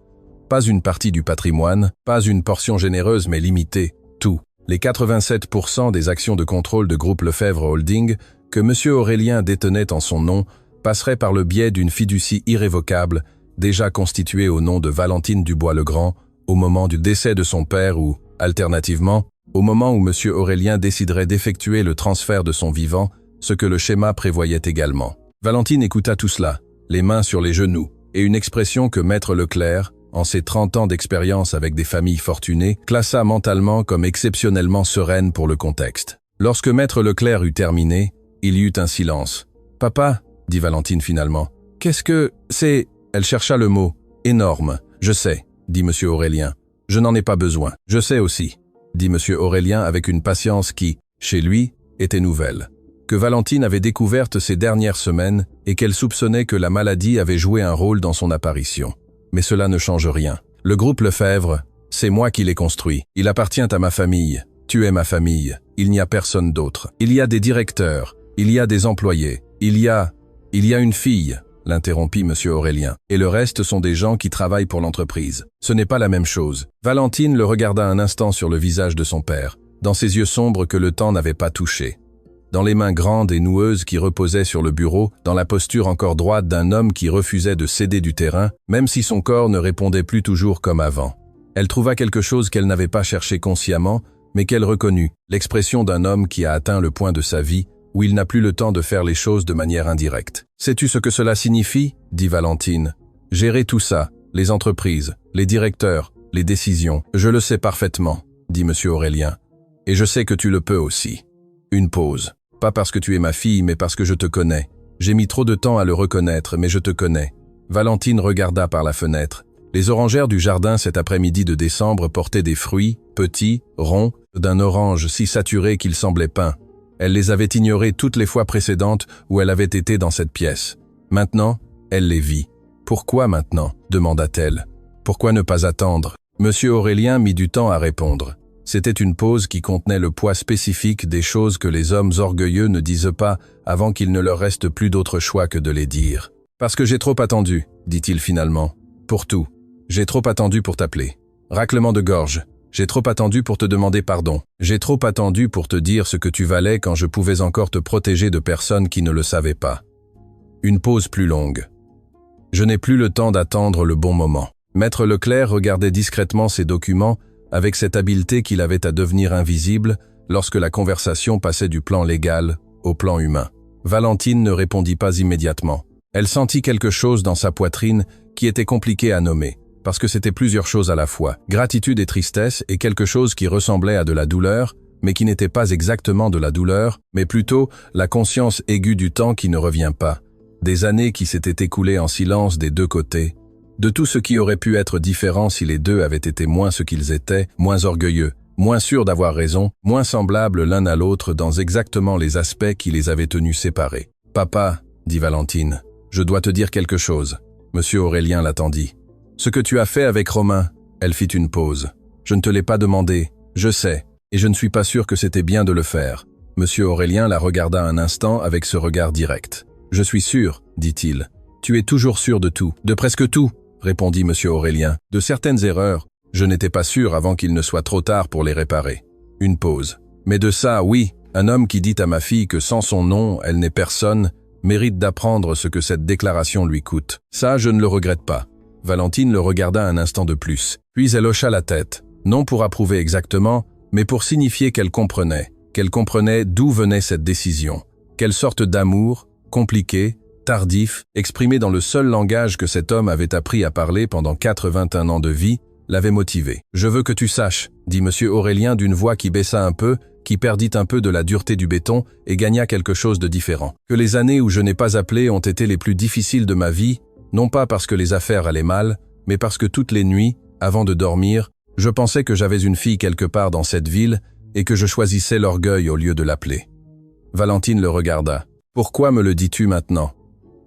Pas une partie du patrimoine, pas une portion généreuse mais limitée, tout. Les 87% des actions de contrôle de groupe Lefebvre Holding que M. Aurélien détenait en son nom passerait par le biais d'une fiducie irrévocable, déjà constituée au nom de Valentine Dubois-Legrand, au moment du décès de son père ou, alternativement, au moment où M. Aurélien déciderait d'effectuer le transfert de son vivant, ce que le schéma prévoyait également. Valentine écouta tout cela, les mains sur les genoux, et une expression que Maître Leclerc, en ses 30 ans d'expérience avec des familles fortunées, classa mentalement comme exceptionnellement sereine pour le contexte. Lorsque Maître Leclerc eut terminé, il y eut un silence. « Papa, dit Valentine finalement, qu'est-ce que c'est ?» Elle chercha le mot. « Énorme. Je sais, dit M. Aurélien. Je n'en ai pas besoin. Je sais aussi, dit M. Aurélien avec une patience qui, chez lui, était nouvelle, que Valentine avait découverte ces dernières semaines et qu'elle soupçonnait que la maladie avait joué un rôle dans son apparition. Mais cela ne change rien. Le groupe Lefebvre, c'est moi qui l'ai construit. Il appartient à ma famille. Tu es ma famille. Il n'y a personne d'autre. Il y a des directeurs. Il y a des employés. Il y a une fille, l'interrompit M. Aurélien. Et le reste sont des gens qui travaillent pour l'entreprise. Ce n'est pas la même chose. Valentine le regarda un instant sur le visage de son père, dans ses yeux sombres que le temps n'avait pas touchés, dans les mains grandes et noueuses qui reposaient sur le bureau, dans la posture encore droite d'un homme qui refusait de céder du terrain, même si son corps ne répondait plus toujours comme avant. Elle trouva quelque chose qu'elle n'avait pas cherché consciemment, mais qu'elle reconnut, l'expression d'un homme qui a atteint le point de sa vie où il n'a plus le temps de faire les choses de manière indirecte. « Sais-tu ce que cela signifie ?» dit Valentine. « Gérer tout ça, les entreprises, les directeurs, les décisions. Je le sais parfaitement, dit M. Aurélien. Et je sais que tu le peux aussi. » Une pause. Pas parce que tu es ma fille, mais parce que je te connais. J'ai mis trop de temps à le reconnaître, mais je te connais. Valentine regarda par la fenêtre. Les orangères du jardin cet après-midi de décembre portaient des fruits, petits, ronds, d'un orange si saturé qu'il semblait peint. Elle les avait ignorés toutes les fois précédentes où elle avait été dans cette pièce. Maintenant, elle les vit. « Pourquoi maintenant ?» demanda-t-elle. « Pourquoi ne pas attendre ?» Monsieur Aurélien mit du temps à répondre. C'était une pause qui contenait le poids spécifique des choses que les hommes orgueilleux ne disent pas avant qu'il ne leur reste plus d'autre choix que de les dire. « Parce que j'ai trop attendu, dit-il finalement. Pour tout. J'ai trop attendu pour t'appeler. Raclement de gorge. J'ai trop attendu pour te demander pardon. J'ai trop attendu pour te dire ce que tu valais quand je pouvais encore te protéger de personnes qui ne le savaient pas. » Une pause plus longue. « Je n'ai plus le temps d'attendre le bon moment. » Maître Leclerc regardait discrètement ses documents avec cette habileté qu'il avait à devenir invisible lorsque la conversation passait du plan légal au plan humain. Valentine ne répondit pas immédiatement. Elle sentit quelque chose dans sa poitrine qui était compliqué à nommer, parce que c'était plusieurs choses à la fois, gratitude et tristesse, et quelque chose qui ressemblait à de la douleur, mais qui n'était pas exactement de la douleur, mais plutôt la conscience aiguë du temps qui ne revient pas, des années qui s'étaient écoulées en silence des deux côtés, de tout ce qui aurait pu être différent si les deux avaient été moins ce qu'ils étaient, moins orgueilleux, moins sûrs d'avoir raison, moins semblables l'un à l'autre dans exactement les aspects qui les avaient tenus séparés. « Papa, dit Valentine, je dois te dire quelque chose. » Monsieur Aurélien l'attendit. « Ce que tu as fait avec Romain ?» Elle fit une pause. « Je ne te l'ai pas demandé, je sais, et je ne suis pas sûr que c'était bien de le faire. » Monsieur Aurélien la regarda un instant avec ce regard direct. « Je suis sûr, dit-il. Tu es toujours sûr de tout, de presque tout, répondit Monsieur Aurélien. De certaines erreurs, je n'étais pas sûr avant qu'il ne soit trop tard pour les réparer. Une pause. Mais de ça, oui, un homme qui dit à ma fille que sans son nom, elle n'est personne, mérite d'apprendre ce que cette déclaration lui coûte. Ça, je ne le regrette pas. » Valentine le regarda un instant de plus, puis elle hocha la tête, non pour approuver exactement, mais pour signifier qu'elle comprenait d'où venait cette décision, quelle sorte d'amour, compliqué, tardif, exprimé dans le seul langage que cet homme avait appris à parler pendant 81 ans de vie, l'avait motivé. « Je veux que tu saches, » dit M. Aurélien d'une voix qui baissa un peu, qui perdit un peu de la dureté du béton et gagna quelque chose de différent, que les années où je n'ai pas appelé ont été les plus difficiles de ma vie, non pas parce que les affaires allaient mal, mais parce que toutes les nuits, avant de dormir, je pensais que j'avais une fille quelque part dans cette ville et que je choisissais l'orgueil au lieu de l'appeler. Valentine le regarda. « Pourquoi me le dis-tu maintenant ?»«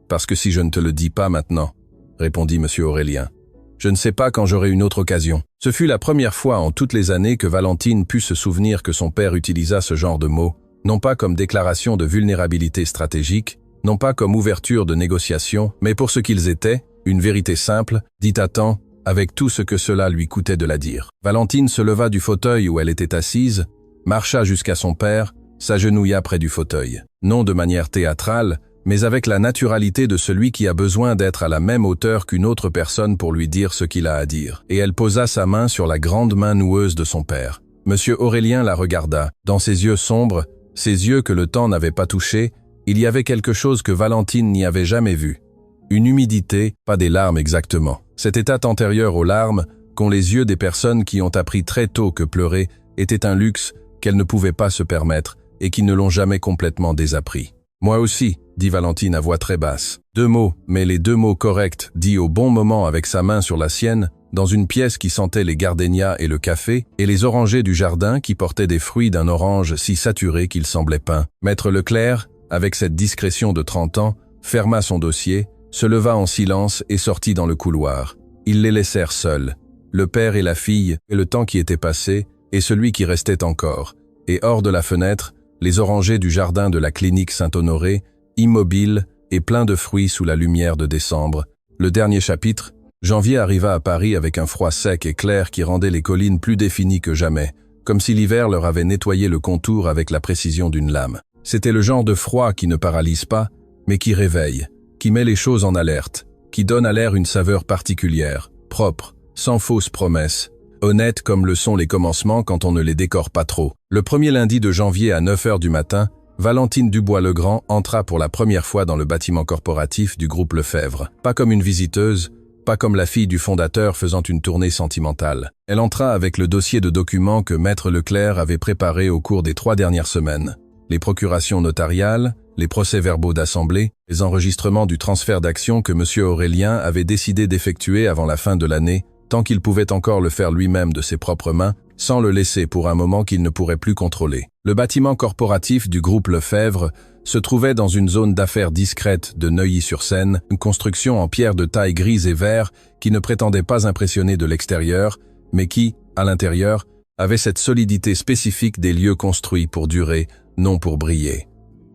Parce que si je ne te le dis pas maintenant, » répondit M. Aurélien, « je ne sais pas quand j'aurai une autre occasion. » Ce fut la première fois en toutes les années que Valentine put se souvenir que son père utilisa ce genre de mots, non pas comme déclaration de vulnérabilité stratégique, non pas comme ouverture de négociation, mais pour ce qu'ils étaient, une vérité simple, dite à temps, avec tout ce que cela lui coûtait de la dire. Valentine se leva du fauteuil où elle était assise, marcha jusqu'à son père, s'agenouilla près du fauteuil. Non de manière théâtrale, mais avec la naturalité de celui qui a besoin d'être à la même hauteur qu'une autre personne pour lui dire ce qu'il a à dire. Et elle posa sa main sur la grande main noueuse de son père. Monsieur Aurélien la regarda. Dans ses yeux sombres, ses yeux que le temps n'avait pas touchés, Il y avait quelque chose que Valentine n'y avait jamais vu. Une humidité, pas des larmes exactement. Cet état antérieur aux larmes, qu'ont les yeux des personnes qui ont appris très tôt que pleurer était un luxe qu'elles ne pouvaient pas se permettre et qui ne l'ont jamais complètement désappris. Moi aussi, dit Valentine à voix très basse. 2 mots, mais les 2 mots corrects, dits au bon moment avec sa main sur la sienne, dans une pièce qui sentait les gardénias et le café, et les orangers du jardin qui portaient des fruits d'un orange si saturé qu'il semblait peint. Maître Leclerc, avec cette discrétion de 30 ans, ferma son dossier, se leva en silence et sortit dans le couloir. Ils les laissèrent seuls, le père et la fille, et le temps qui était passé, et celui qui restait encore. Et hors de la fenêtre, les orangers du jardin de la clinique Saint-Honoré, immobiles et pleins de fruits sous la lumière de décembre. Le dernier chapitre, janvier arriva à Paris avec un froid sec et clair qui rendait les collines plus définies que jamais, comme si l'hiver leur avait nettoyé le contour avec la précision d'une lame. C'était le genre de froid qui ne paralyse pas, mais qui réveille, qui met les choses en alerte, qui donne à l'air une saveur particulière, propre, sans fausses promesses, honnête comme le sont les commencements quand on ne les décore pas trop. Le premier lundi de janvier à 9h du matin, Valentine Dubois-Legrand entra pour la première fois dans le bâtiment corporatif du groupe Lefebvre. Pas comme une visiteuse, pas comme la fille du fondateur faisant une tournée sentimentale. Elle entra avec le dossier de documents que Maître Leclerc avait préparé au cours des 3 dernières semaines. Les procurations notariales, les procès-verbaux d'assemblée, les enregistrements du transfert d'actions que M. Aurélien avait décidé d'effectuer avant la fin de l'année, tant qu'il pouvait encore le faire lui-même de ses propres mains, sans le laisser pour un moment qu'il ne pourrait plus contrôler. Le bâtiment corporatif du groupe Lefebvre se trouvait dans une zone d'affaires discrète de Neuilly-sur-Seine, une construction en pierre de taille grise et vert qui ne prétendait pas impressionner de l'extérieur, mais qui, à l'intérieur, avait cette solidité spécifique des lieux construits pour durer, non pour briller.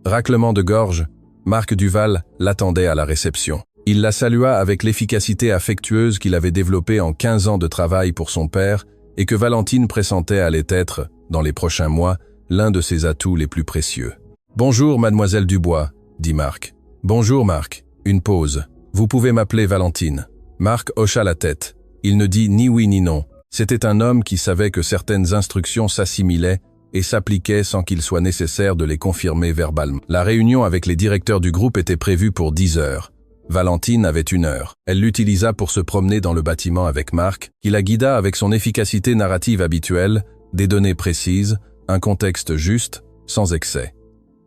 Raclement de gorge, Marc Duval l'attendait à la réception. Il la salua avec l'efficacité affectueuse qu'il avait développée en 15 ans de travail pour son père et que Valentine pressentait allait être, dans les prochains mois, l'un de ses atouts les plus précieux. « Bonjour, mademoiselle Dubois », dit Marc. « Bonjour, Marc. » Une pause. « Vous pouvez m'appeler Valentine. » Marc hocha la tête. Il ne dit ni oui ni non. C'était un homme qui savait que certaines instructions s'assimilaient et s'appliquaient sans qu'il soit nécessaire de les confirmer verbalement. La réunion avec les directeurs du groupe était prévue pour 10 heures. Valentine avait 1 heure. Elle l'utilisa pour se promener dans le bâtiment avec Marc, qui la guida avec son efficacité narrative habituelle, des données précises, un contexte juste, sans excès.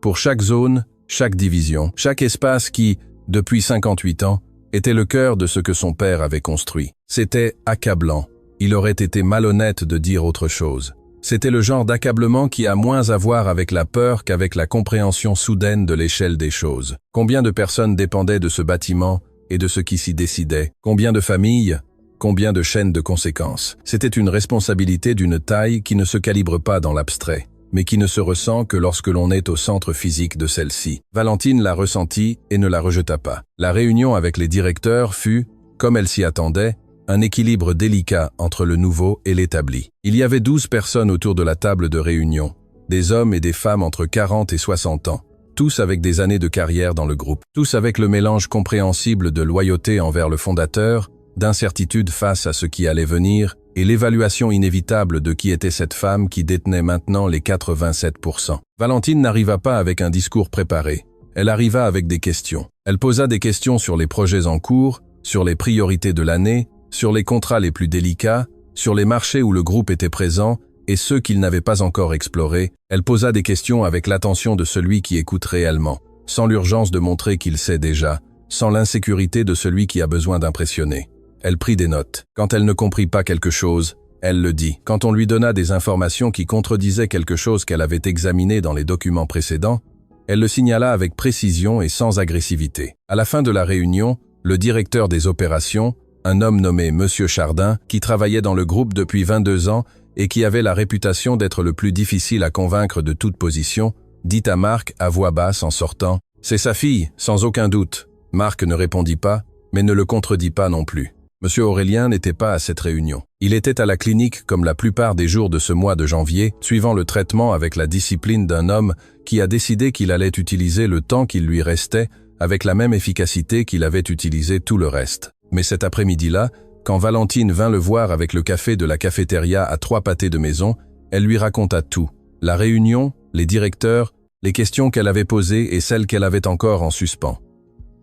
Pour chaque zone, chaque division, chaque espace qui, depuis 58 ans, était le cœur de ce que son père avait construit. C'était accablant. Il aurait été malhonnête de dire autre chose. C'était le genre d'accablement qui a moins à voir avec la peur qu'avec la compréhension soudaine de l'échelle des choses. Combien de personnes dépendaient de ce bâtiment et de ce qui s'y décidait? Combien de familles? Combien de chaînes de conséquences? C'était une responsabilité d'une taille qui ne se calibre pas dans l'abstrait, mais qui ne se ressent que lorsque l'on est au centre physique de celle-ci. Valentine la ressentit et ne la rejeta pas. La réunion avec les directeurs fut, comme elle s'y attendait, un équilibre délicat entre le nouveau et l'établi. Il y avait 12 personnes autour de la table de réunion, des hommes et des femmes entre 40 et 60 ans, tous avec des années de carrière dans le groupe, tous avec le mélange compréhensible de loyauté envers le fondateur, d'incertitude face à ce qui allait venir, et l'évaluation inévitable de qui était cette femme qui détenait maintenant les 87%. Valentine n'arriva pas avec un discours préparé, elle arriva avec des questions. Elle posa des questions sur les projets en cours, sur les priorités de l'année, sur les contrats les plus délicats, sur les marchés où le groupe était présent et ceux qu'il n'avait pas encore explorés. Elle posa des questions avec l'attention de celui qui écoute réellement, sans l'urgence de montrer qu'il sait déjà, sans l'insécurité de celui qui a besoin d'impressionner. Elle prit des notes. Quand elle ne comprit pas quelque chose, elle le dit. Quand on lui donna des informations qui contredisaient quelque chose qu'elle avait examiné dans les documents précédents, elle le signala avec précision et sans agressivité. À la fin de la réunion, le directeur des opérations, un homme nommé Monsieur Chardin, qui travaillait dans le groupe depuis 22 ans et qui avait la réputation d'être le plus difficile à convaincre de toute position, dit à Marc à voix basse en sortant « C'est sa fille, sans aucun doute ». Marc ne répondit pas, mais ne le contredit pas non plus. Monsieur Aurélien n'était pas à cette réunion. Il était à la clinique comme la plupart des jours de ce mois de janvier, suivant le traitement avec la discipline d'un homme qui a décidé qu'il allait utiliser le temps qu'il lui restait avec la même efficacité qu'il avait utilisé tout le reste. Mais cet après-midi-là, quand Valentine vint le voir avec le café de la cafétéria à 3 pâtés de maison, elle lui raconta tout. La réunion, les directeurs, les questions qu'elle avait posées et celles qu'elle avait encore en suspens.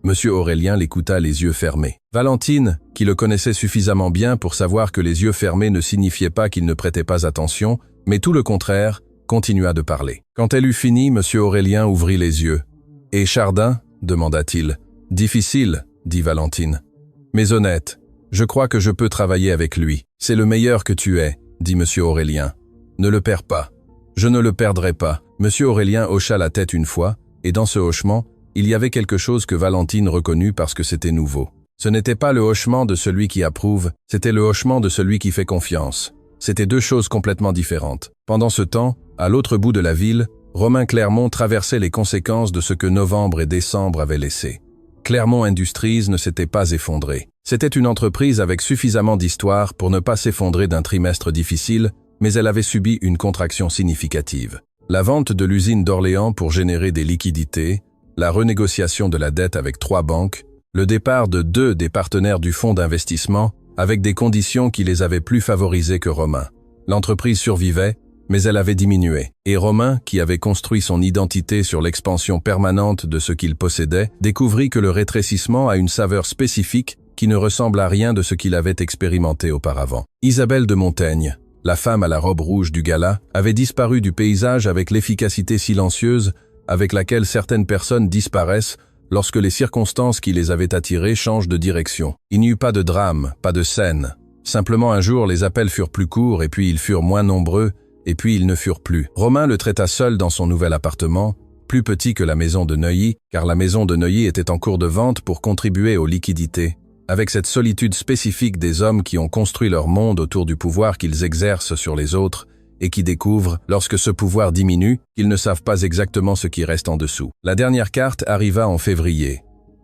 Monsieur Aurélien l'écouta les yeux fermés. Valentine, qui le connaissait suffisamment bien pour savoir que les yeux fermés ne signifiaient pas qu'il ne prêtait pas attention, mais tout le contraire, continua de parler. Quand elle eut fini, Monsieur Aurélien ouvrit les yeux. « Et Chardin ?» demanda-t-il. « Difficile, » dit Valentine. « Mais honnête, je crois que je peux travailler avec lui. C'est le meilleur que tu aies, » dit Monsieur Aurélien. « Ne le perds pas. » « Je ne le perdrai pas. » Monsieur Aurélien hocha la tête une fois, et dans ce hochement, il y avait quelque chose que Valentine reconnut parce que c'était nouveau. Ce n'était pas le hochement de celui qui approuve, c'était le hochement de celui qui fait confiance. C'étaient deux choses complètement différentes. Pendant ce temps, à l'autre bout de la ville, Romain Clermont traversait les conséquences de ce que novembre et décembre avaient laissé. Clermont Industries ne s'était pas effondré. C'était une entreprise avec suffisamment d'histoire pour ne pas s'effondrer d'un trimestre difficile, mais elle avait subi une contraction significative. La vente de l'usine d'Orléans pour générer des liquidités, la renégociation de la dette avec 3 banques, le départ de 2 des partenaires du fonds d'investissement avec des conditions qui les avaient plus favorisés que Romain. L'entreprise survivait, mais elle avait diminué. Et Romain, qui avait construit son identité sur l'expansion permanente de ce qu'il possédait, découvrit que le rétrécissement a une saveur spécifique qui ne ressemble à rien de ce qu'il avait expérimenté auparavant. Isabelle de Montaigne, la femme à la robe rouge du gala, avait disparu du paysage avec l'efficacité silencieuse avec laquelle certaines personnes disparaissent lorsque les circonstances qui les avaient attirées changent de direction. Il n'y eut pas de drame, pas de scène. Simplement un jour, les appels furent plus courts et puis ils furent moins nombreux et puis ils ne furent plus. Romain le traita seul dans son nouvel appartement, plus petit que la maison de Neuilly, car la maison de Neuilly était en cours de vente pour contribuer aux liquidités. Avec cette solitude spécifique des hommes qui ont construit leur monde autour du pouvoir qu'ils exercent sur les autres et qui découvrent, lorsque ce pouvoir diminue, qu'ils ne savent pas exactement ce qui reste en dessous. La dernière carte arriva en février.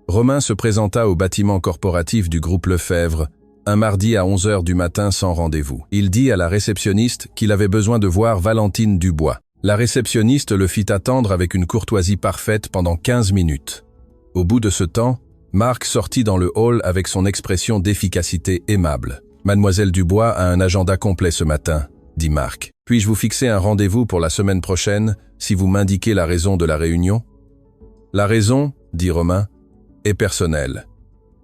Romain se présenta au bâtiment corporatif du groupe Lefebvre, un mardi à 11h du matin sans rendez-vous. Il dit à la réceptionniste qu'il avait besoin de voir Valentine Dubois. La réceptionniste le fit attendre avec une courtoisie parfaite pendant 15 minutes. Au bout de ce temps, Marc sortit dans le hall avec son expression d'efficacité aimable. « Mademoiselle Dubois a un agenda complet ce matin, » dit Marc. « Puis-je vous fixer un rendez-vous pour la semaine prochaine, si vous m'indiquez la raison de la réunion ?»« La raison, » dit Romain, « est personnelle. »«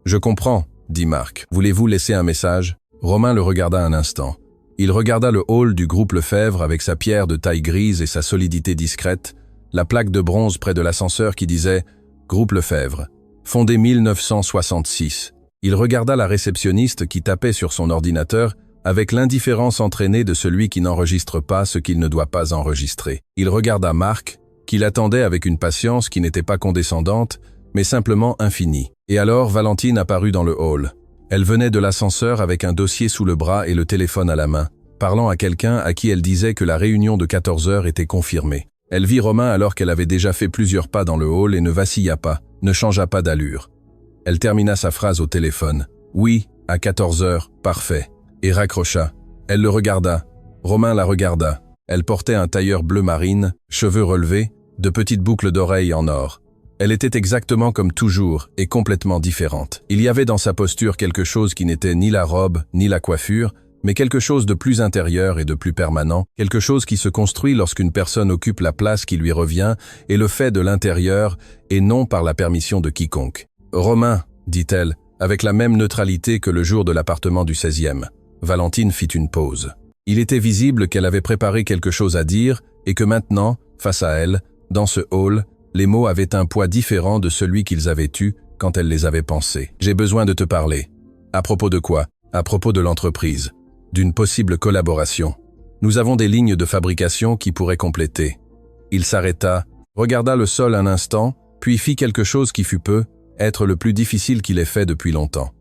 Je comprends, » dit Marc. « Voulez-vous laisser un message ?» Romain le regarda un instant. Il regarda le hall du groupe Lefebvre avec sa pierre de taille grise et sa solidité discrète, la plaque de bronze près de l'ascenseur qui disait « Groupe Lefebvre ». Fondé 1966. Il regarda la réceptionniste qui tapait sur son ordinateur avec l'indifférence entraînée de celui qui n'enregistre pas ce qu'il ne doit pas enregistrer. Il regarda Marc, qui l'attendait avec une patience qui n'était pas condescendante, mais simplement infinie. Et alors Valentine apparut dans le hall. Elle venait de l'ascenseur avec un dossier sous le bras et le téléphone à la main, parlant à quelqu'un à qui elle disait que la réunion de 14h était confirmée. Elle vit Romain alors qu'elle avait déjà fait plusieurs pas dans le hall et ne vacilla pas, ne changea pas d'allure. Elle termina sa phrase au téléphone. « Oui, à 14h, parfait. » Et raccrocha. Elle le regarda. Romain la regarda. Elle portait un tailleur bleu marine, cheveux relevés, de petites boucles d'oreilles en or. Elle était exactement comme toujours et complètement différente. Il y avait dans sa posture quelque chose qui n'était ni la robe, ni la coiffure, mais quelque chose de plus intérieur et de plus permanent, quelque chose qui se construit lorsqu'une personne occupe la place qui lui revient et le fait de l'intérieur et non par la permission de quiconque. « Romain », dit-elle, avec la même neutralité que le jour de l'appartement du 16e. Valentine fit une pause. Il était visible qu'elle avait préparé quelque chose à dire et que maintenant, face à elle, dans ce hall, les mots avaient un poids différent de celui qu'ils avaient eu quand elle les avait pensés. « J'ai besoin de te parler. » « À propos de quoi ? » ?»« À propos de l'entreprise. D'une possible collaboration. Nous avons des lignes de fabrication qui pourraient compléter. » Il s'arrêta, regarda le sol un instant, puis fit quelque chose qui fut être le plus difficile qu'il ait fait depuis longtemps.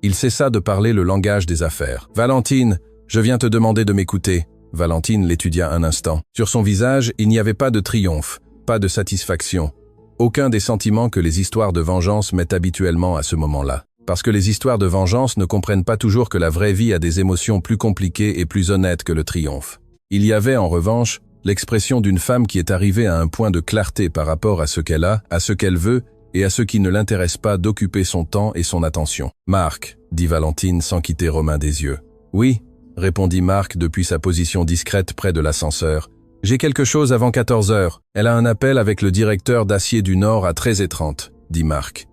Il cessa de parler le langage des affaires. « Valentine, je viens te demander de m'écouter. » Valentine l'étudia un instant. Sur son visage, il n'y avait pas de triomphe, pas de satisfaction. Aucun des sentiments que les histoires de vengeance mettent habituellement à ce moment-là. Parce que les histoires de vengeance ne comprennent pas toujours que la vraie vie a des émotions plus compliquées et plus honnêtes que le triomphe. Il y avait, en revanche, l'expression d'une femme qui est arrivée à un point de clarté par rapport à ce qu'elle a, à ce qu'elle veut, et à ce qui ne l'intéresse pas d'occuper son temps et son attention. « Marc », dit Valentine sans quitter Romain des yeux. « Oui », répondit Marc depuis sa position discrète près de l'ascenseur. « J'ai quelque chose avant 14 heures. Elle a un appel avec le directeur d'Acier du Nord à 13h30, dit Marc.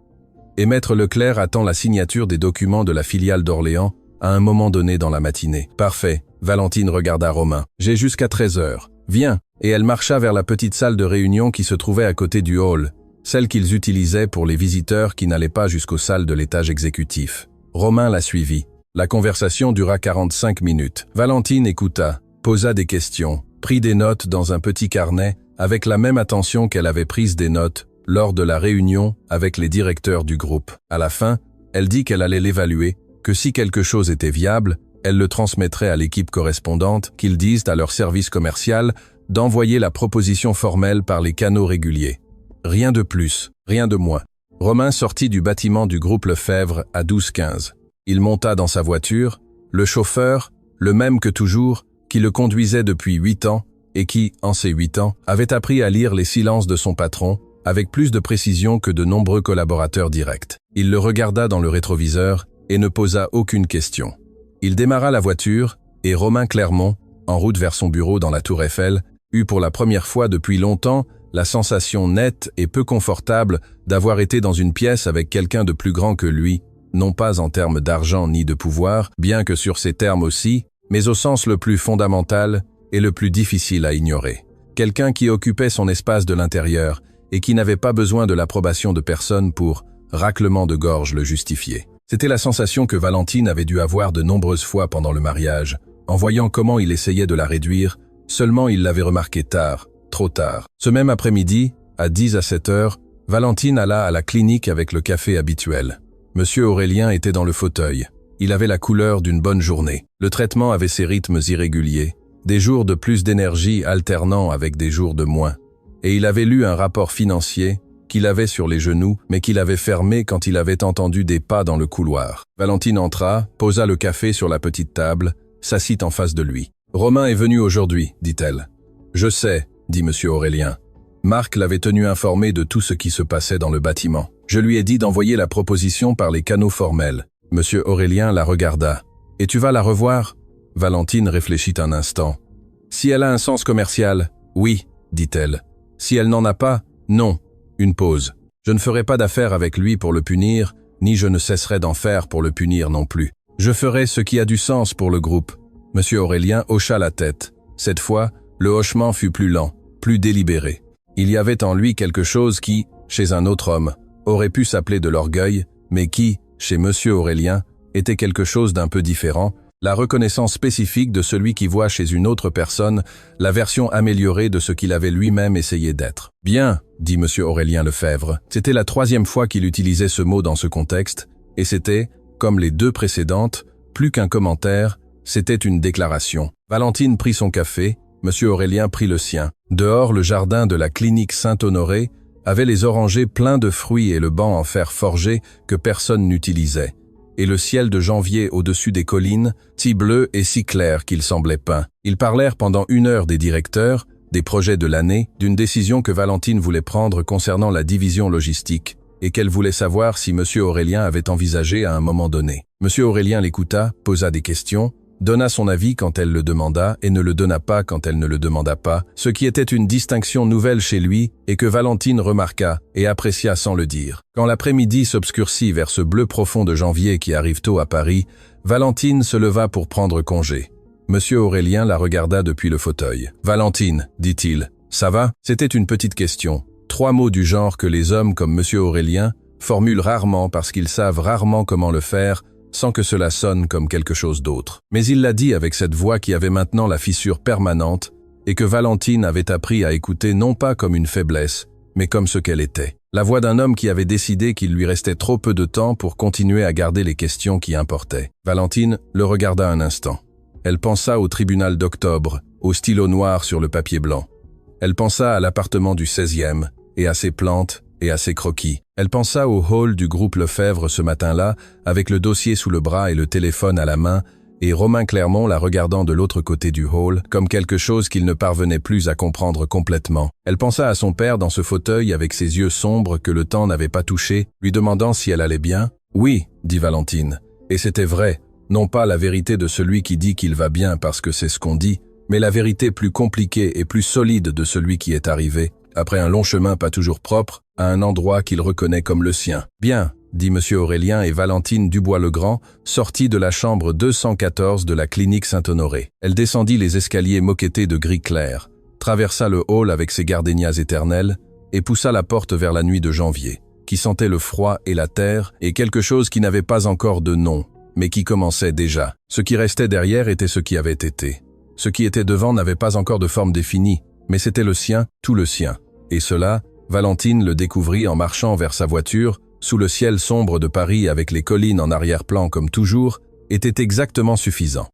Et Maître Leclerc attend la signature des documents de la filiale d'Orléans à un moment donné dans la matinée. Parfait. Valentine regarda Romain. J'ai jusqu'à 13h. Viens. Et elle marcha vers la petite salle de réunion qui se trouvait à côté du hall, celle qu'ils utilisaient pour les visiteurs qui n'allaient pas jusqu'aux salles de l'étage exécutif. Romain la suivit. La conversation dura 45 minutes. Valentine écouta, posa des questions, prit des notes dans un petit carnet avec la même attention qu'elle avait prise des notes lors de la réunion avec les directeurs du groupe. À la fin, elle dit qu'elle allait l'évaluer, que si quelque chose était viable, elle le transmettrait à l'équipe correspondante, qu'ils disent à leur service commercial d'envoyer la proposition formelle par les canaux réguliers. Rien de plus, rien de moins. Romain sortit du bâtiment du groupe Lefebvre à 12h15. Il monta dans sa voiture, le chauffeur, le même que toujours, qui le conduisait depuis 8 ans et qui, en ces 8 ans, avait appris à lire les silences de son patron avec plus de précision que de nombreux collaborateurs directs. Il le regarda dans le rétroviseur et ne posa aucune question. Il démarra la voiture et Romain Clermont, en route vers son bureau dans la Tour Eiffel, eut pour la première fois depuis longtemps la sensation nette et peu confortable d'avoir été dans une pièce avec quelqu'un de plus grand que lui, non pas en termes d'argent ni de pouvoir, bien que sur ces termes aussi, mais au sens le plus fondamental et le plus difficile à ignorer. Quelqu'un qui occupait son espace de l'intérieur et qui n'avait pas besoin de l'approbation de personne pour, raclement de gorge, le justifier. C'était la sensation que Valentine avait dû avoir de nombreuses fois pendant le mariage, en voyant comment il essayait de la réduire, seulement il l'avait remarqué tard, trop tard. Ce même après-midi, à 10 à 7 heures, Valentine alla à la clinique avec le café habituel. Monsieur Aurélien était dans le fauteuil. Il avait la couleur d'une bonne journée. Le traitement avait ses rythmes irréguliers, des jours de plus d'énergie alternant avec des jours de moins. Et il avait lu un rapport financier qu'il avait sur les genoux, mais qu'il avait fermé quand il avait entendu des pas dans le couloir. Valentine entra, posa le café sur la petite table, s'assit en face de lui. « Romain est venu aujourd'hui, dit-elle. »« Je sais, » dit monsieur Aurélien. Marc l'avait tenu informé de tout ce qui se passait dans le bâtiment. Je lui ai dit d'envoyer la proposition par les canaux formels. Monsieur Aurélien la regarda. « Et tu vas la revoir ?» Valentine réfléchit un instant. « Si elle a un sens commercial, oui, dit-elle. Si elle n'en a pas, non. » Une pause. « Je ne ferai pas d'affaire avec lui pour le punir, ni je ne cesserai d'en faire pour le punir non plus. Je ferai ce qui a du sens pour le groupe. » Monsieur Aurélien hocha la tête. Cette fois, le hochement fut plus lent, plus délibéré. Il y avait en lui quelque chose qui, chez un autre homme, aurait pu s'appeler de l'orgueil, mais qui, chez monsieur Aurélien, était quelque chose d'un peu différent, la reconnaissance spécifique de celui qui voit chez une autre personne la version améliorée de ce qu'il avait lui-même essayé d'être. « Bien, » dit monsieur Aurélien Lefebvre. C'était la 3e fois qu'il utilisait ce mot dans ce contexte, et c'était, comme les 2 précédentes, plus qu'un commentaire, c'était une déclaration. Valentine prit son café, monsieur Aurélien prit le sien. Dehors, le jardin de la clinique Saint-Honoré avait les orangers pleins de fruits et le banc en fer forgé que personne n'utilisait. Et le ciel de janvier au-dessus des collines, si bleu et si clair qu'il semblait peint. Ils parlèrent pendant 1 heure des directeurs, des projets de l'année, d'une décision que Valentine voulait prendre concernant la division logistique, et qu'elle voulait savoir si M. Aurélien avait envisagé à un moment donné. M. Aurélien l'écouta, posa des questions, donna son avis quand elle le demanda et ne le donna pas quand elle ne le demanda pas, ce qui était une distinction nouvelle chez lui et que Valentine remarqua et apprécia sans le dire. Quand l'après-midi s'obscurcit vers ce bleu profond de janvier qui arrive tôt à Paris, Valentine se leva pour prendre congé. Monsieur Aurélien la regarda depuis le fauteuil. « Valentine, dit-il, ça va ?» C'était une petite question. 3 mots du genre que les hommes comme Monsieur Aurélien formulent rarement parce qu'ils savent rarement comment le faire, sans que cela sonne comme quelque chose d'autre. Mais il l'a dit avec cette voix qui avait maintenant la fissure permanente et que Valentine avait appris à écouter non pas comme une faiblesse, mais comme ce qu'elle était. La voix d'un homme qui avait décidé qu'il lui restait trop peu de temps pour continuer à garder les questions qui importaient. Valentine le regarda un instant. Elle pensa au tribunal d'octobre, au stylo noir sur le papier blanc. Elle pensa à l'appartement du 16e et à ses plantes, et à ses croquis. Elle pensa au hall du groupe Lefebvre ce matin-là, avec le dossier sous le bras et le téléphone à la main, et Romain Clermont la regardant de l'autre côté du hall, comme quelque chose qu'il ne parvenait plus à comprendre complètement. Elle pensa à son père dans ce fauteuil avec ses yeux sombres que le temps n'avait pas touchés, lui demandant si elle allait bien. « Oui, » dit Valentine. Et c'était vrai, non pas la vérité de celui qui dit qu'il va bien parce que c'est ce qu'on dit, Mais la vérité plus compliquée et plus solide de celui qui est arrivé, après un long chemin pas toujours propre, à un endroit qu'il reconnaît comme le sien. « Bien », dit M. Aurélien et Valentine Dubois-Legrand, sortit de la chambre 214 de la clinique Saint-Honoré. Elle descendit les escaliers moquettés de gris clair, traversa le hall avec ses gardénias éternels et poussa la porte vers la nuit de janvier, qui sentait le froid et la terre et quelque chose qui n'avait pas encore de nom, mais qui commençait déjà. Ce qui restait derrière était ce qui avait été. Ce qui était devant n'avait pas encore de forme définie, mais c'était le sien, tout le sien. Et cela, Valentine le découvrit en marchant vers sa voiture, sous le ciel sombre de Paris avec les collines en arrière-plan comme toujours, était exactement suffisant.